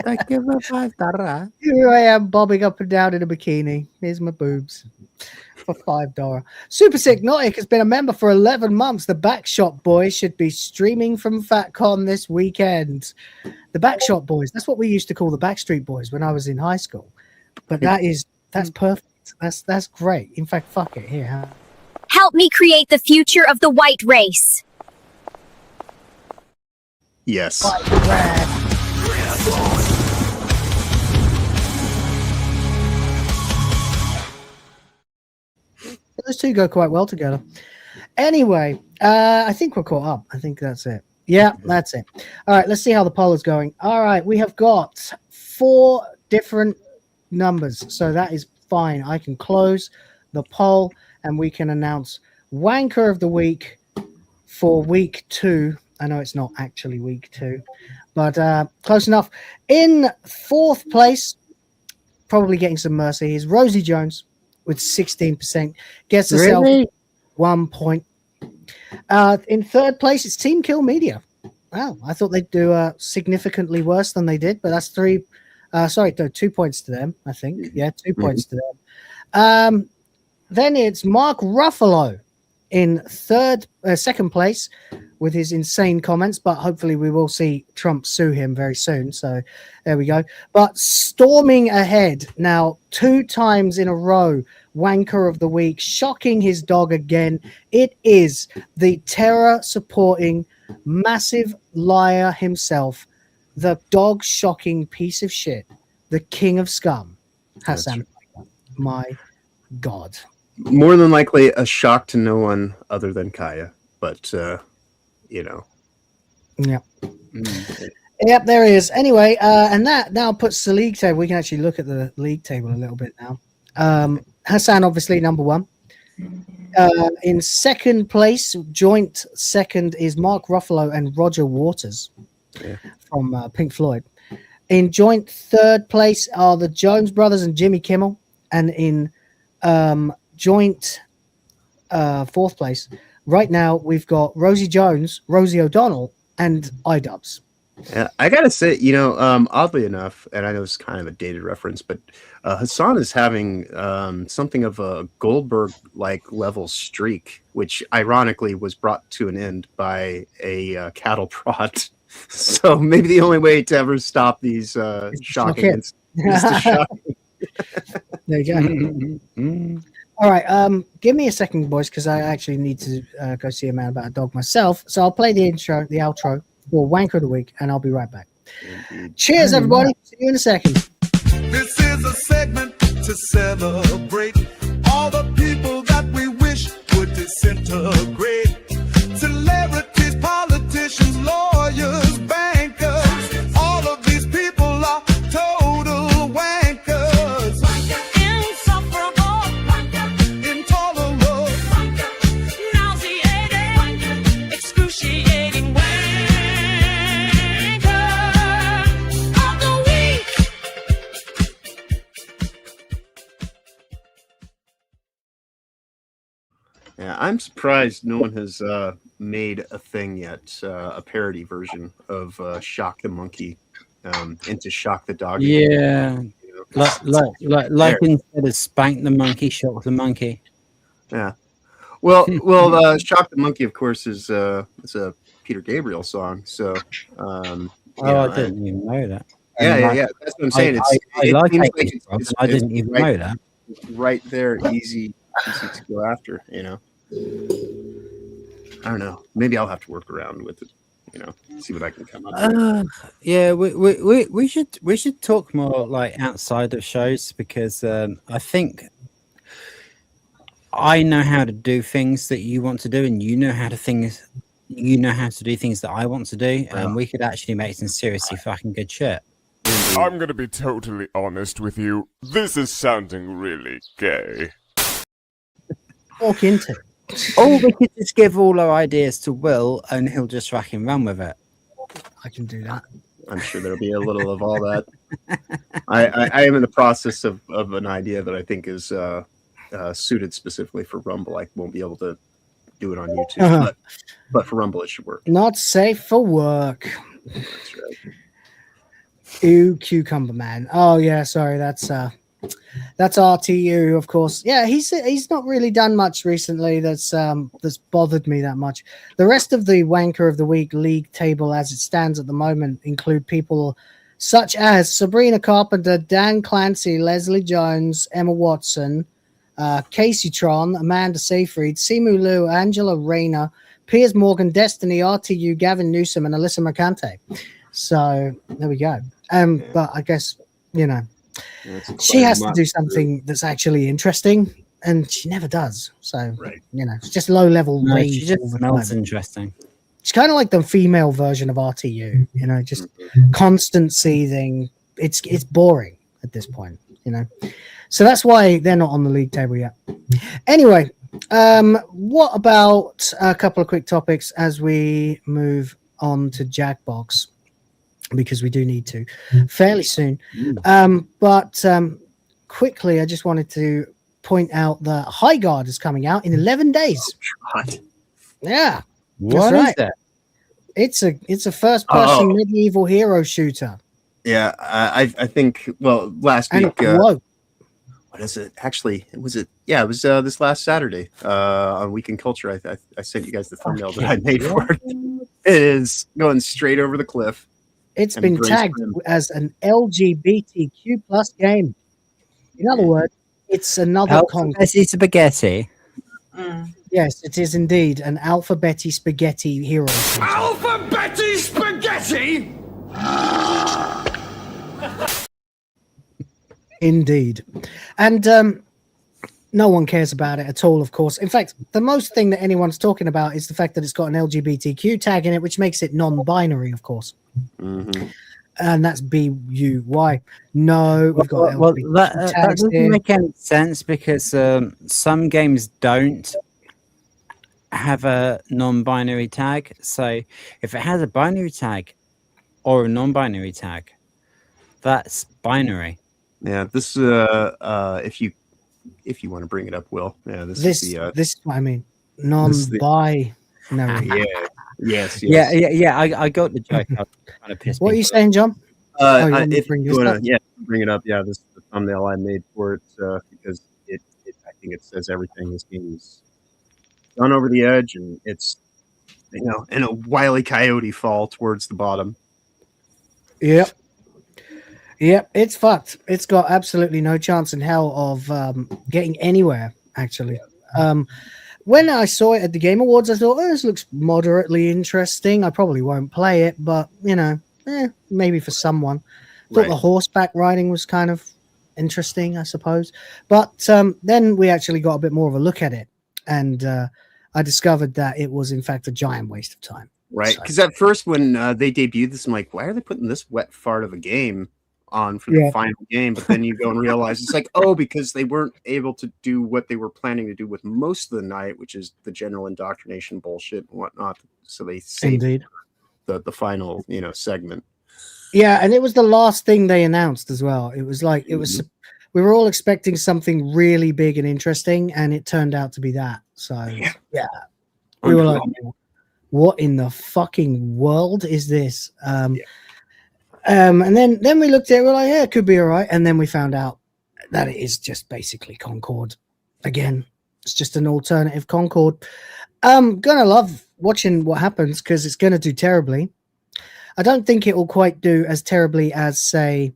Thank you for $5. Here I am bobbing up and down in a bikini. Here's my boobs for $5. Super Sick Nautic has been a member for 11 months. The Backshot Boys should be streaming from FatCon this weekend. The Backshot Boys. That's what we used to call the Backstreet Boys when I was in high school. But that's perfect. That's great. In fact, fuck it. Here, huh? Help me create the future of the white race. Yes. Those two go quite well together. Anyway, I think we're caught up. I think that's it. Yeah, that's it. All right, let's see how the poll is going. All right, we have got 4 different numbers, so that is fine. I can close the poll and we can announce Wanker of the Week for week 2. I know it's not actually week 2, but close enough. In 4th place, probably getting some mercy, is Rosie Jones with 16%. Gets herself 1 point. In 3rd place, it's Team Kill Media. Wow, I thought they'd do significantly worse than they did, but that's 2 points to them, I think. Yeah, 2 points to them. Then it's Mark Ruffalo in 2nd place with his insane comments, but hopefully we will see Trump sue him very soon. So there we go. But storming ahead now 2 times in a row, Wanker of the Week, shocking his dog again. It is the terror supporting massive liar himself, the dog shocking piece of shit, the king of scum, Hassan. My God. More than likely a shock to no one other than Kaya, but you know. Yeah. Yep, there he is. Anyway, and that now puts the league table. We can actually look at the league table a little bit now. Hassan, obviously, number 1. In 2nd place, joint 2nd, is Mark Ruffalo and Roger Waters from Pink Floyd. In joint 3rd place are the Jones Brothers and Jimmy Kimmel. And in joint 4th place, right now, we've got Rosie Jones, Rosie O'Donnell, and iDubbbz. Yeah, I gotta say, oddly enough, and I know it's kind of a dated reference, but Hassan is having something of a Goldberg-like level streak, which ironically was brought to an end by a cattle prod. So maybe the only way to ever stop these shocking incidents is to shock. There you go. All right, give me a second, boys, because I actually need to go see a man about a dog myself. So I'll play the outro for Wanker of the Week, and I'll be right back. Cheers, everybody. See you in a second. This is a segment to celebrate all the people that we wish would disintegrate. Celebrities, politicians, lawyers, bankers, all of these people are total wankers. Insufferable, intolerable, nauseating, excruciating wanker of the week. Yeah, I'm surprised no one has made a thing yet, a parody version of Shock the Monkey into Shock the Dog. Yeah, like instead of Spank the Monkey, Shock the Monkey. Yeah. Well, Shock the Monkey, of course, is a Peter Gabriel song. So, I didn't even know that. Yeah. That's what I'm saying. I didn't even know that. Right there, easy to go after. I don't know. Maybe I'll have to work around with it. See what I can come up with. Yeah, we should talk more like outside of shows, because I think I know how to do things that you want to do, and you know how to do things that I want to do, and we could actually make some seriously fucking good shit. I'm gonna be totally honest with you. This is sounding really gay. Walk into it. Or we could just give all our ideas to Will and he'll just fucking run with it. I can do that. I'm sure there'll be a little of all that. I am in the process of an idea that I think is suited specifically for Rumble. I won't be able to do it on YouTube, but for Rumble it should work. Not safe for work. That's right. Ew, Cucumber Man. Oh yeah, sorry, that's RTU, of course. Yeah, he's not really done much recently that's bothered me that much. The rest of the Wanker of the Week league table as it stands at the moment include people such as Sabrina Carpenter, Dan Clancy, Leslie Jones, Emma Watson, Casey Tron, Amanda Seyfried, Simu Liu, Angela Rayner, Piers Morgan, Destiny, RTU, Gavin Newsom, and Alyssa Mercante. So there we go. But I guess, you know, she has to do something that's actually interesting, and she never does. So, you know, it's just low level rage. She just smells interesting. It's kind of like the female version of RTU, you know, just constant seething. It's boring at this point, you know. So that's why they're not on the league table yet. Anyway, what about a couple of quick topics as we move on to Jackbox? Because we do need to fairly soon. But quickly, I just wanted to point out that High Guard is coming out in 11 days. Oh, God. Yeah. What is that? It's a first-person medieval hero shooter. Yeah, I think, well, last And week... whoa. What is it? Actually, it was this last Saturday on Week in Culture. I sent you guys the thumbnail that I made for it. It is going straight over the cliff. It's been tagged as an LGBTQ plus game. In other words, it's another Betty Spaghetti. Yes, it is indeed an Alpha Betty Spaghetti hero. Alpha Betty Spaghetti! Indeed. And no one cares about it at all, of course. In fact, the most thing that anyone's talking about is the fact that it's got an LGBTQ tag in it, which makes it non-binary, of course. Mm-hmm. And that's B-U-Y. No, we've got that doesn't make any sense because some games don't have a non-binary tag. So if it has a binary tag or a non-binary tag, that's binary. Yeah, this if you want to bring it up, Will. Yeah, this is what I mean. Non-binary. Yes. Yeah. I got the joke. I was kind of pissed. What are you saying, John? If you want to, bring it up. Yeah, this is the thumbnail I made for it because I think it says everything. This game is gone over the edge, and it's in a Wile E. Coyote fall towards the bottom. Yep, it's fucked. It's got absolutely no chance in hell of getting anywhere, actually. When I saw it at the Game Awards, I thought, this looks moderately interesting. I probably won't play it, but, maybe for someone. Thought the horseback riding was kind of interesting, I suppose. But then we actually got a bit more of a look at it, and I discovered that it was, in fact, a giant waste of time. Right, because at first when they debuted this, I'm like, why are they putting this wet fart of a game on for the final game? But then you go and realize it's like, because they weren't able to do what they were planning to do with most of the night, which is the general indoctrination bullshit and whatnot. So they saved the final segment. Yeah, and it was the last thing they announced as well. It was like we were all expecting something really big and interesting, and it turned out to be that. So yeah. We were like, what in the fucking world is this? And then we looked at it, we're like, it could be all right. And then we found out that it is just basically Concord. Again, it's just an alternative Concord. I'm going to love watching what happens because it's going to do terribly. I don't think it will quite do as terribly as, say,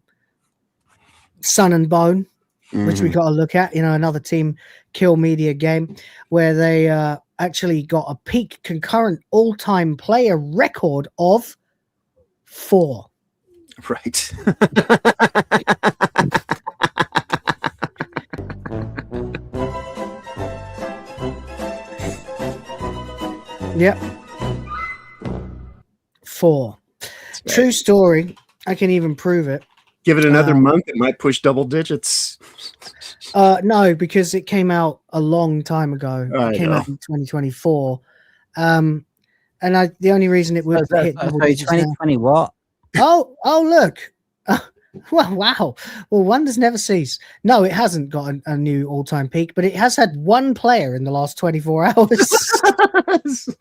Sun and Bone, which we got to look at, another Team Kill Media game where they actually got a peak concurrent all-time player record of 4. Right. Yep. 4. True story. I can even prove it. Give it another month, it might push double digits. No, because it came out a long time ago. It came out in 2024. And the only reason it would hit double digits 2020 what? Oh, look. Well, wow. Well, wonders never cease. No, it hasn't got a new all-time peak, but it has had one player in the last 24 hours.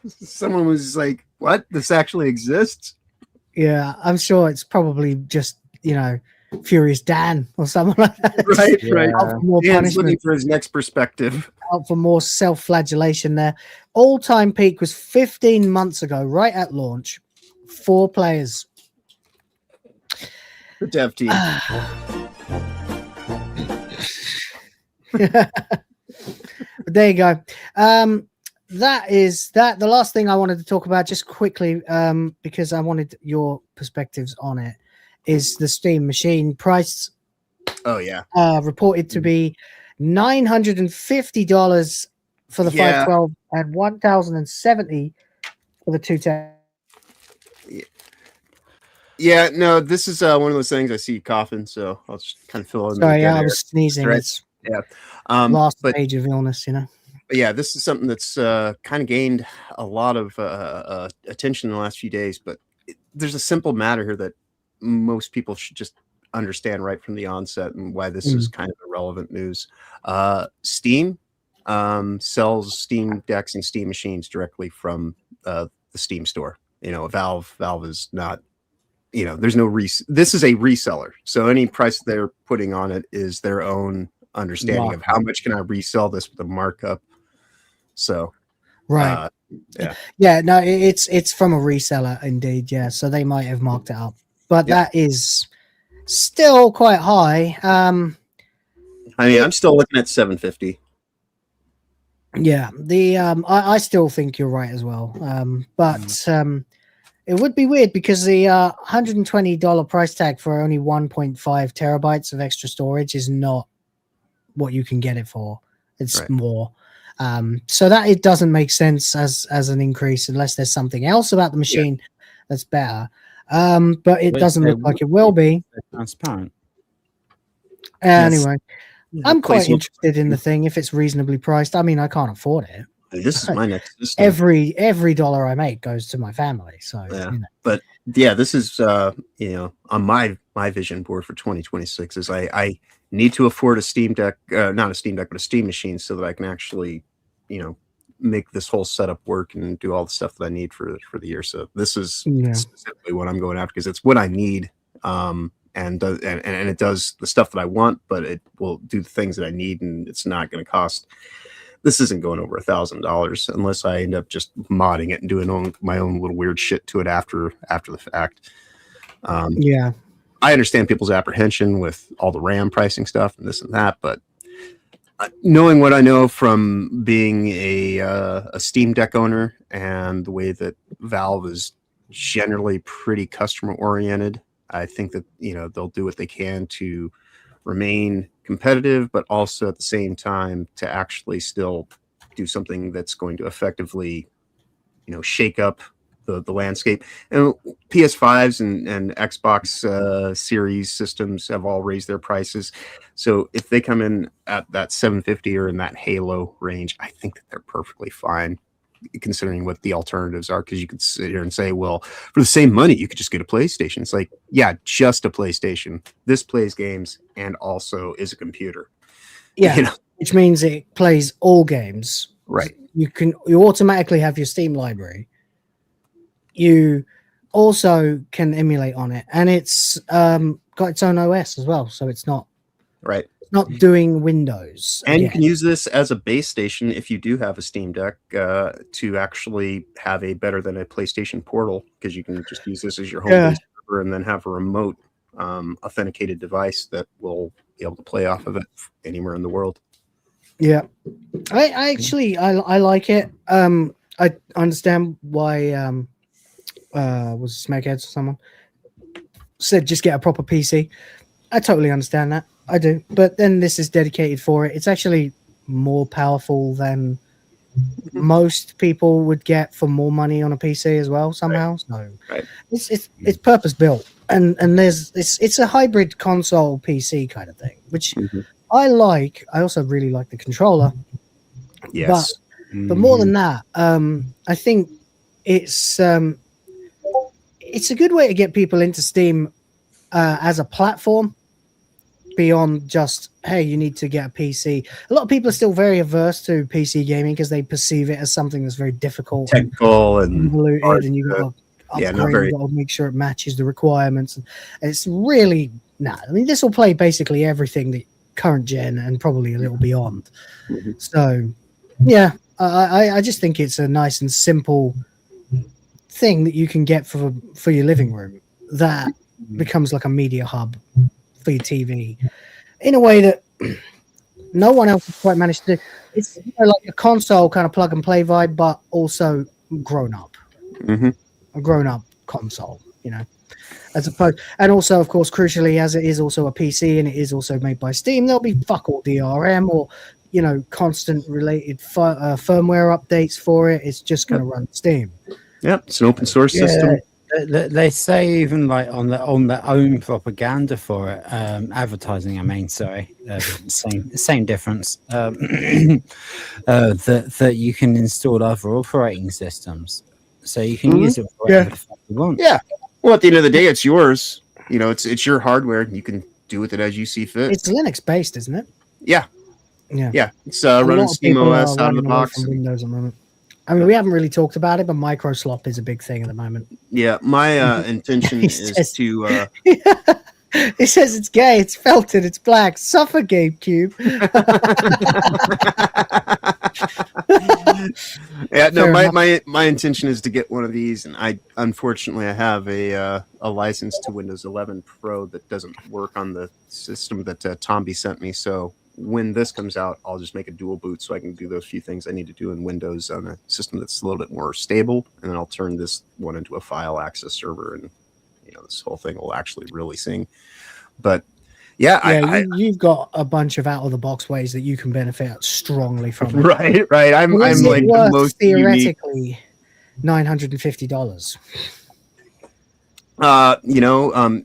Someone was like, what? This actually exists? Yeah, I'm sure it's probably just, Furious Dan or someone like that. Right. Out for more Dan's punishment. looking for his next perspective. Out for more self-flagellation there. All-time peak was 15 months ago, right at launch. 4 players. The dev team. But there you go. That is that. The last thing I wanted to talk about, just quickly, because I wanted your perspectives on it, is the Steam machine price. Oh yeah. Reported to be $950 for the 512 and $1,070 for the 210. Yeah, no, this is one of those things. I see you coughing, so I'll just kind of fill in. Sorry, I was sneezing. Right. It's last stage of illness, But yeah, this is something that's kind of gained a lot of attention in the last few days. But there's a simple matter here that most people should just understand right from the onset, and why this is kind of irrelevant news. Steam sells Steam decks and Steam machines directly from the Steam store. Valve is not. There's no this is a reseller, so any price they're putting on it is their own understanding of how much can I resell this with a markup. So right, no, it's from a reseller indeed. Yeah, so they might have marked it up, but that is still quite high. I'm still looking at $750. Yeah, I still think you're right as well. But it would be weird because the $120 price tag for only 1.5 terabytes of extra storage is not what you can get it for. It's more. So that it doesn't make sense as an increase unless there's something else about the machine that's better. But it doesn't look like it will be. Transparent. Anyway, I'm quite interested in the thing if it's reasonably priced. I mean, I can't afford it. This is my next system. Every dollar I make goes to my family. So but yeah, this is on my vision board for 2026 is I need to afford a Steam Deck, not a Steam Deck, but a Steam machine, so that I can actually make this whole setup work and do all the stuff that I need for the year. So this is specifically what I'm going after, because it's what I need, and it does the stuff that I want, but it will do the things that I need, and it's not going to cost. This isn't going over $1,000 unless I end up just modding it and doing my own little weird shit to it after the fact. Yeah, I understand people's apprehension with all the RAM pricing stuff and this and that, but knowing what I know from being a Steam Deck owner and the way that Valve is generally pretty customer oriented, I think that they'll do what they can to remain competitive, but also at the same time to actually still do something that's going to effectively, shake up the landscape. And PS5s and Xbox Series systems have all raised their prices. So if they come in at that $750 or in that Halo range, I think that they're perfectly fine, considering what the alternatives are. Because you could sit here and say, well, for the same money, you could just get a PlayStation. It's like, yeah, just a PlayStation. This plays games and also is a computer. Yeah, which means it plays all games. Right. You automatically have your Steam library. You also can emulate on it, and it's got its own OS as well, so it's not doing Windows. And you can use this as a base station if you do have a Steam Deck to actually have a better than a PlayStation portal, because you can just use this as your home base server and then have a remote authenticated device that will be able to play off of it anywhere in the world. Yeah, I actually like it. I understand why was Smackheads or someone said just get a proper PC. I totally understand that. I do. But then this is dedicated for it. It's actually more powerful than most people would get for more money on a PC as well somehow. So it's purpose built, and it's a hybrid console PC kind of thing, which I like. I also really like the controller. Yes, but more than that, I think it's a good way to get people into Steam as a platform. Beyond just, hey, you need to get a PC. A lot of people are still very averse to PC gaming because they perceive it as something that's very difficult, technical, and convoluted, and you got to upgrade, you got to make sure it matches the requirements. And it's really I mean, this will play basically everything that current gen and probably a little beyond. So, yeah, I just think it's a nice and simple thing that you can get for your living room that becomes like a media hub for your TV in a way that no one else has quite managed to do. It's like a console kind of plug and play vibe, but also grown up, a grown up console, as opposed, and also, of course, crucially, as it is also a PC and it is also made by Steam, there'll be fuck all DRM or constant related firmware updates for it. It's just going to run Steam. Yep, it's an open source system. They say even like on their own propaganda for it, advertising. I mean, sorry, same difference. That you can install other operating systems, so you can use it for whatever the fuck you want. Yeah. Well, at the end of the day, it's yours. It's your hardware. You can do with it as you see fit. It's Linux based, isn't it? Yeah. Yeah. It's running SteamOS out of the box. Windows at the moment. I mean, we haven't really talked about it, but microslop is a big thing at the moment. Yeah, my intention is to... It says it's gay, it's felted, it's black. Suffer, GameCube. Yeah, no, my intention is to get one of these, and I have a license to Windows 11 Pro that doesn't work on the system that Tomby sent me, so... when this comes out, I'll just make a dual boot so I can do those few things I need to do in Windows on a system that's a little bit more stable, and then I'll turn this one into a file access server, and this whole thing will actually really sing. But you've got a bunch of out of the box ways that you can benefit strongly from. Right. I'm like the most theoretically $950.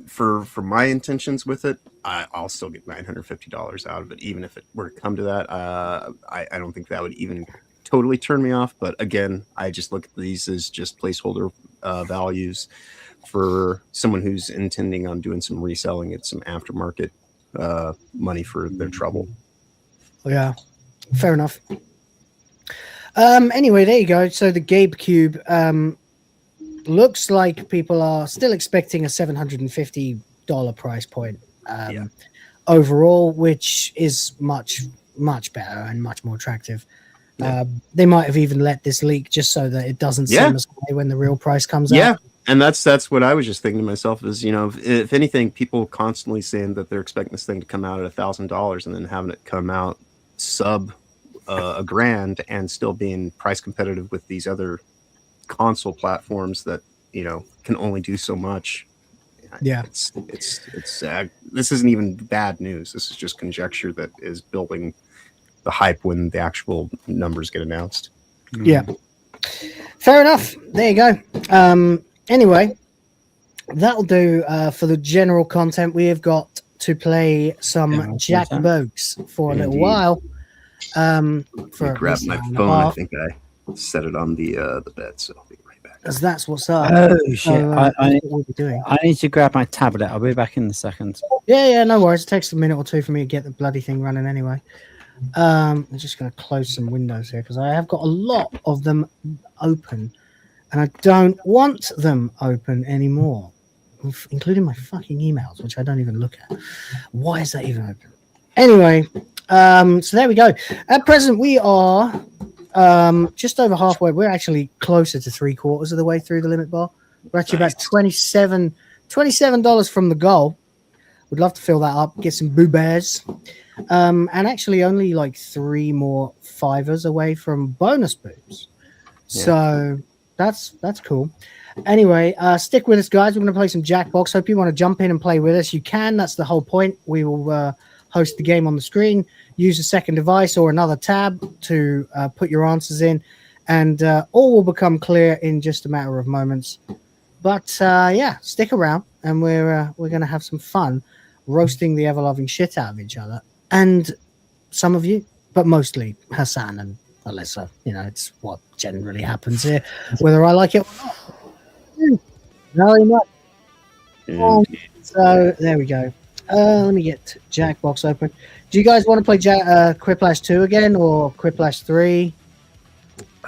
For my intentions with it, I'll still get $950 out of it, even if it were to come to that. I don't think that would even totally turn me off. But again, I just look at these as just placeholder values for someone who's intending on doing some reselling, get some aftermarket money for their trouble. Yeah, fair enough. Anyway, there you go. So the GameCube looks like people are still expecting a $750 price point overall, which is much better and much more attractive. They might have even let this leak just so that it doesn't seem as high when the real price comes out. And that's what I was just thinking to myself is, if anything, people constantly saying that they're expecting this thing to come out at $1,000 and then having it come out sub $1,000 and still being price competitive with these other console platforms that can only do so much. It's this isn't even bad news. This is just conjecture that is building the hype when the actual numbers get announced. Fair enough. There you go. Anyway, that'll do for the general content. We have got to play some Jackbox for a little while. Grab my phone. I think I set it on the bed, so I'll be right back. Because that's what's up. Oh shit! I need to grab my tablet. I'll be back in a second. Yeah, no worries. It takes a minute or two for me to get the bloody thing running anyway. I'm just going to close some windows here because I have got a lot of them open, and I don't want them open anymore, including my fucking emails, which I don't even look at. Why is that even open? Anyway, so there we go. At present, we are just over halfway. We're actually closer to 3/4 of the way through the limit bar. We're actually about $27 from the goal. Would love to fill that up, get some boo bears, and actually only like 3 more fivers away from bonus boobs. So that's cool. Anyway, stick with us, guys. We're going to play some Jackbox. Hope you want to jump in and play with us. You can. That's the whole point. We will host the game on the screen. Use a second device or another tab to put your answers in, and all will become clear in just a matter of moments. But yeah, stick around, and we're going to have some fun roasting the ever-loving shit out of each other, and some of you, but mostly Hassan and Alyssa. You know, it's what generally happens here, whether I like it or not. Very much. So there we go. Let me get Jackbox open. Do you guys want to play Quiplash 2 again, or Quiplash 3?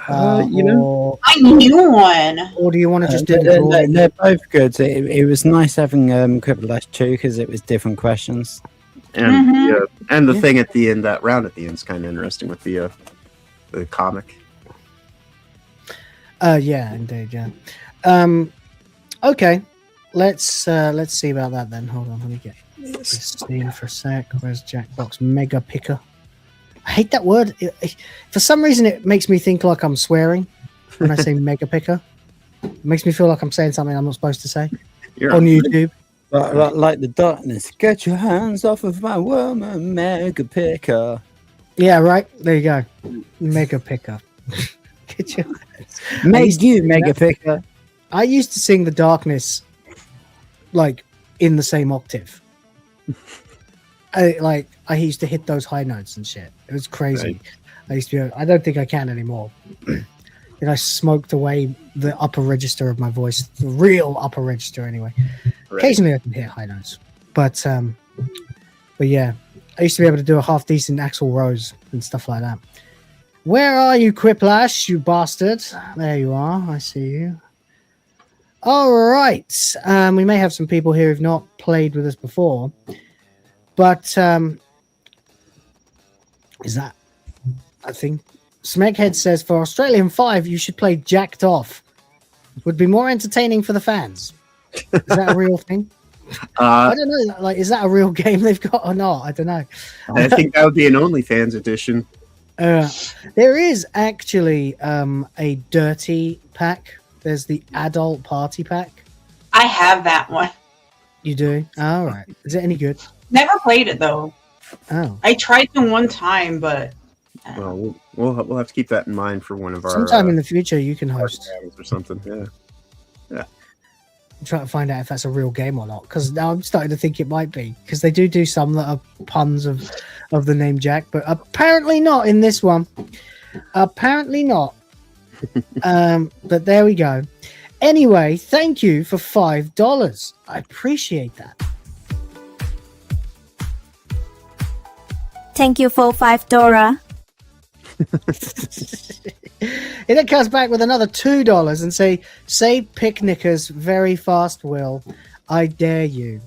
You know, I knew one. Or do you want to just do the drawing? They're both good. It was nice having Quiplash 2 because it was different questions. And and the thing at the end, that round at the end, is kind of interesting with the comic. Yeah, indeed, yeah. Okay, let's see about that then. Hold on, let me get this scene for a sec. Where's Jackbox Mega Picker? I hate that word. For some reason, it makes me think like I'm swearing when I say Mega Picker. It makes me feel like I'm saying something I'm not supposed to say on YouTube. Like the darkness. Get your hands off of my woman, Mega Picker. Yeah, right. There you go. Mega Picker. Get your hands. Make you Mega Picker. I used to sing the darkness like in the same octave. I used to hit those high notes and shit. It was crazy. Right. I used to. I don't think I can anymore. And I smoked away the upper register of my voice, the real upper register, anyway. Right. Occasionally, I can hit high notes, but yeah, I used to be able to do a half decent Axl Rose and stuff like that. Where are you, Quiplash? You bastard! There you are. I see you. All right. We may have some people here who've not played with us before. But is that a thing? Smeghead says, for Australian 5, you should play Jacked Off. Would be more entertaining for the fans. Is that a real thing? I don't know. Like, is that a real game they've got or not? I don't know. I think that would be an OnlyFans edition. There is actually a dirty pack. There's the adult party pack. I have that one. You do? All right. Is it any good? Never played it though. Oh. I tried to one time, but well, we'll have to keep that in mind for one of our sometime in the future. You can host or something. Yeah. I'm trying to find out if that's a real game or not, because now I'm starting to think it might be, because they do some that are puns of the name Jack, but apparently not in this one. Apparently not. But there we go. Anyway, thank you for $5. I appreciate that. Thank you for $5. And it comes back with another $2 and say picnickers very fast, Will. I dare you.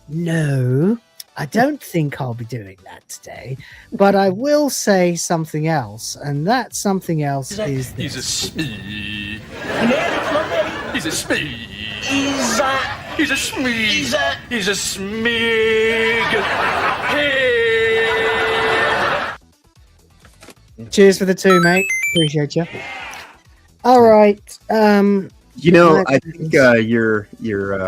No, I don't think I'll be doing that today, but I will say something else, and that something else is this. He's a smee. He's a smee. He's a smee. He's a smee. Hey. Cheers for the 2, mate. Appreciate you. All right. You know, I think your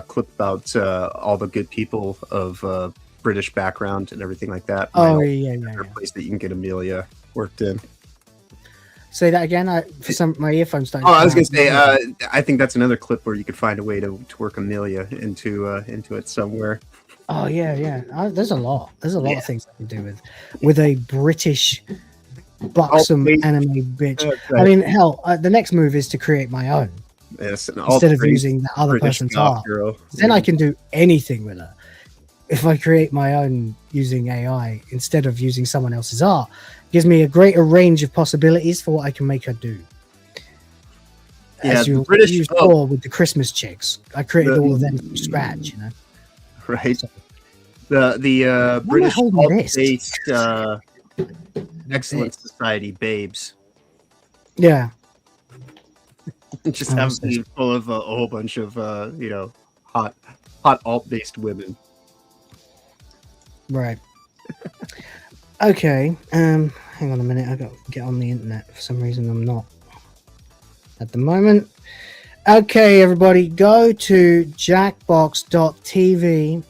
clip about all the good people of British background and everything like that. Oh, yeah. Place that you can get Amelia worked in. Say that again. My earphones don't. Oh, I was going to say, I think that's another clip where you could find a way to work Amelia into it somewhere. Oh yeah. There's a lot. There's a lot of things I can do with a British buxom anime bitch. Right. I mean, hell, the next move is to create my own. Yes, instead of using the other British person's art. Then I can do anything with her. If I create my own using AI instead of using someone else's art, it gives me a greater range of possibilities for what I can make her do. Yeah, as you saw with the Christmas chicks, I created all of them from scratch. You know, right? So, the British based Excellent Society babes. Yeah. Just have to be full of a whole bunch of hot alt-based women. Right. Okay. Hang on a minute. I got to get on the internet. For some reason, I'm not at the moment. Okay, everybody, go to jackbox.tv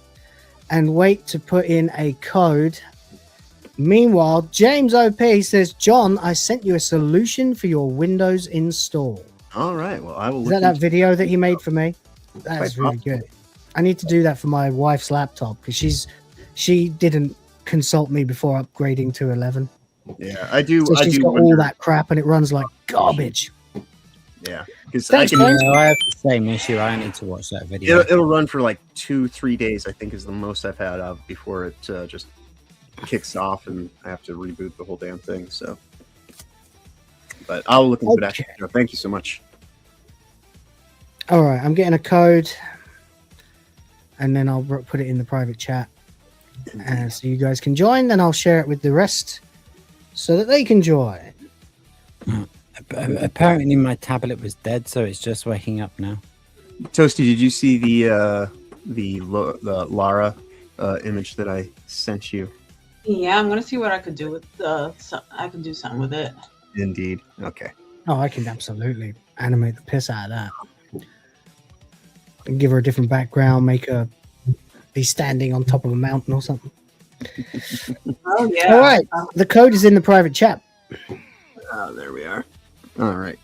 and wait to put in a code. Meanwhile, James OP says, John, I sent you a solution for your Windows install. All right. Well, I will. Is that video that he made for me? That's really good. I need to do that for my wife's laptop because she didn't consult me before upgrading to 11. Yeah, I do. So I she's do got wonder, all that crap and it runs like garbage. Yeah, because Thanks, I have the same issue. I need to watch that video. It'll run for like 2-3 days. I think is the most I've had of before it just kicks off and I have to reboot the whole damn thing. So, but I'll look into that. Thank you so much. All right, I'm getting a code, and then I'll put it in the private chat, so you guys can join. Then I'll share it with the rest, so that they can join. Apparently, my tablet was dead, so it's just waking up now. Toasty, did you see the Lara image that I sent you? Yeah, I'm gonna see what I could do with I can do something with it. Indeed. Okay. Oh, I can absolutely animate the piss out of that. And give her a different background, make her be standing on top of a mountain or something. Oh yeah. All right, the code is in the private chat. Oh, there we are. All right.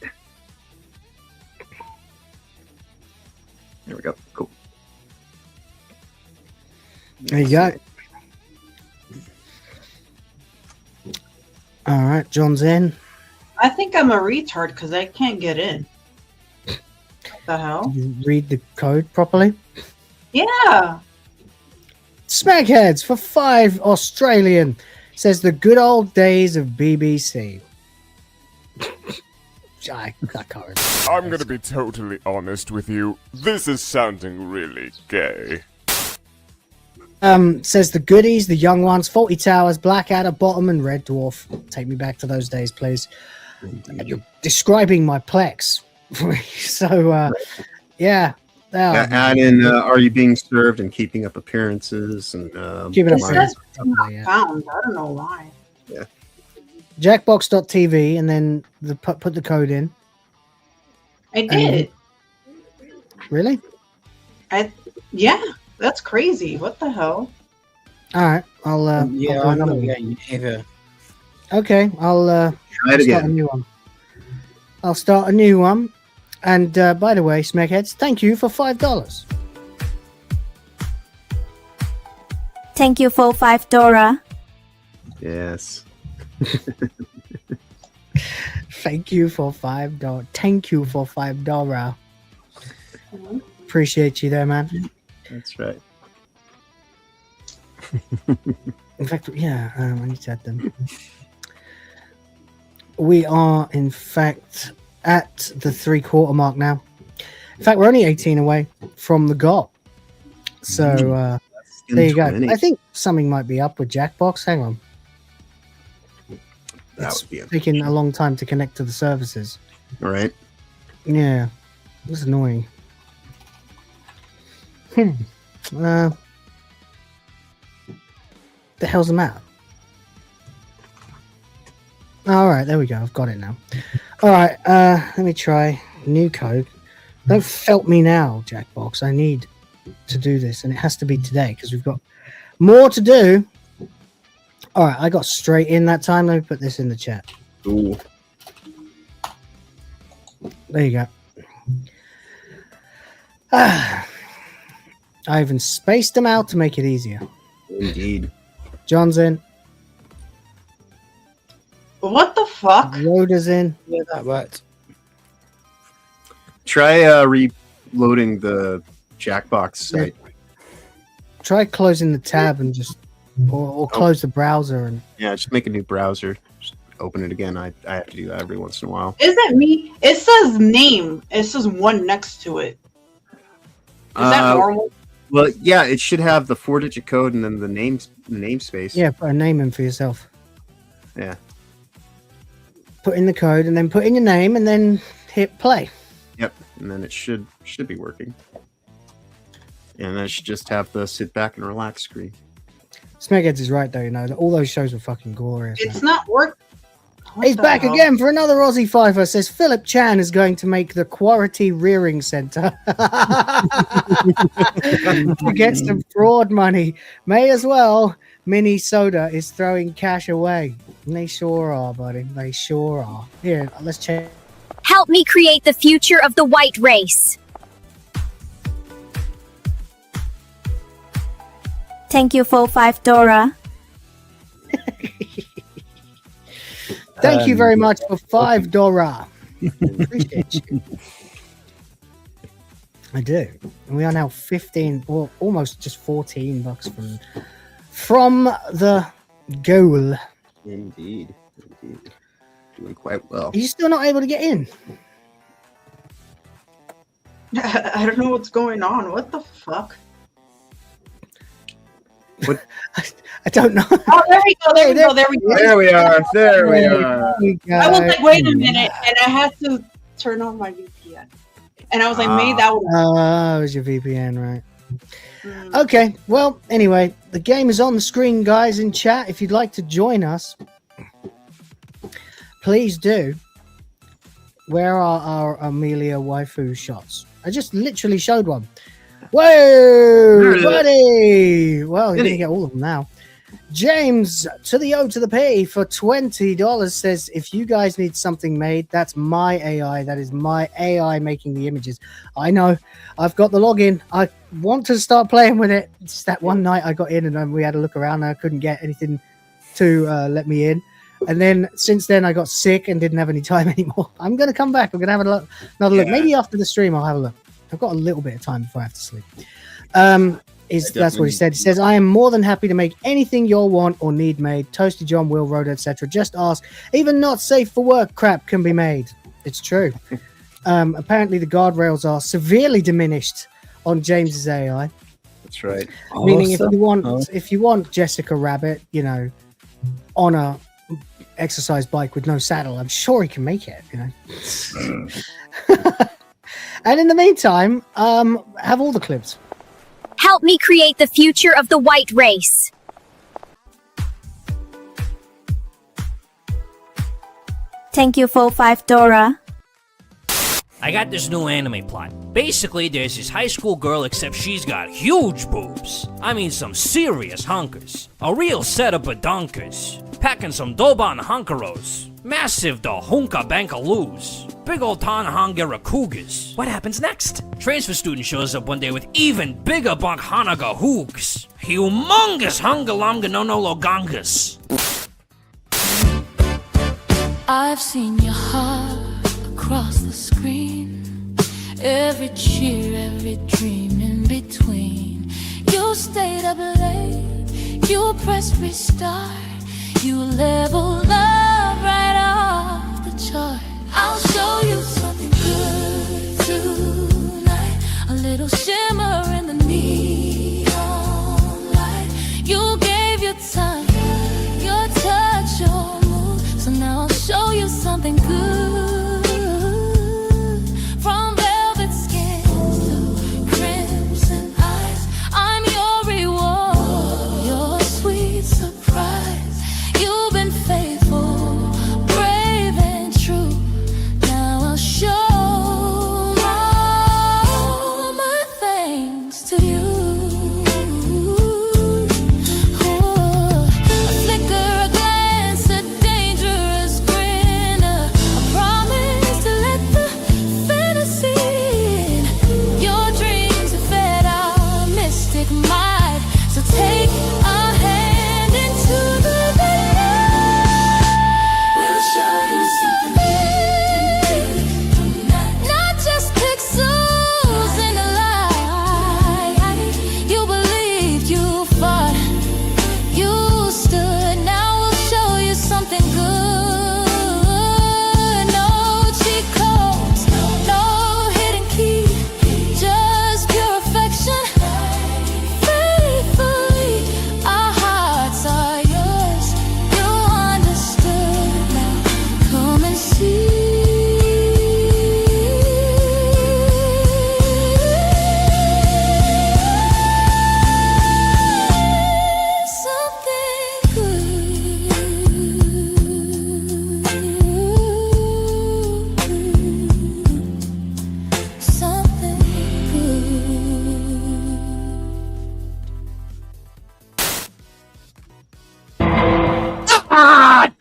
There we go. Cool. There you go. All right, John's in. I think I'm a retard because I can't get in. What the hell? Did you read the code properly? Yeah. Smackheads for 5 Australian says the good old days of BBC. I can't. I'm gonna be totally honest with you. This is sounding really gay. Says the goodies, the young ones, 40 Towers, Blackadder, Bottom, and Red Dwarf. Take me back to those days, please. You're describing my Plex. So, yeah. Add in, are you being served and keeping up appearances and keeping up appearances? Found. I don't know why. Yeah. Jackbox.tv and then put the code in. I did. Really? Yeah, that's crazy. What the hell? All right, I'll I'm not getting either. Okay, I'll try it start a again. new one. I'll start a new one. And by the way, Smackheads, thank you for $5. Thank you for $5. Yes. Thank you for $5. Thank you for $5. Appreciate you there, man. That's right. In fact, yeah, I need to add them. We are, in fact, at the 3/4 mark now. In fact, we're only 18 away from the goal. So there you go. 20. I think something might be up with Jackbox. Hang on. That would be taking a long time to connect to the services. All right. Yeah, it's annoying. The hell's the matter? All right, there we go. I've got it now. All right, let me try new code. Don't felt me now, Jackbox. I need to do this, and it has to be today because we've got more to do. All right, I got straight in that time. Let me put this in the chat. Ooh. There you go. I even spaced them out to make it easier. Indeed. John's in. What the fuck? Rhoda's in. Yeah, that worked. Try reloading the Jackbox site. Try closing the tab and just, or close the browser and. Yeah, just make a new browser. Just open it again. I have to do that every once in a while. Isn't me? It says name. It says one next to it. Is that normal? Well, yeah, it should have the 4-digit code and then the namespace. Yeah, put a name in for yourself. Yeah. Put in the code and then put in your name and then hit play. Yep, and then it should be working. And then it should just have the sit back and relax screen. Smegheads is right though, you know. All those shows were fucking glorious. It's not work. He's back again for another Aussie Fiver. Says Philip Chan is going to make the Quarity Rearing Centre to get some fraud money. May as well. Minnesota is throwing cash away. And they sure are, buddy. They sure are. Here, let's check. Help me create the future of the white race. Thank you for $5. Thank you very much for $5. Appreciate you. I do. And we are now 15 or almost just $14 from the goal. Indeed. Doing quite well. Are you still not able to get in? I don't know what's going on. What the fuck? What? I don't know. Oh, there we go. There we go. There we go. There we are. There we are. I was like, wait a minute, and I had to turn on my VPN, and I was like, maybe that would. Oh, it was your VPN, right? Okay. Well, anyway, the game is on the screen, guys, in chat. If you'd like to join us, please do. Where are our Amelia waifu shots? I just literally showed one. Whoa, buddy! Well, you're gonna get all of them now. James to the O to the P for $20 says, if you guys need something made, that's my AI. That is my AI making the images. I know. I've got the login. I want to start playing with it. Just that one night I got in and we had a look around and I couldn't get anything to let me in. And then since then I got sick and didn't have any time anymore. I'm going to come back. I'm going to have another look. Maybe after the stream I'll have a look. I've got a little bit of time before I have to sleep. That's what he said. He says, I am more than happy to make anything you'll want or need made. Toasty John, Will, Rhoda, etc. Just ask. Even not safe for work crap can be made. It's true. Apparently the guardrails are severely diminished on James's AI. That's right. Meaning if you want Jessica Rabbit, you know, on a exercise bike with no saddle, I'm sure he can make it, you know. And in the meantime, have all the clips. Help me create the future of the white race. Thank you for $5. I got this new anime plot. Basically, there's this high school girl, except she's got huge boobs. I mean some serious hunkers. A real set of badonkers. Packing some Doban hunkeros. Massive da hunka bankaloos. Big old Tanhangera cougars. What happens next? Transfer student shows up one day with even bigger bunk hanaga hoogs. Humongous hungalamga no logangas. I've seen your heart across the screen. Every cheer, every dream in between. You stayed up late. You pressed restart. You level up right off the chart. I'll show you something good tonight. A little shimmer in the neon light. You gave your time, your touch, your move. So now I'll show you something good. From velvet skin to crimson eyes. I'm your reward, your sweet surprise. You've been faithful, brave and true. Now I'll show all my things.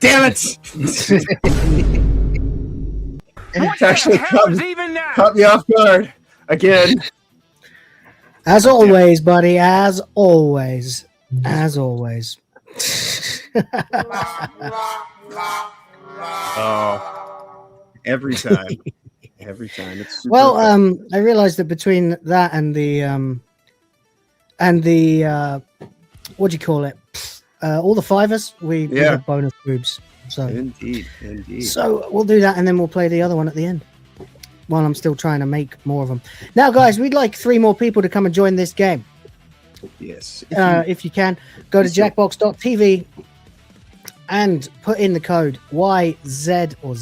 Damn it! It's actually caught me off guard again. As always, buddy. As always. As always. Oh, every time. Every time. It's Well, I realized that between that and the what do you call it? All the fivers, we have bonus boobs. So indeed. So we'll do that, and then we'll play the other one at the end. While I'm still trying to make more of them. Now, guys, we'd like 3 more people to come and join this game. Yes. If you can, go to jackbox.tv and put in the code YZ or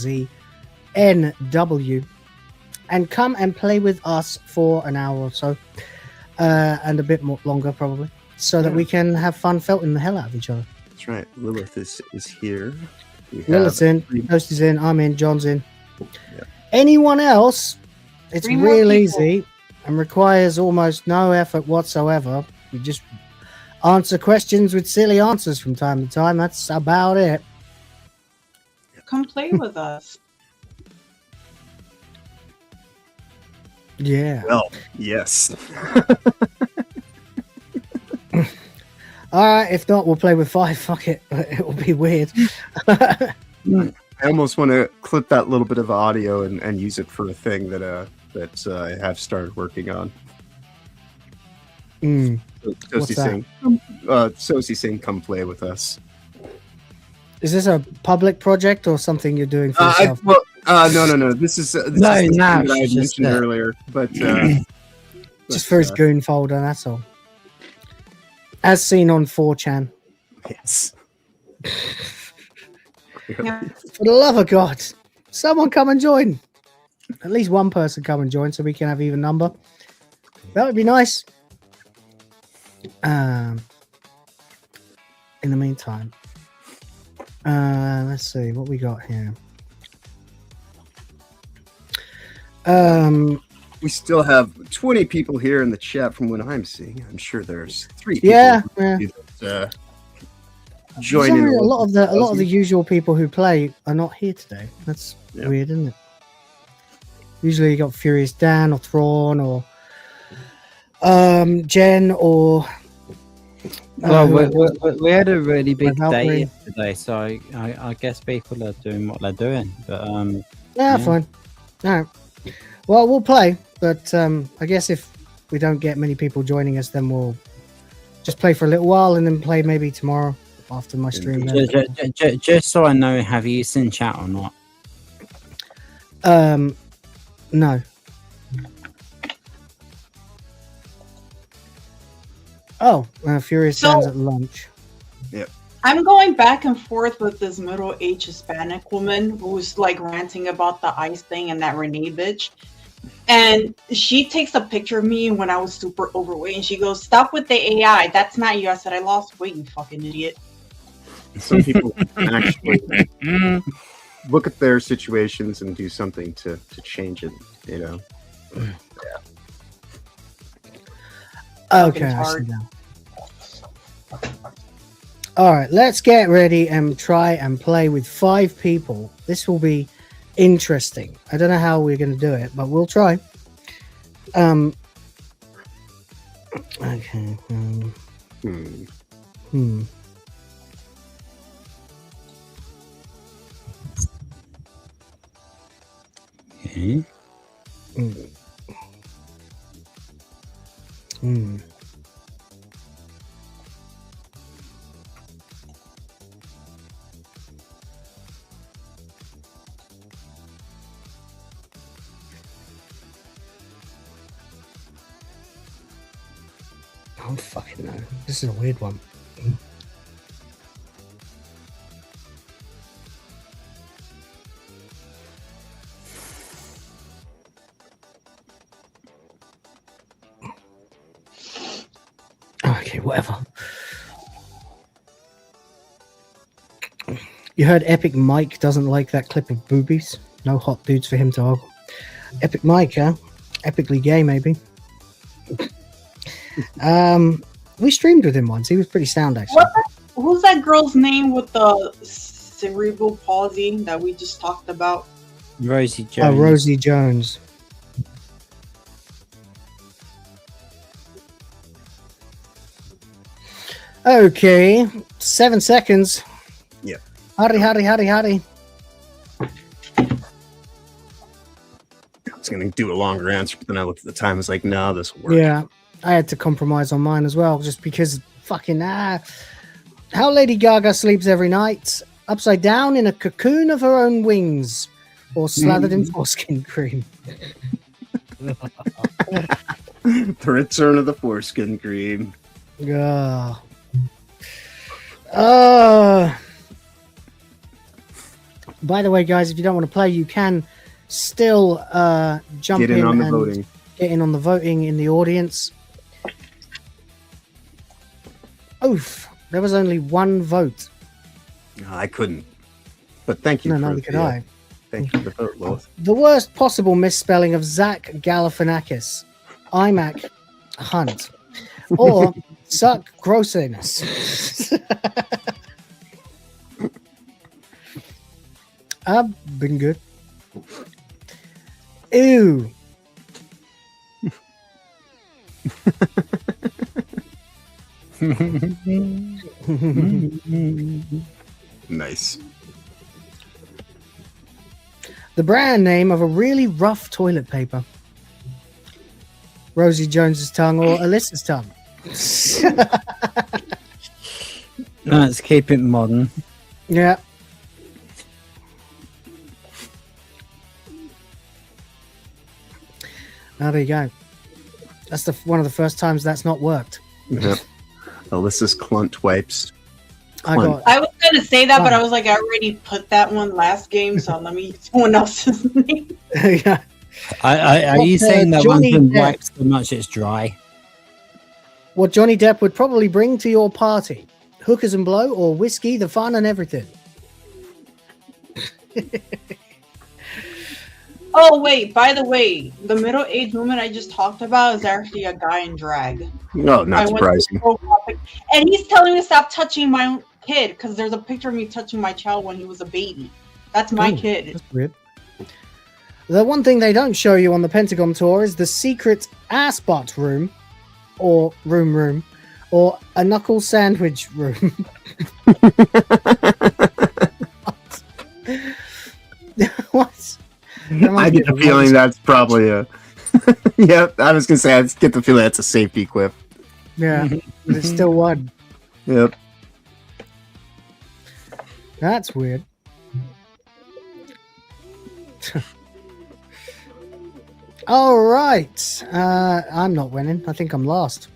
ZNW and come and play with us for an hour or so, and a bit more longer probably, so that we can have fun felting the hell out of each other. That's right. Lilith is here. Lilith's in, Toast is in, I'm in, John's in. Yep. Anyone else, it's real easy and requires almost no effort whatsoever. You just answer questions with silly answers from time to time. That's about it. Come play with us. Yeah. Well, yes. All right. If not, we'll play with 5. Fuck it. It will be weird. I almost want to clip that little bit of audio and use it for a thing that I have started working on. What's that? Sosie saying, "Come play with us." Is this a public project or something you're doing for yourself? No. This is the thing that I mentioned earlier, but just for his goon folder. That's all. As seen on 4chan. Yes. For the love of God, someone come and join. At least one person come and join so we can have even number. That would be nice. In the meantime, let's see what we got here. We still have 20 people here in the chat from what I'm seeing. I'm sure there's 3 people. Yeah. Joining a lot of the usual people who play are not here today. That's weird, isn't it? Usually you got Furious Dan or Thrawn or Jen or well, we had a really big day yesterday, so I guess people are doing what they're doing. But fine. All right. Well, we'll play, but I guess if we don't get many people joining us, then we'll just play for a little while and then play maybe tomorrow after my stream. Just so I know, have you seen chat or not? No. Oh, Furious Dan's at lunch. Yep. I'm going back and forth with this middle-aged Hispanic woman who's like ranting about the ice thing and that Renee bitch. And she takes a picture of me when I was super overweight and she goes, "Stop with the AI. That's not you." I said, "I lost weight, you fucking idiot." Some people actually look at their situations and do something to change it, you know? Okay, I see now. All right, let's get ready and try and play with 5 people. This will be interesting. I don't know how we're going to do it, but we'll try. Okay. Okay. I don't fucking know. This is a weird one. Okay, whatever. You heard Epic Mike doesn't like that clip of boobies? No hot dudes for him to ogle. Epic Mike, huh? Epically gay, maybe. We streamed with him once. He was pretty sound, actually. Who's that girl's name with the cerebral palsy that we just talked about? Rosie Jones. Oh, Rosie Jones. Okay, 7 seconds. Yeah. Hurry, hurry, hurry, hurry. I was going to do a longer answer, but then I looked at the time. I was like, no, this will work. Yeah, I had to compromise on mine as well, just because fucking how Lady Gaga sleeps every night, upside down in a cocoon of her own wings, or slathered in foreskin cream. The return of the foreskin cream. Yeah. By the way, guys, if you don't want to play, you can still jump Get in on the voting. Get in on the voting in the audience. Oof, there was only one vote. No, I couldn't. But thank you. No, neither could I. Thank you for the vote, Lois. The worst possible misspelling of Zach Galifianakis, Imac Hunt, or Suck Grossiness. I've been good. Ew. Nice. The brand name of a really rough toilet paper. Rosie Jones's tongue or Alyssa's tongue. Let's keep it modern. Yeah. There you go. That's one of the first times that's not worked. Yep. Alyssa's clunt wipes. I was going to say that, but I was like, I already put that one last game, so let me use someone else's name. Yeah. Are you saying that one's been wiped so much it's dry? What Johnny Depp would probably bring to your party. Hookers and blow or whiskey, the fun and everything. Oh, wait, by the way, the middle-aged woman I just talked about is actually a guy in drag. No, not surprising. And he's telling me to stop touching my kid because there's a picture of me touching my child when he was a baby. That's my kid. That's weird. The one thing they don't show you on the Pentagon tour is the secret ass butt room, or room, or a knuckle sandwich room. What? I get the feeling that's probably a. Yeah, I was gonna say I get the feeling that's a safety quip. Yeah, but it's still one. Yep. That's weird. All right, I'm not winning. I think I'm last.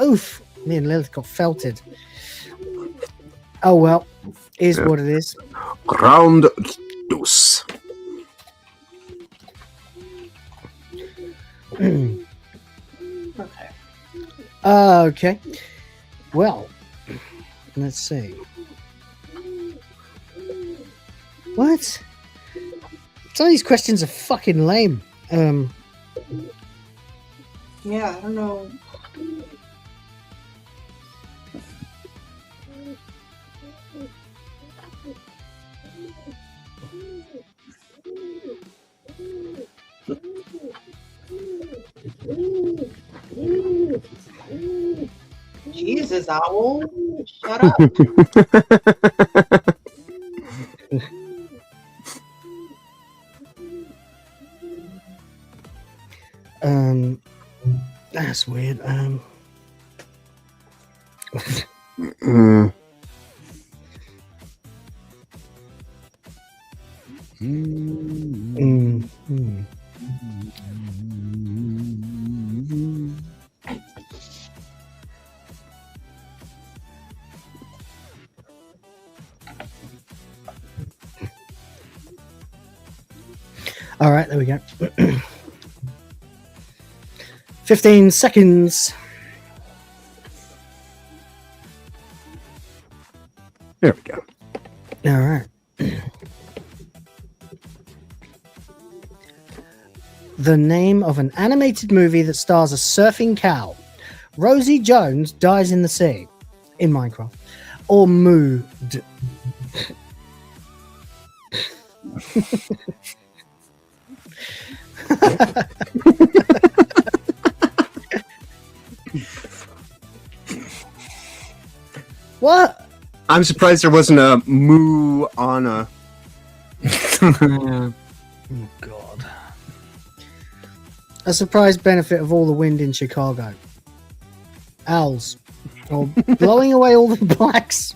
Oof! Me and Lilith got felted. Oh well, is what it is. Round deuce. Okay. Well, let's see. What? Some of these questions are fucking lame. Yeah, I don't know. Jesus, Owl. Shut up. That's weird. All right, there we go. 15 seconds. There we go. All right. The name of an animated movie that stars a surfing cow. Rosie Jones dies in the sea in Minecraft. Or Mood. What? I'm surprised there wasn't a moo on a. Oh, God. A surprise benefit of all the wind in Chicago. Owls. Or blowing away all the blacks.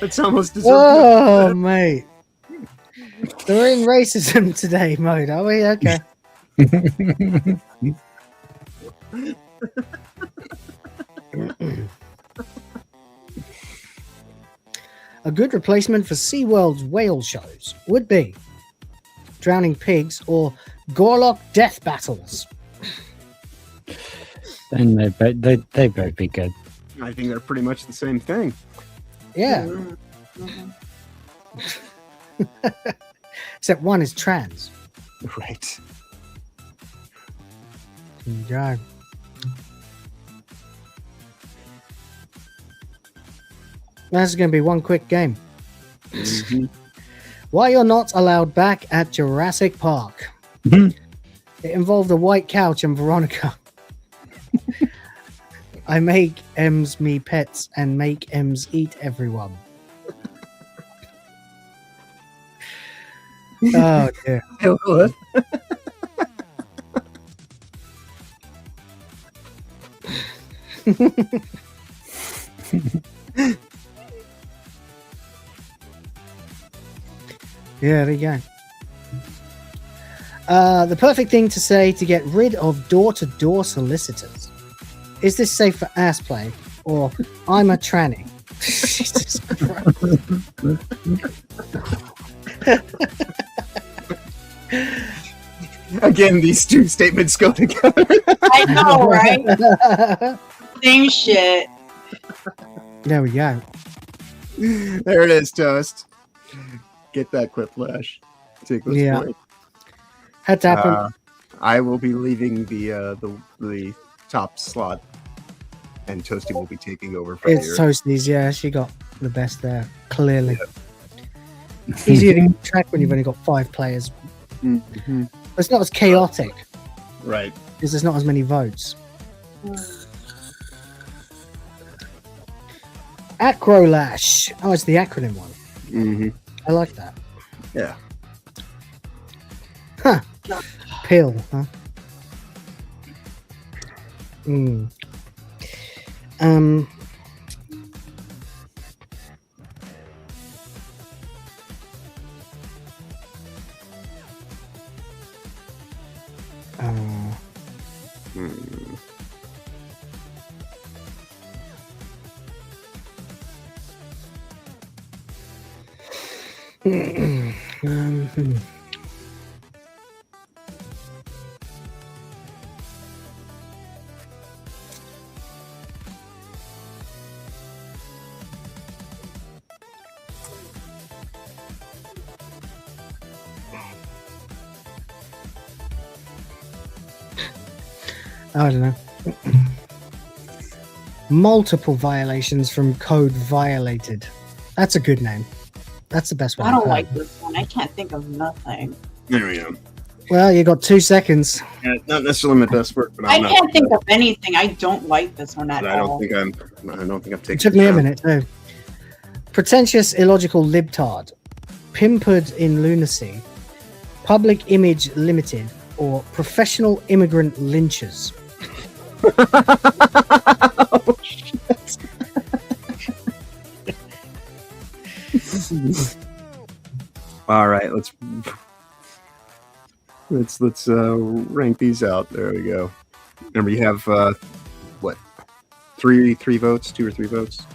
That's almost deserved. Oh, mate. We're in racism today mode, are we? Okay. A good replacement for SeaWorld's whale shows would be drowning pigs or Gorlock death battles. Then they both be good. I think they're pretty much the same thing. Yeah. Except one is trans. Right. God. That's going to be one quick game. Why you're not allowed back at Jurassic Park. It involved a white couch and Veronica. I make M's me pets and make M's eat everyone. Oh dear. Yeah, there you go. The perfect thing to say to get rid of door-to-door solicitors. Is this safe for ass play? Or I'm a tranny? Jesus Christ. Again, these two statements go together. I know, right? Same shit. There we go. There it is, Toast. Get that quiplash. Take this point. Had to happen. I will be leaving the top slot, and Toasty will be taking over from It's here. Toasties, yeah. She got the best there, clearly. Easier to keep track when you've only got 5 players. Mm-hmm. It's not as chaotic. Right. Because there's not as many votes. Acrolash. Oh, it's the acronym one. Mm-hmm. I like that. Yeah. Huh. Pill, huh? Mm. I don't know. Multiple violations from code violated. That's a good name. That's the best one. I don't like this one. I can't think of nothing. There we go. Well, you got 2 seconds. Yeah, not necessarily my best work, but I can't think of anything. I don't like this one at I all. don't think I'm taking. It took me a minute too. Pretentious, illogical libtard, pimpered in lunacy, public image limited, or professional immigrant lynchers. Oh, shit. All right, let's rank these out. There we go. Remember, you have what? 3 votes, 2 or 3 votes.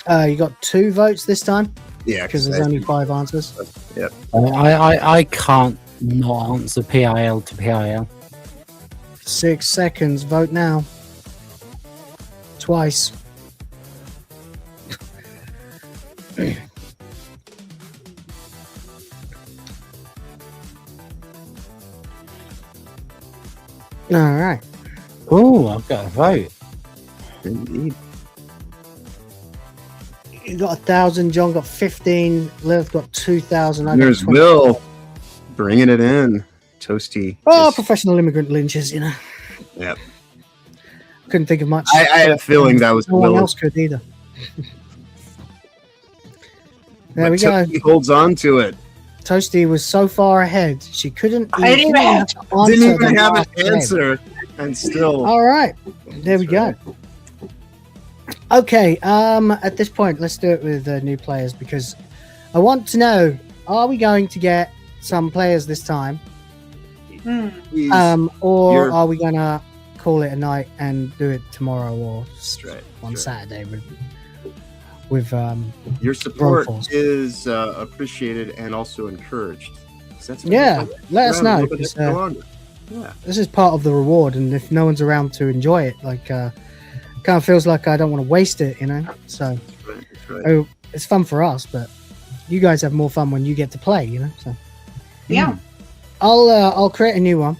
You got 2 votes this time. Yeah, because there's only 5 answers. Yep. I can't not answer PIL to PIL. 6 seconds. Vote now. Twice. All right. Oh, I've got a vote. Indeed. You got 1,000. John got 15. Lilith got 2,000. There's Will bringing it in. Toasty. Oh, professional immigrant lynches, you know. Yep. Couldn't think of much. I had a feeling that was no one Will. else could either. There But we go. Toasty holds on to it. Toasty was so far ahead, she couldn't I didn't even have to answer. Didn't even the have last an game. answer, and still. All right, there we go. Okay, at this point, let's do it with new players because I want to know: are we going to get some players this time, or are we gonna call it a night and do it tomorrow or on Saturday with your support Rollfalls? is appreciated and also encouraged. That's Yeah, let us know. Yeah. This is part of the reward, and if no one's around to enjoy it, like kind of feels like I don't want to waste it, you know. So That's right. oh, it's fun for us, but you guys have more fun when you get to play, you know. So Yeah. I'll create a new one,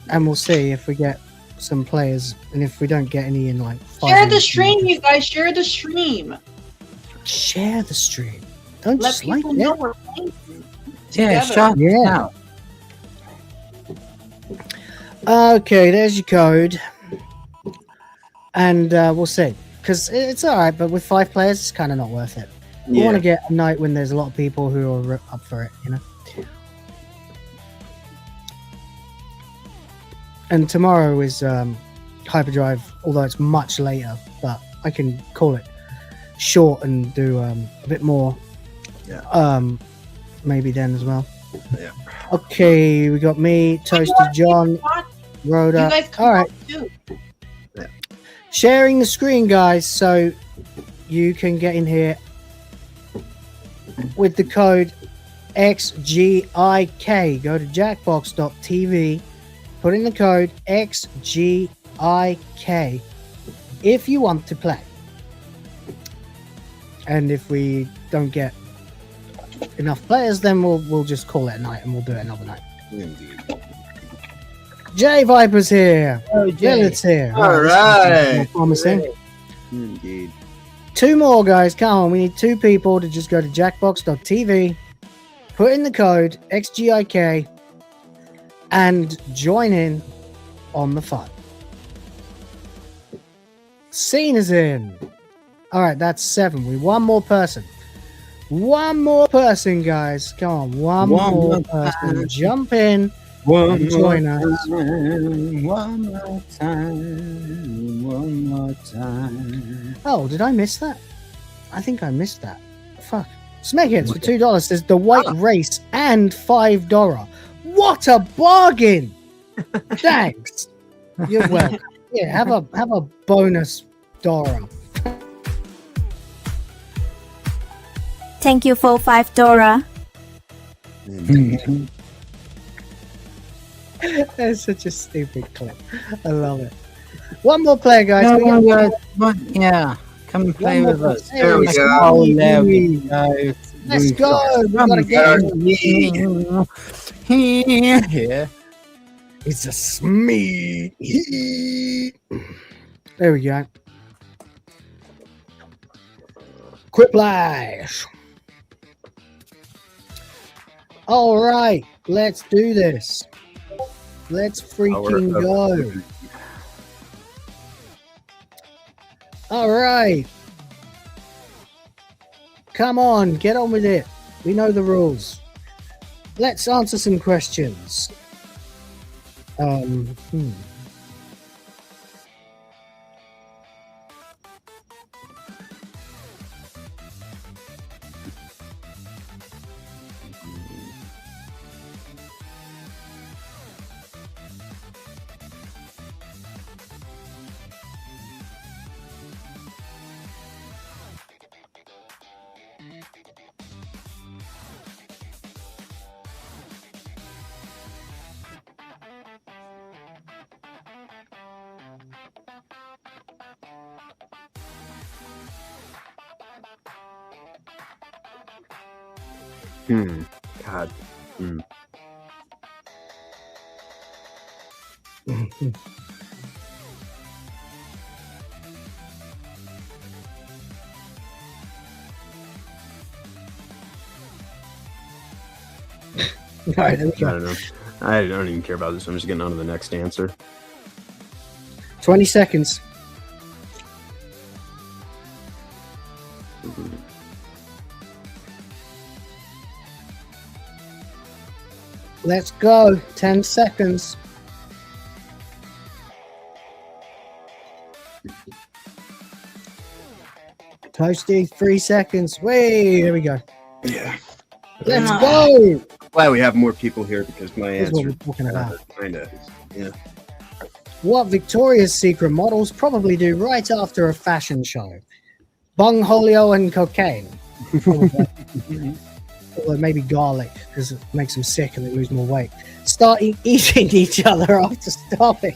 and we'll see if we get some players, and if we don't get any in like 5 Share the minutes, stream, you guys. Share the stream. share the stream. Don't Let just like people know it. we're playing. Yeah, together. shout Yeah. out. Okay, there's your code, and we'll see. Because it's all right, but with 5 players, it's kind of not worth it. We want to get a night when there's a lot of people who are up for it, you know. And tomorrow is Hyperdrive, although it's much later, but I can call it short and do a bit more. Yeah. Maybe then as well. Yeah. Okay, we got me, Toasty John, Rhoda. You guys come All right. too. Sharing the screen, guys, so you can get in here with the code XGIK. Go to jackbox.tv, put in the code XGIK if you want to play. And if we don't get enough players, then we'll just call it a night and we'll do it another night. Indeed. J Viper's here. Oh, Jay. Lilith's here. All this is right. more promising. Indeed. 2 more, guys. Come on. We need 2 people to just go to jackbox.tv, put in the code XGIK, and join in on the fun. Scene is in. All right, that's 7. We one more person. One more person, guys. Come on. One more person. Jump in. One join more us. time, one more time, one more time. Oh, did I miss that? I think I missed that. Fuck. Smack Hits for $2 says the white race and $5. What a bargain! Thanks. You're welcome. Yeah, have a bonus Dora. Thank you for $5. That's such a stupid clip. I love it. One more player, guys. Yeah, come and play One with more us. player. There we go. Oh, there we go. Let's go. We gotta get here. It's a Smee. There we go. Quiplash. All right, let's do this. Let's freaking go. All right. Come on, get on with it. We know the rules. Let's answer some questions. God. All right, there we go. I don't know. I don't even care about this. I'm just getting on to the next answer. 20 seconds. Let's go. 10 seconds. Toasty, 3 seconds. Wait, there we go. Yeah. Let's go. Glad we have more people here because my This is what answer we're talking about. kind of, yeah. What Victoria's Secret models probably do right after a fashion show? Bungholio and cocaine. Or maybe garlic because it makes them sick and they lose more weight. Start eating each other after stopping.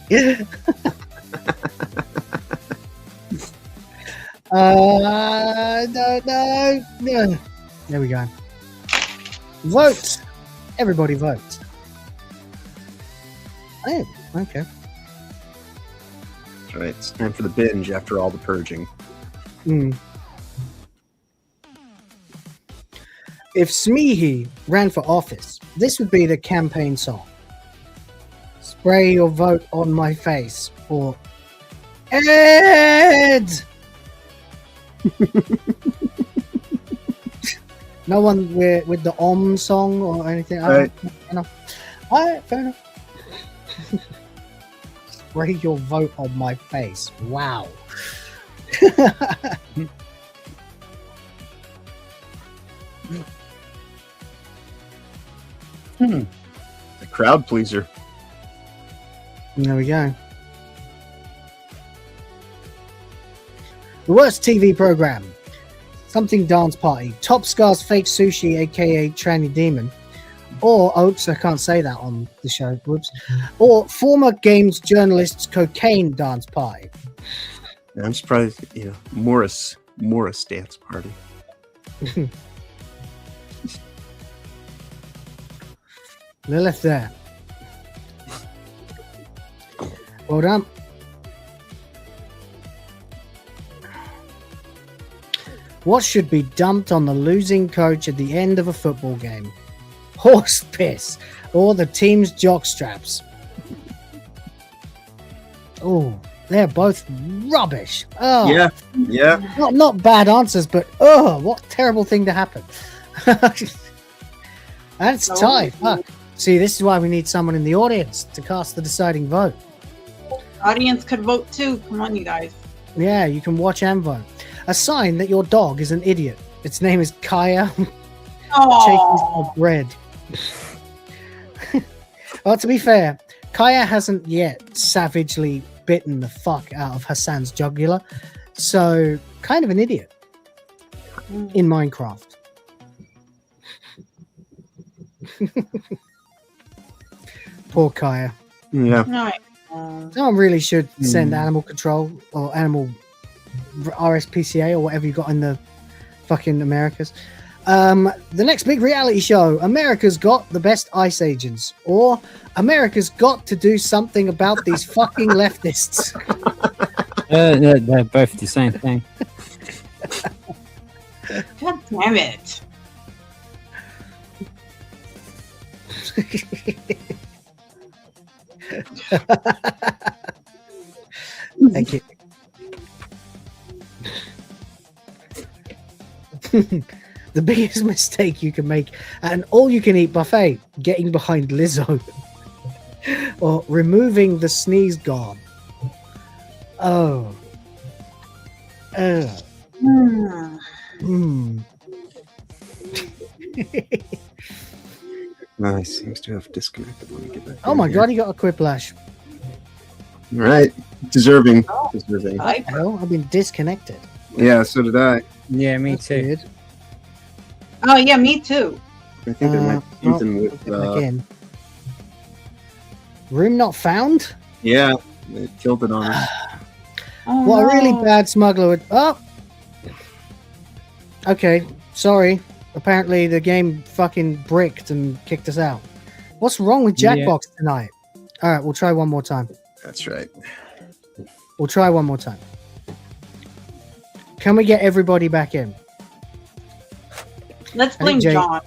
No. There we go. Vote. Everybody vote. Oh, okay. All right, it's time for the binge after all the purging. If Smeehy ran for office, this would be the campaign song. Spray your vote on my face, or Ed! No one with the song or anything? Right. All right, fair enough. Spray your vote on my face. Wow. The crowd pleaser. There we go. The worst TV program. Something Dance Party. Top Scars Fake Sushi, aka Tranny Demon. Or, oops, I can't say that on the show. Whoops. Or former games journalists Cocaine Dance Party. I'm surprised, Morris Dance Party. Lilith there. Well done. What should be dumped on the losing coach at the end of a football game? Horse piss or the team's jock straps? Oh, they're both rubbish. Oh, yeah. Not bad answers, but what a terrible thing to happen. That's tight. Fuck. See, this is why we need someone in the audience to cast the deciding vote. Audience could vote too. Come on, you guys. Yeah, you can watch and vote. A sign that your dog is an idiot. Its name is Kaya. Chases for bread. Well, to be fair, Kaya hasn't yet savagely bitten the fuck out of Hassan's jugular, so kind of an idiot in Minecraft. Poor Kaya. Yeah. Someone really should send animal control or animal RSPCA or whatever you got in the fucking Americas. The next big reality show, America's Got the Best Ice Agents, or America's got to do something about these fucking leftists. They're both the same thing. God damn it. Thank you. The biggest mistake you can make at an all-you-can-eat buffet: getting behind Lizzo, or removing the sneeze guard. Nice. Seems to have disconnected. Let me get back. Oh my god, he got a quiplash. All right. Deserving. Well, I've been disconnected. Yeah, so did I. Yeah, me too. Weird. Oh yeah, me too. I think there might be something with again. Room not found? Yeah, it killed it on us. What a really bad smuggler would. Oh! Okay, sorry. Apparently the game fucking bricked and kicked us out. What's wrong with Jackbox tonight? Alright, we'll try one more time. That's right. We'll try one more time. Can we get everybody back in? Let's blame John.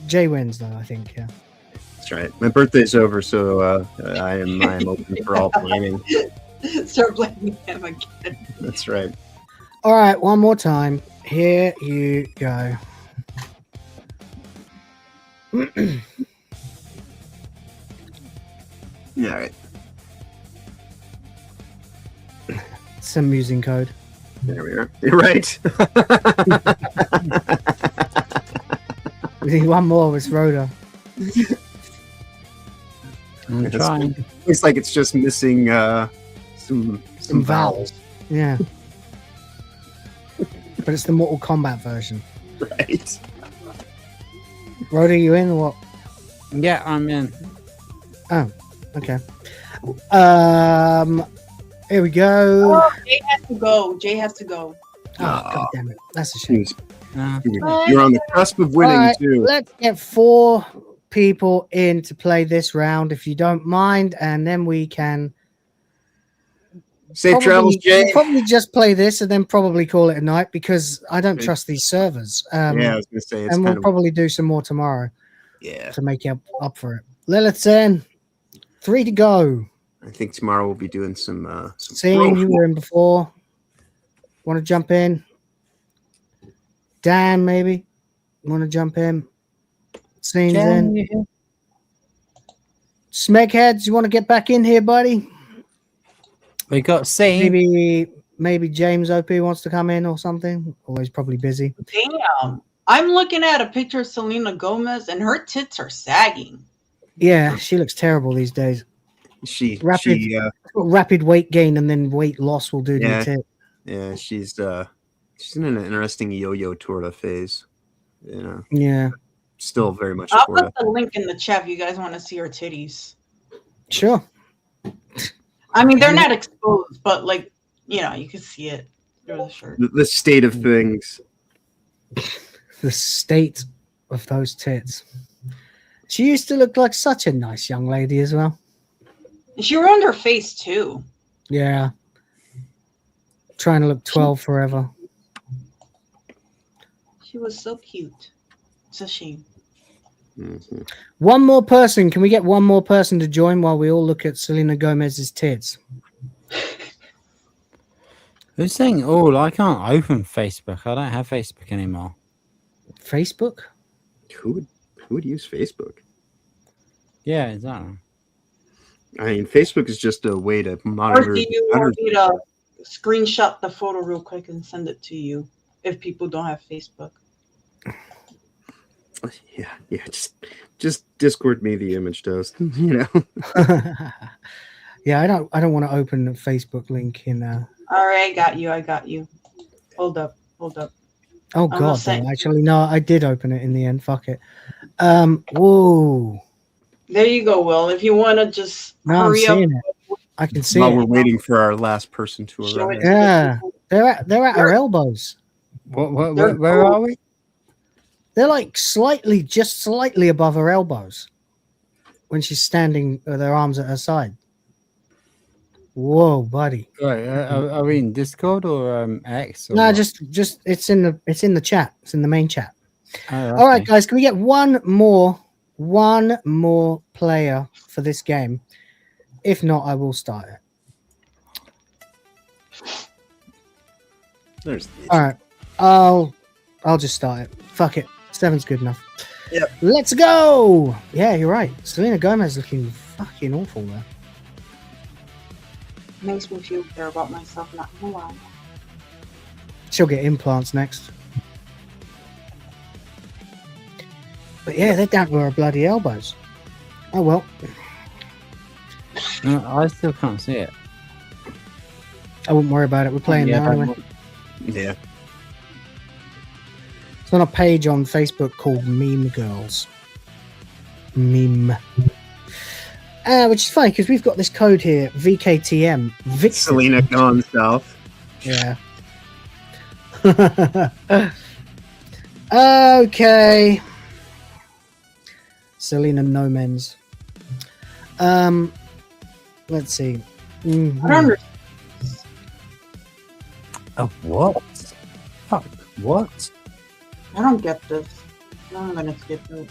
Jay wins though, I think, yeah. That's right. My birthday's over, so I am open for all blaming. Start blaming him again. That's right. All right, one more time. Here you go. Yeah, all right. Some musing code. There we are. You're right. We need one more with Rhoda. I'm trying. Looks like it's just missing some vowels. Yeah. But it's the Mortal Kombat version. Right. Rhoda, you in or what? Yeah, I'm in. Oh, okay. Here we go. Oh, Jay has to go. Jay has to go. Oh, God damn it. That's a shame. You're on the cusp of winning, All right, too. let's get 4 people in to play this round, if you don't mind, and then we can safe travels, Jay. We'll probably just play this and then probably call it a night because I don't trust these servers. Yeah, I was gonna say, it's and we'll kind of- probably do some more tomorrow. Yeah, to make up for it. Lilith's in. 3 to go. I think tomorrow we'll be doing some Seeing you were in before. Want to jump in? Dan, maybe? Want to jump in? Scene's in. Smegheads, you want to get back in here, buddy? We got Scene. Maybe James OP wants to come in or something. Although he's probably busy. Damn. I'm looking at a picture of Selena Gomez and her tits are sagging. Yeah, she looks terrible these days. Rapid weight gain and then weight loss will do to your tit. Yeah, she's in an interesting yo-yo torta phase. You know. Yeah. Still very much I'll torta. put the link in the chat if you guys want to see her titties. Sure. I mean, they're not exposed, but like, you know, you can see it through the shirt. The state of things. The state of those tits. She used to look like such a nice young lady as well. She ruined her face too. Yeah. Trying to look 12 forever. She was so cute. It's a shame. Mm-hmm. One more person. Can we get one more person to join while we all look at Selena Gomez's tits? Who's saying, oh, I can't open Facebook. I don't have Facebook anymore. Facebook? Who would use Facebook? Yeah, exactly. I mean, Facebook is just a way to Or monitor. do you want me to screenshot the photo real quick and send it to you if people don't have Facebook? Yeah. Just Discord me the image, Toast. You know. Yeah, I don't want to open a Facebook link in. All right, I got you. Hold up. Oh God! Actually, no, I did open it in the end. Fuck it. Whoa. There you go, Will. If you want to just hurry up. It. I can see While it. we're waiting for our last person to arrive. Yeah, they're at our elbows. Where are we? They're like just slightly above her elbows when she's standing with her arms at her side. Whoa, buddy! Right, are we in Discord or X? Or No, what? just it's in the chat. It's in the main chat. Oh, okay. All right, guys, can we get one more player for this game? If not, I will start it. All right, I'll just start it. Fuck it, 7's good enough. Yep. Let's go. Yeah, you're right. Selena Gomez looking fucking awful there. Makes me feel better about myself, not gonna lie. She'll get implants next. But yeah, they're down to her bloody elbows. Oh well. No, I still can't see it. I wouldn't worry about it. We're playing now anyway. Yeah. It's on a page on Facebook called Meme Girls. Meme. Which is funny because we've got this code here, VKTM. Vixen. Selena gone south. Yeah. Okay. Selena No Men's. Let's see. Mhm. I don't understand. Oh, what? Fuck, what? I don't get this. No, I'm gonna skip it.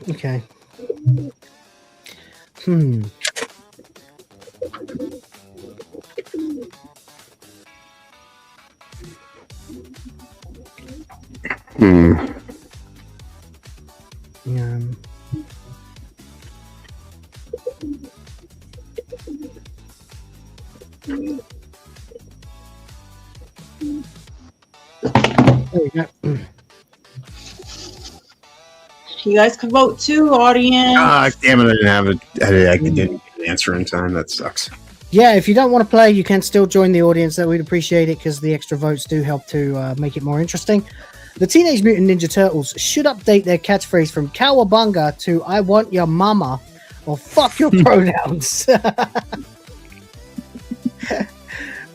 Okay. There we go. You guys can vote too, audience. Ah, damn it! I didn't have it. I didn't get an answer in time. That sucks. Yeah, if you don't want to play, you can still join the audience. That we'd appreciate it because the extra votes do help to make it more interesting. The Teenage Mutant Ninja Turtles should update their catchphrase from Cowabunga to "I want your mama" or "fuck your pronouns."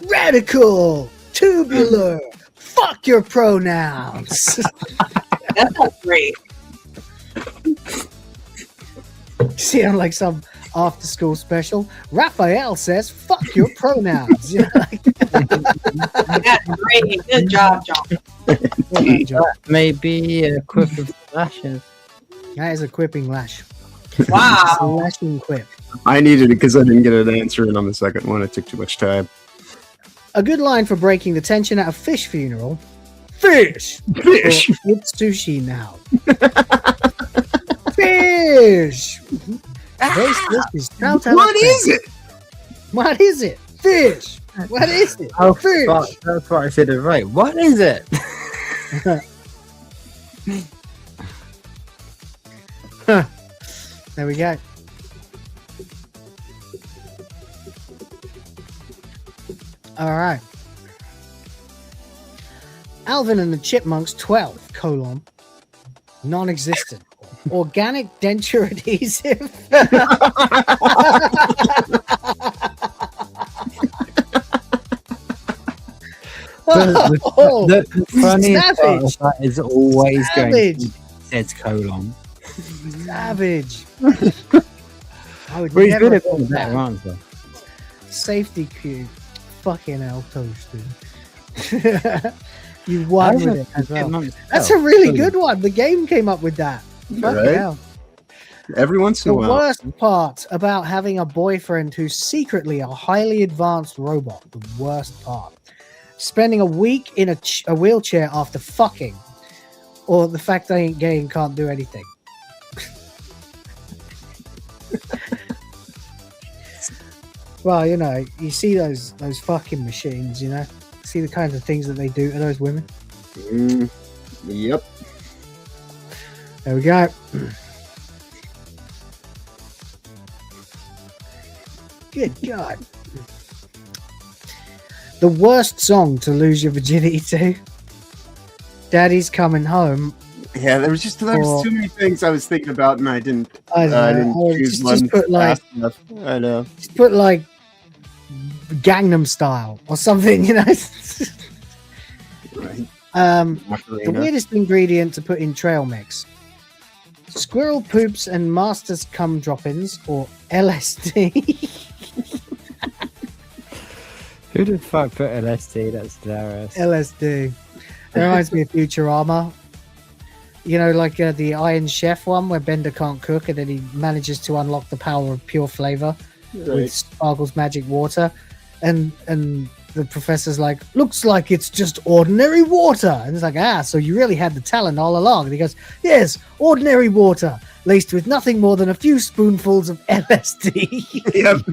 Radical, tubular, fuck your pronouns. That sounds great. See, on like some after-school special, Raphael says, "Fuck your pronouns." You know, like- That's great. Good job, John. Maybe a quip of lashes. That is a quipping lash. Wow. Lashing quip. I needed it because I didn't get an answer in on the second one. It took too much time. A good line for breaking the tension at a fish funeral. Fish! Fish! Or, it's sushi now. Fish! What is it? What is it? Fish! What is it? Oh, Fish! fuck. That's what I said it right. What is it? There we go. All right. Alvin and the Chipmunks 12, non-existent. Organic denture adhesive. The funniest part savage. of that is always going Savage. to be says colon. Savage. I would But he's never good at have that thought that. answer. Safety cube. Fucking hell, toasted. You won with it as well. That's a really good one. The game came up with that. Fucking Right? hell. Every once in The a while. worst part about having a boyfriend who's secretly a highly advanced robot. The worst part. Spending a week in a wheelchair after fucking. Or the fact they ain't gay and can't do anything. Well, you know, you see those fucking machines, you know? See the kinds of things that they do to those women? Yep. There we go. Good God. The worst song to lose your virginity to. Daddy's Coming Home. Yeah, there was too many things I was thinking about, and I didn't choose just one put like, fast enough. I know. Just put like Gangnam Style or something, you know. Right. The weirdest ingredient to put in trail mix: squirrel poops and master's cum drop-ins, or LSD. Who the fuck put LSD? That's hilarious. LSD. It reminds me of Futurama. You know, like the Iron Chef one where Bender can't cook and then he manages to unlock the power of pure flavor with Sparkle's magic water. And the professor's like, looks like it's just ordinary water. And it's like, so you really had the talent all along. And he goes, yes, ordinary water, laced with nothing more than a few spoonfuls of LSD. Yep.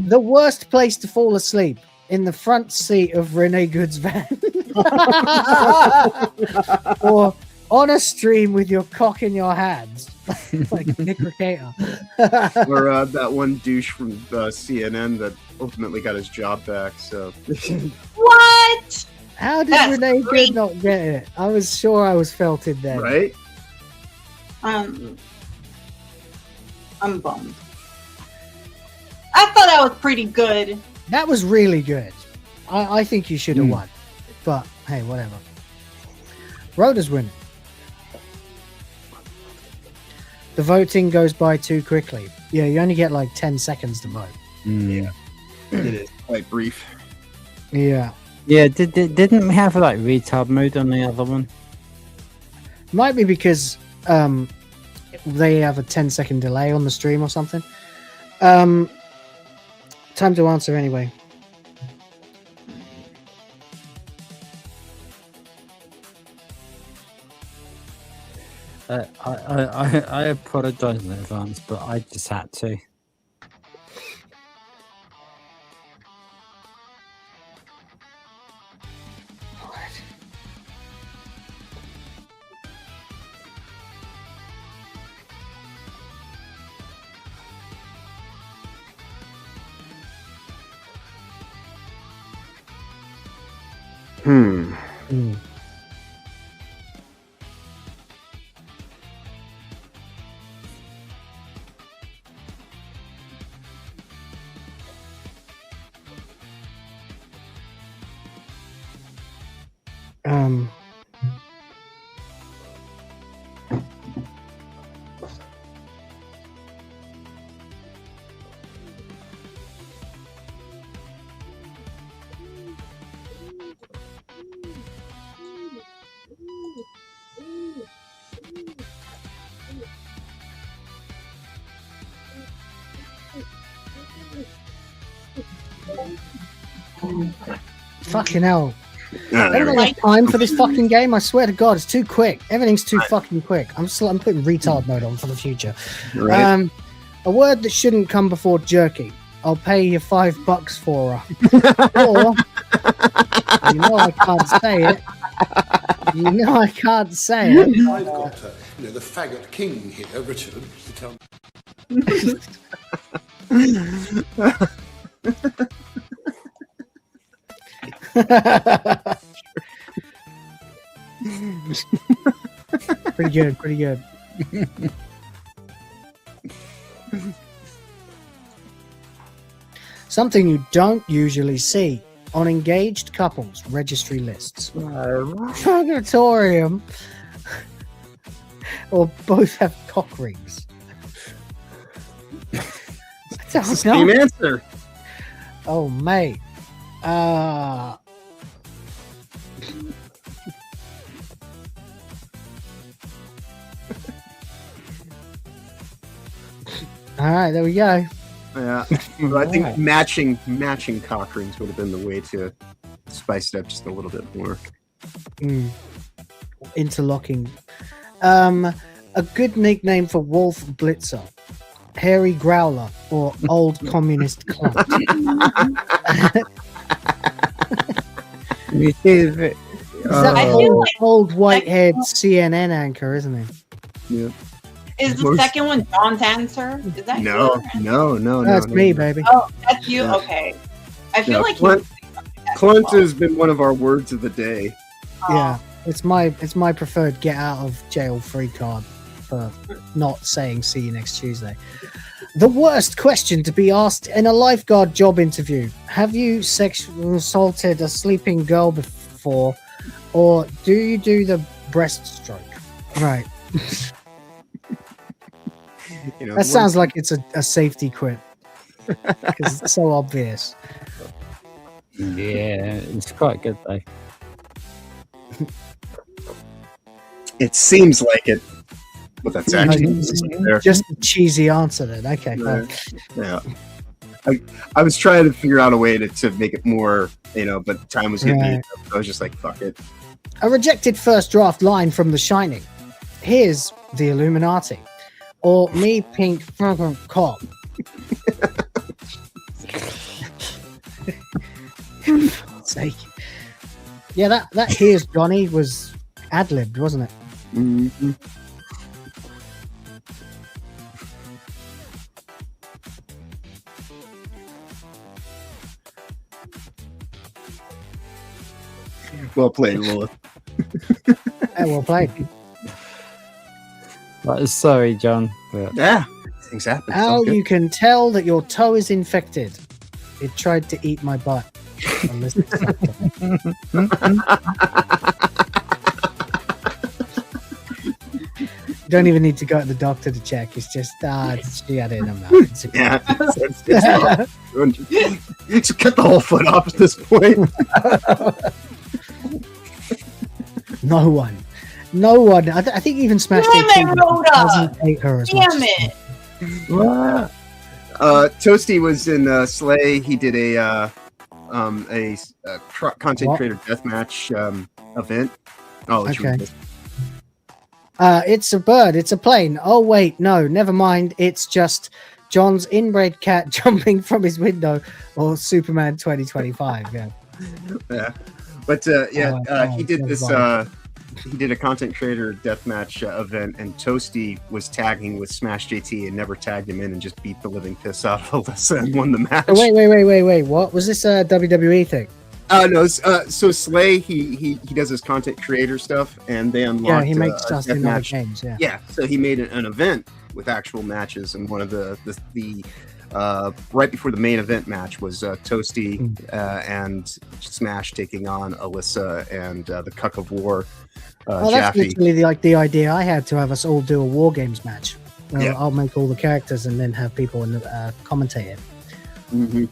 The worst place to fall asleep: in the front seat of Renee Good's van. Or on a stream with your cock in your hands. Like Nick Ricata. Or that one douche from CNN that ultimately got his job back. So What? How did That's Renee great. Good not get it? I was sure I was felted then. Right? I'm bummed. I thought that was pretty good. That was really good. I think you should have won. But hey, whatever. Rhoda's winning. The voting goes by too quickly. Yeah, you only get like 10 seconds to vote. Yeah. It is quite brief. Yeah. Yeah, didn't we have like retard mode on the other one? Might be because they have a 10-second delay on the stream or something. Time to answer anyway. I apologize in advance, but I just had to. Hmm. Um. Fucking hell. I don't have time for this fucking game. I swear to God, it's too quick. Everything's too fucking quick. I'm putting retard mode on for the future. Right. A word that shouldn't come before jerky. I'll pay you $5 for her. Or, you know I can't say it. You know I can't say it. I've got the faggot king here, Richard, to tell me. Pretty good, pretty good. Something you don't usually see on engaged couples registry lists. Purgatorium. Or both have cock rings. Same answer. Oh, mate. All right, there we go. Yeah, but I think matching cock rings would have been the way to spice it up just a little bit more. Interlocking. A good nickname for Wolf Blitzer, Hairy Growler, or Old Communist Clump. You see the old white-haired CNN anchor, isn't he? Yeah. Is the second one John's answer? Is that No, That's me, baby. Oh, that's you? Yeah. Okay. I feel like Clunt has been one of our words of the day. Yeah, it's my preferred get out of jail free card for not saying see you next Tuesday. The worst question to be asked in a lifeguard job interview: have you sexually assaulted a sleeping girl before, or do you do the breaststroke? Right. That sounds like it's a safety quip because it's so obvious. Yeah, it's quite good though. It seems like it, but that's actually just a cheesy answer then. Okay, fine. Yeah. I was trying to figure out a way to make it more, but time was hitting me. So I was just like, fuck it. A rejected first draft line from The Shining. Here's the Illuminati. Or me pink cop. Sake. Yeah, that here's Johnny was ad-libbed, wasn't it? Mm-hmm. Well played, Lilith. Well played. Sorry, John. But... Yeah, things happen. How you can tell that your toe is infected? It tried to eat my butt. You don't even need to go to the doctor to check. It's just, she had it in her mouth. Yeah. It's cut the whole foot off at this point. No one. I think even Smash doesn't hate her as much. Damn it. What? Toasty was in Slay. He did a content creator deathmatch event. Oh, okay. It's a bird. It's a plane. Oh wait, no, never mind. It's just John's inbred cat jumping from his window, or Superman 2025. Yeah. Yeah, but he did this. He did a content creator deathmatch event, and Toasty was tagging with Smash JT and never tagged him in, and just beat the living piss out of Alyssa and won the match. Oh, wait! What was this WWE thing? No. So Slay, he does his content creator stuff, and they unlocked. Yeah, he makes stuff in other games. Yeah. Yeah. So he made an event with actual matches, and one of the right before the main event match was Toasty and Smash taking on Alyssa and the Cuck of War. That's Jaffe. literally the idea I had, to have us all do a War Games match. Yeah. I'll make all the characters and then have people commentate it.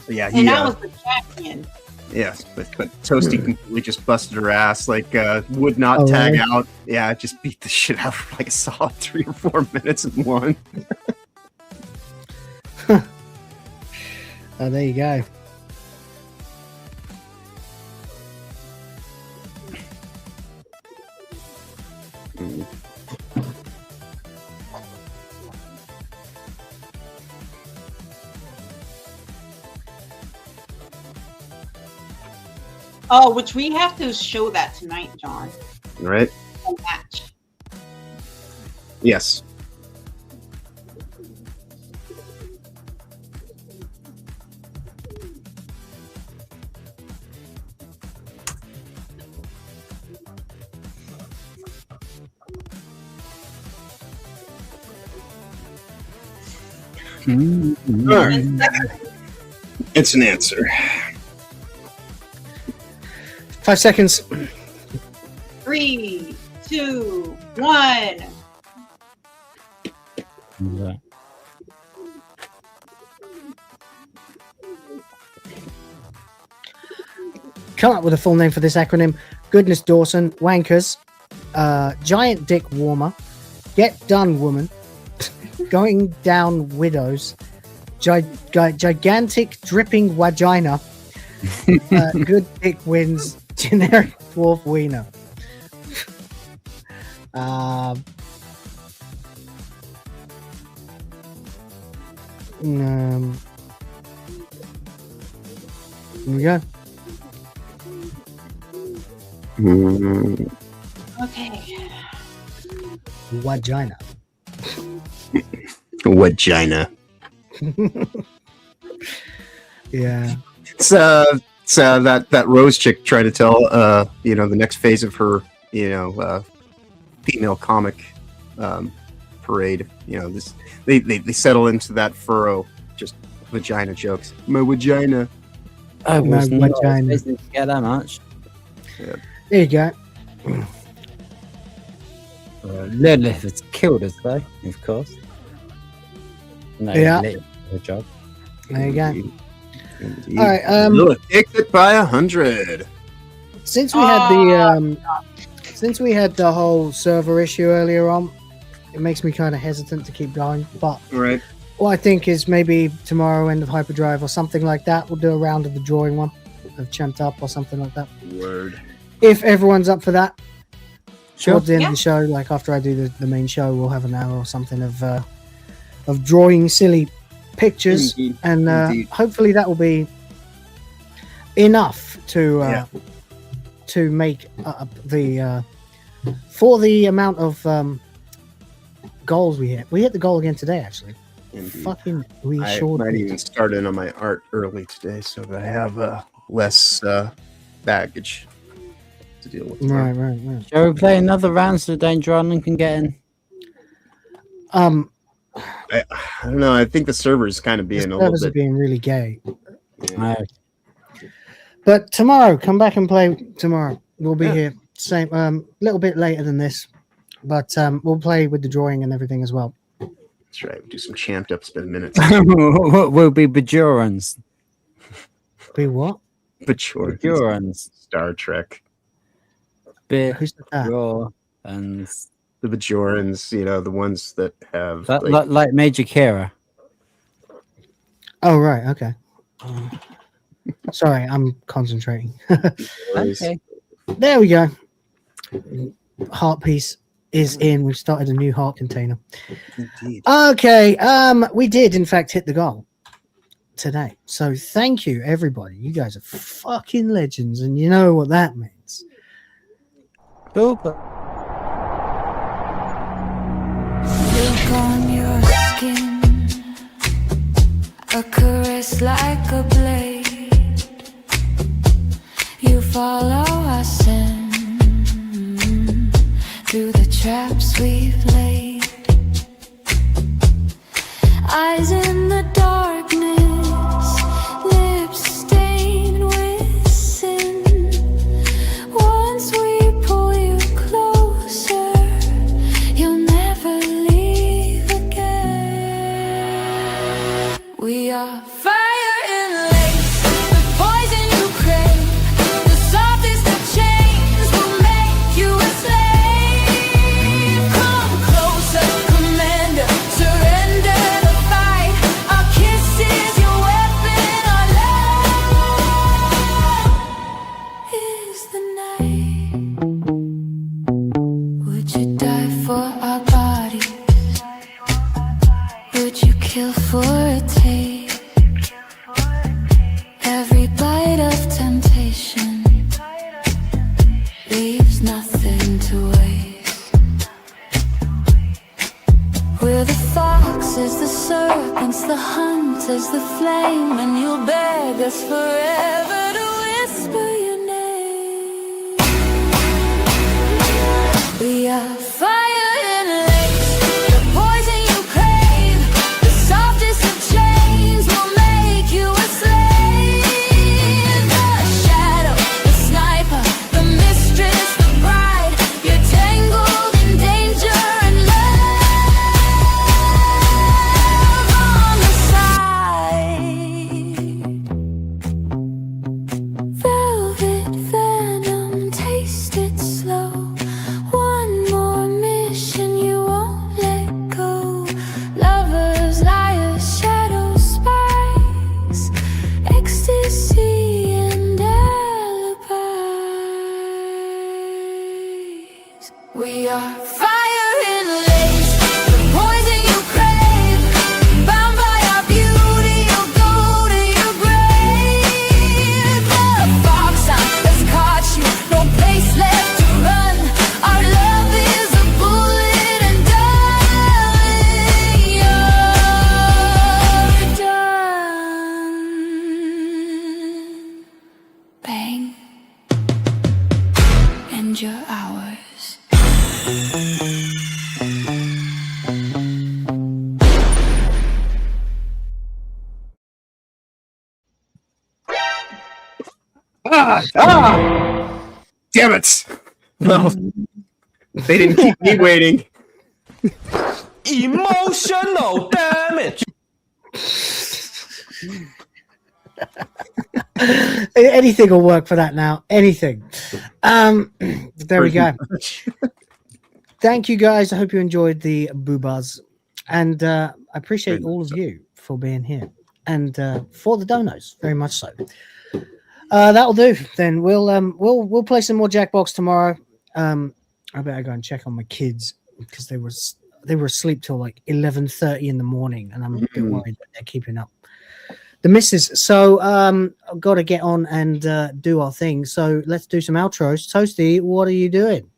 Yeah, And I was the champion. Yes, but Toasty completely just busted her ass. Like, would not tag out. Yeah, just beat the shit out of her like a solid 3 or 4 minutes and won. Oh, there you go. Oh, which we have to show that tonight, John. Right? A match. Yes. It's an answer. 5 seconds. 3, 2, 1. Yeah. Come up with a full name for this acronym. Goodness Dawson, Wankers, Giant Dick Warmer, Get Done Woman, Going Down Widows, Gigantic Dripping Vagina, Good Dick Wins, Generic Dwarf Wiener. Here we go. Okay. Vagina. Vagina. Yeah. It's that Rose chick trying to tell the next phase of her female comic parade. They settle into that furrow, just vagina jokes. My vagina. I was My not vagina. expecting to get that much. Yeah. There you go. Lilith has killed us though, of course. No, Yeah. Lilith, good job. There you go. Indeed. All right. Lilith takes it by 100. Since we had the whole server issue earlier on, it makes me kind of hesitant to keep going. But Right. what I think is maybe tomorrow, end of Hyperdrive or something like that, we'll do a round of the drawing one of Champed Up or something like that. Word. If everyone's up for that. Sure. Towards the end of the show, like after I do the main show, we'll have an hour or something of drawing silly pictures, Indeed. and Indeed. hopefully that will be enough to make the for the amount of goals we hit. We hit the goal again today, actually. Indeed. Fucking, we I sure might did. even start in on my art early today, so that I have less baggage to deal with. Right. Shall we play another round so Danger Island can get in? I don't know. I think the server's kind of being a little bit being really gay. Yeah. But tomorrow, come back and play tomorrow. We'll be here. Same, little bit later than this, but we'll play with the drawing and everything as well. That's right. We'll do some champed up spend minutes. We'll be Bajorans. Be what? Bajorans. Star Trek. Who's that? And the Bajorans, you know, the ones that have like Major Kira. Oh right, okay. Sorry, I'm concentrating. Okay. There we go. Heart piece is in. We've started a new heart container. Indeed. Okay. We did in fact hit the goal today. So thank you, everybody. You guys are fucking legends, and you know what that means. Super. Silk on your skin, a caress like a blade. You follow us in through the traps we've laid. Eyes in the darkness, lips stained with sin. Once we pull you closer, you'll never leave again. We are fire and lace, the poison you crave. The softest of chains will make you a slave. Come closer, commander, surrender the fight. Our kiss is your weapon, our love is the night. Would you die for our bodies? Would you kill for a taste? Every bite of temptation leaves nothing to waste. We're the foxes, the serpents, the hunters, the flame, and you'll beg us forever to whisper your name. We are fire and lace, the poison you crave. The softest of chains will make you a slave. The shadow, the sniper, the mistress, the bride. You're tangled in danger and love on the side. Velvet venom, taste it slow. One more mission, you won't let go. Lovers, liars, shadows, spies, ecstasy and alibis. We are fire and lace, the poison you crave. Bound by our beauty, you'll go to your grave. The fox hunt has caught you, no place left to run. Our love is a bullet and darling, you're done. Bang, and you're ours. Damn it! No, they didn't keep me waiting. Emotional damage. Anything will work for that now. Anything. There we go. Thank you guys. I hope you enjoyed the boobas, and I appreciate all of you for being here, and for the donos, very much so. That'll do. Then we'll play some more Jackbox tomorrow. I better go and check on my kids because they were asleep till like 11:30 in the morning, and I'm a bit worried that they're keeping up. The missus. So I've got to get on and do our thing. So let's do some outros. Toasty, what are you doing?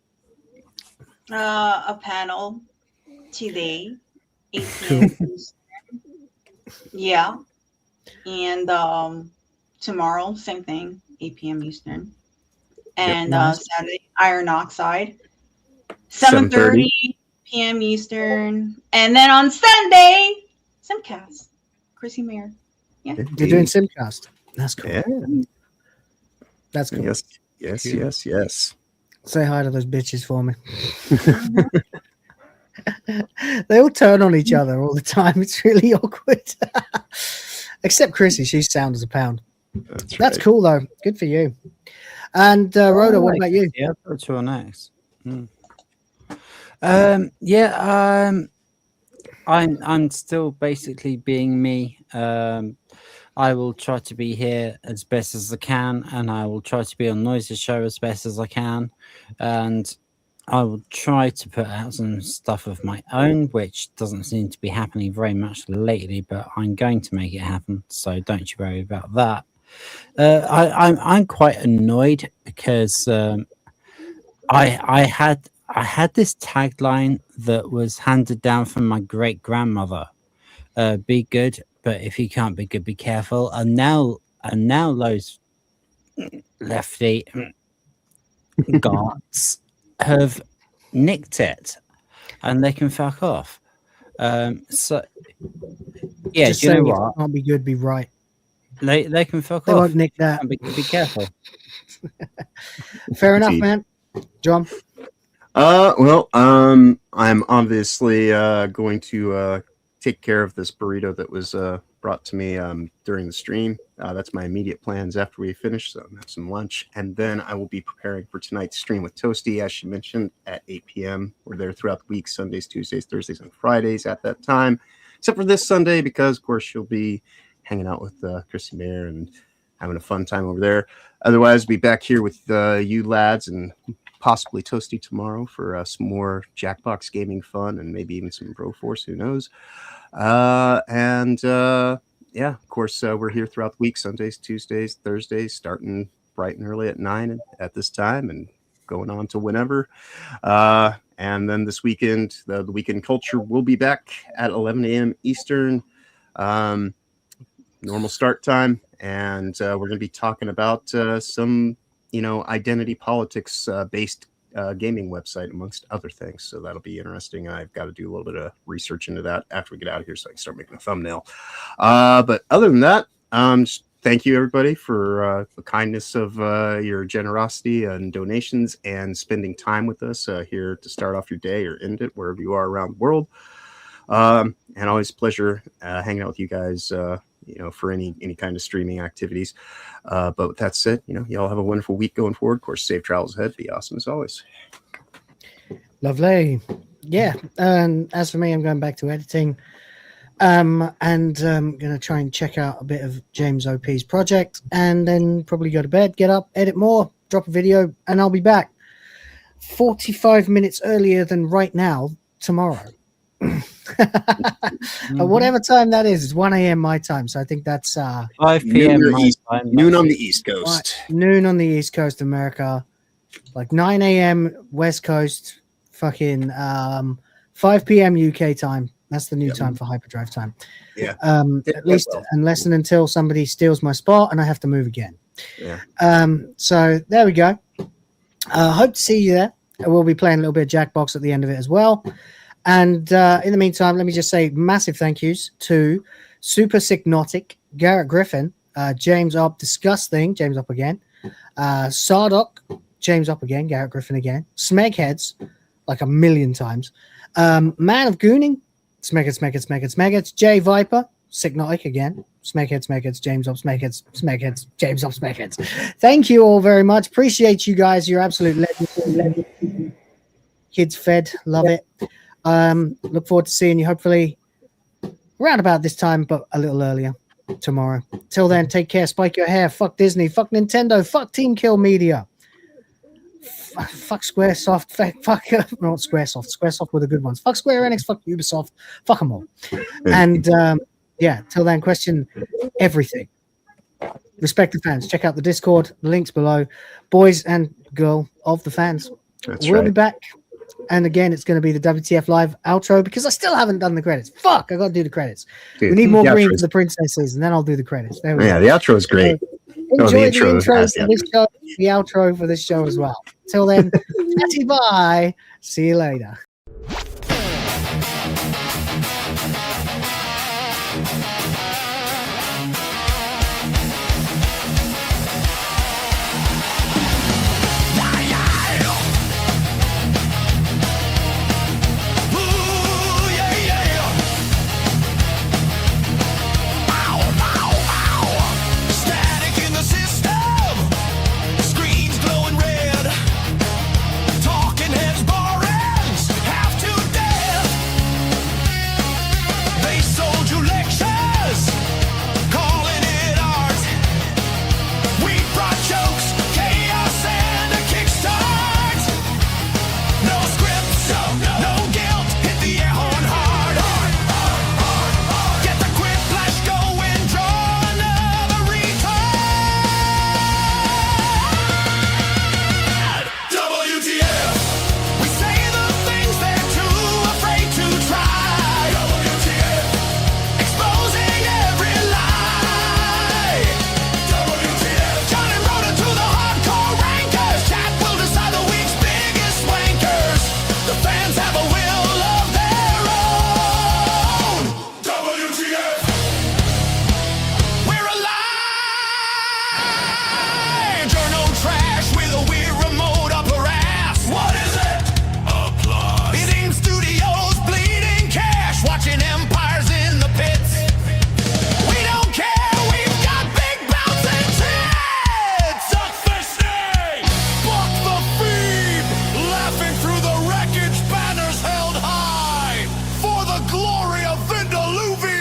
A panel today, 8 p.m. Yeah, and tomorrow, same thing, 8 p.m. Eastern. and nice. Saturday Iron Oxide, 7:30 p.m. Eastern, and then on Sunday, Simcast, Chrissy Mayer. Yeah, you're doing Simcast. That's cool. Yeah. That's cool. Yes. Say hi to those bitches for me. They all turn on each other all the time. It's really awkward. Except Chrissy, she's sound as a pound. That's cool though. Good for you. And Rhoda, what about you? Yeah, what's your next? I'm still basically being me. I will try to be here as best as I can, and I will try to be on Noise's show as best as I can, and I will try to put out some stuff of my own, which doesn't seem to be happening very much lately, but I'm going to make it happen, so don't you worry about that. I'm quite annoyed because I had this tagline that was handed down from my great grandmother. Be good, but if you can't be good, be careful. And now those lefty guards have nicked it, and they can fuck off. So yeah, just do you know saying, what? if it can't be good, be right. They can fuck They off. won't nick that. And be careful. Fair enough, man. John. I'm obviously going to take care of this burrito that was brought to me during the stream. That's my immediate plans after we finish, so have some lunch, and then I will be preparing for tonight's stream with Toasty, as she mentioned, at 8 p.m. We're there throughout the week, Sundays, Tuesdays, Thursdays, and Fridays at that time, except for this Sunday, because of course she'll be hanging out with Chrissy Mayer and having a fun time over there. Otherwise, be back here with you lads and possibly Toasty tomorrow for some more Jackbox gaming fun and maybe even some Broforce, who knows. Yeah, of course, we're here throughout the week, Sundays, Tuesdays, Thursdays, starting bright and early at 9 at this time and going on to whenever. And then this weekend, the Weekend Culture will be back at 11 a.m. Eastern, normal start time. And we're going to be talking about some, identity politics based gaming website, amongst other things. So that'll be interesting. I've got to do a little bit of research into that after we get out of here so I can start making a thumbnail. But other than that, just thank you everybody for the kindness of your generosity and donations and spending time with us here to start off your day or end it wherever you are around the world. And always a pleasure hanging out with you guys, for any kind of streaming activities. But with that said, y'all have a wonderful week going forward. Of course, safe travels ahead. Be awesome as always. Lovely. Yeah. And as for me, I'm going back to editing. And going to try and check out a bit of James OP's project, and then probably go to bed, get up, edit more, drop a video, and I'll be back 45 minutes earlier than right now tomorrow. Whatever time that is, it's 1 a.m. my time, so I think that's 5 p.m. noon on the East Coast. Noon on the East Coast, America, like 9 a.m. West Coast, fucking 5 p.m. UK time. That's the new time for hyperdrive time. Yeah. At least unless and until somebody steals my spot and I have to move again. Yeah. So there we go. Hope to see you there. We'll be playing a little bit of Jackbox at the end of it as well. And in the meantime, let me just say massive thank yous to Super Hypnotic, Garrett Griffin, James Up, Disgusting, James Up again, Sardoc, James Up again, Garrett Griffin again, Smegheads, like a million times, Man of Gooning, Smegheads, J Viper, Hypnotic again, Smegheads, James Up, Smegheads, James Up, Smegheads. Thank you all very much. Appreciate you guys. You're absolute legends. Kids fed, love it. Look forward to seeing you hopefully around about this time, but a little earlier tomorrow. Till then, take care, spike your hair, fuck Disney, fuck Nintendo, fuck Team Kill Media, fuck Squaresoft, fuck not Squaresoft, Squaresoft were the good ones, fuck Square Enix, fuck Ubisoft, fuck them all. And yeah, till then, question everything, respect the fans, check out the Discord, the links below, boys and girl of the fans. We'll be back. And again, it's going to be the WTF Live outro because I still haven't done the credits. Fuck, I got to do the credits. Dude, we need more green for the princesses, and then I'll do the credits. There we go. The outro is great. enjoy the intro intro has for the this show, the outro for this show as well. Till then, tatty bye. See you later. Static in the system, screens glowing red, talking heads boring, half to death. They sold you lectures, calling it art. We brought jokes, chaos, and a kickstart. No scripts, no guilt, hit the air horn hard. Get the quiplash going, draw another retard. WTF. We say the things they're too afraid to try. WTF. Exposing every lie. WTF. Johnny Rhoda to the hardcore rankers. Chat will decide the week's biggest wankers. The fans have a will of their own. WTF. We're alive. Journal trash with a weird remote upper ass. What is it? Applause. Bidding studios bleeding cash. Watching empires in the pits. We don't care. We've got big bouncing tits. Suck fisting. Buck the feed. Laughing through the wreckage. Banners held high. For the glory of Vindaluvia.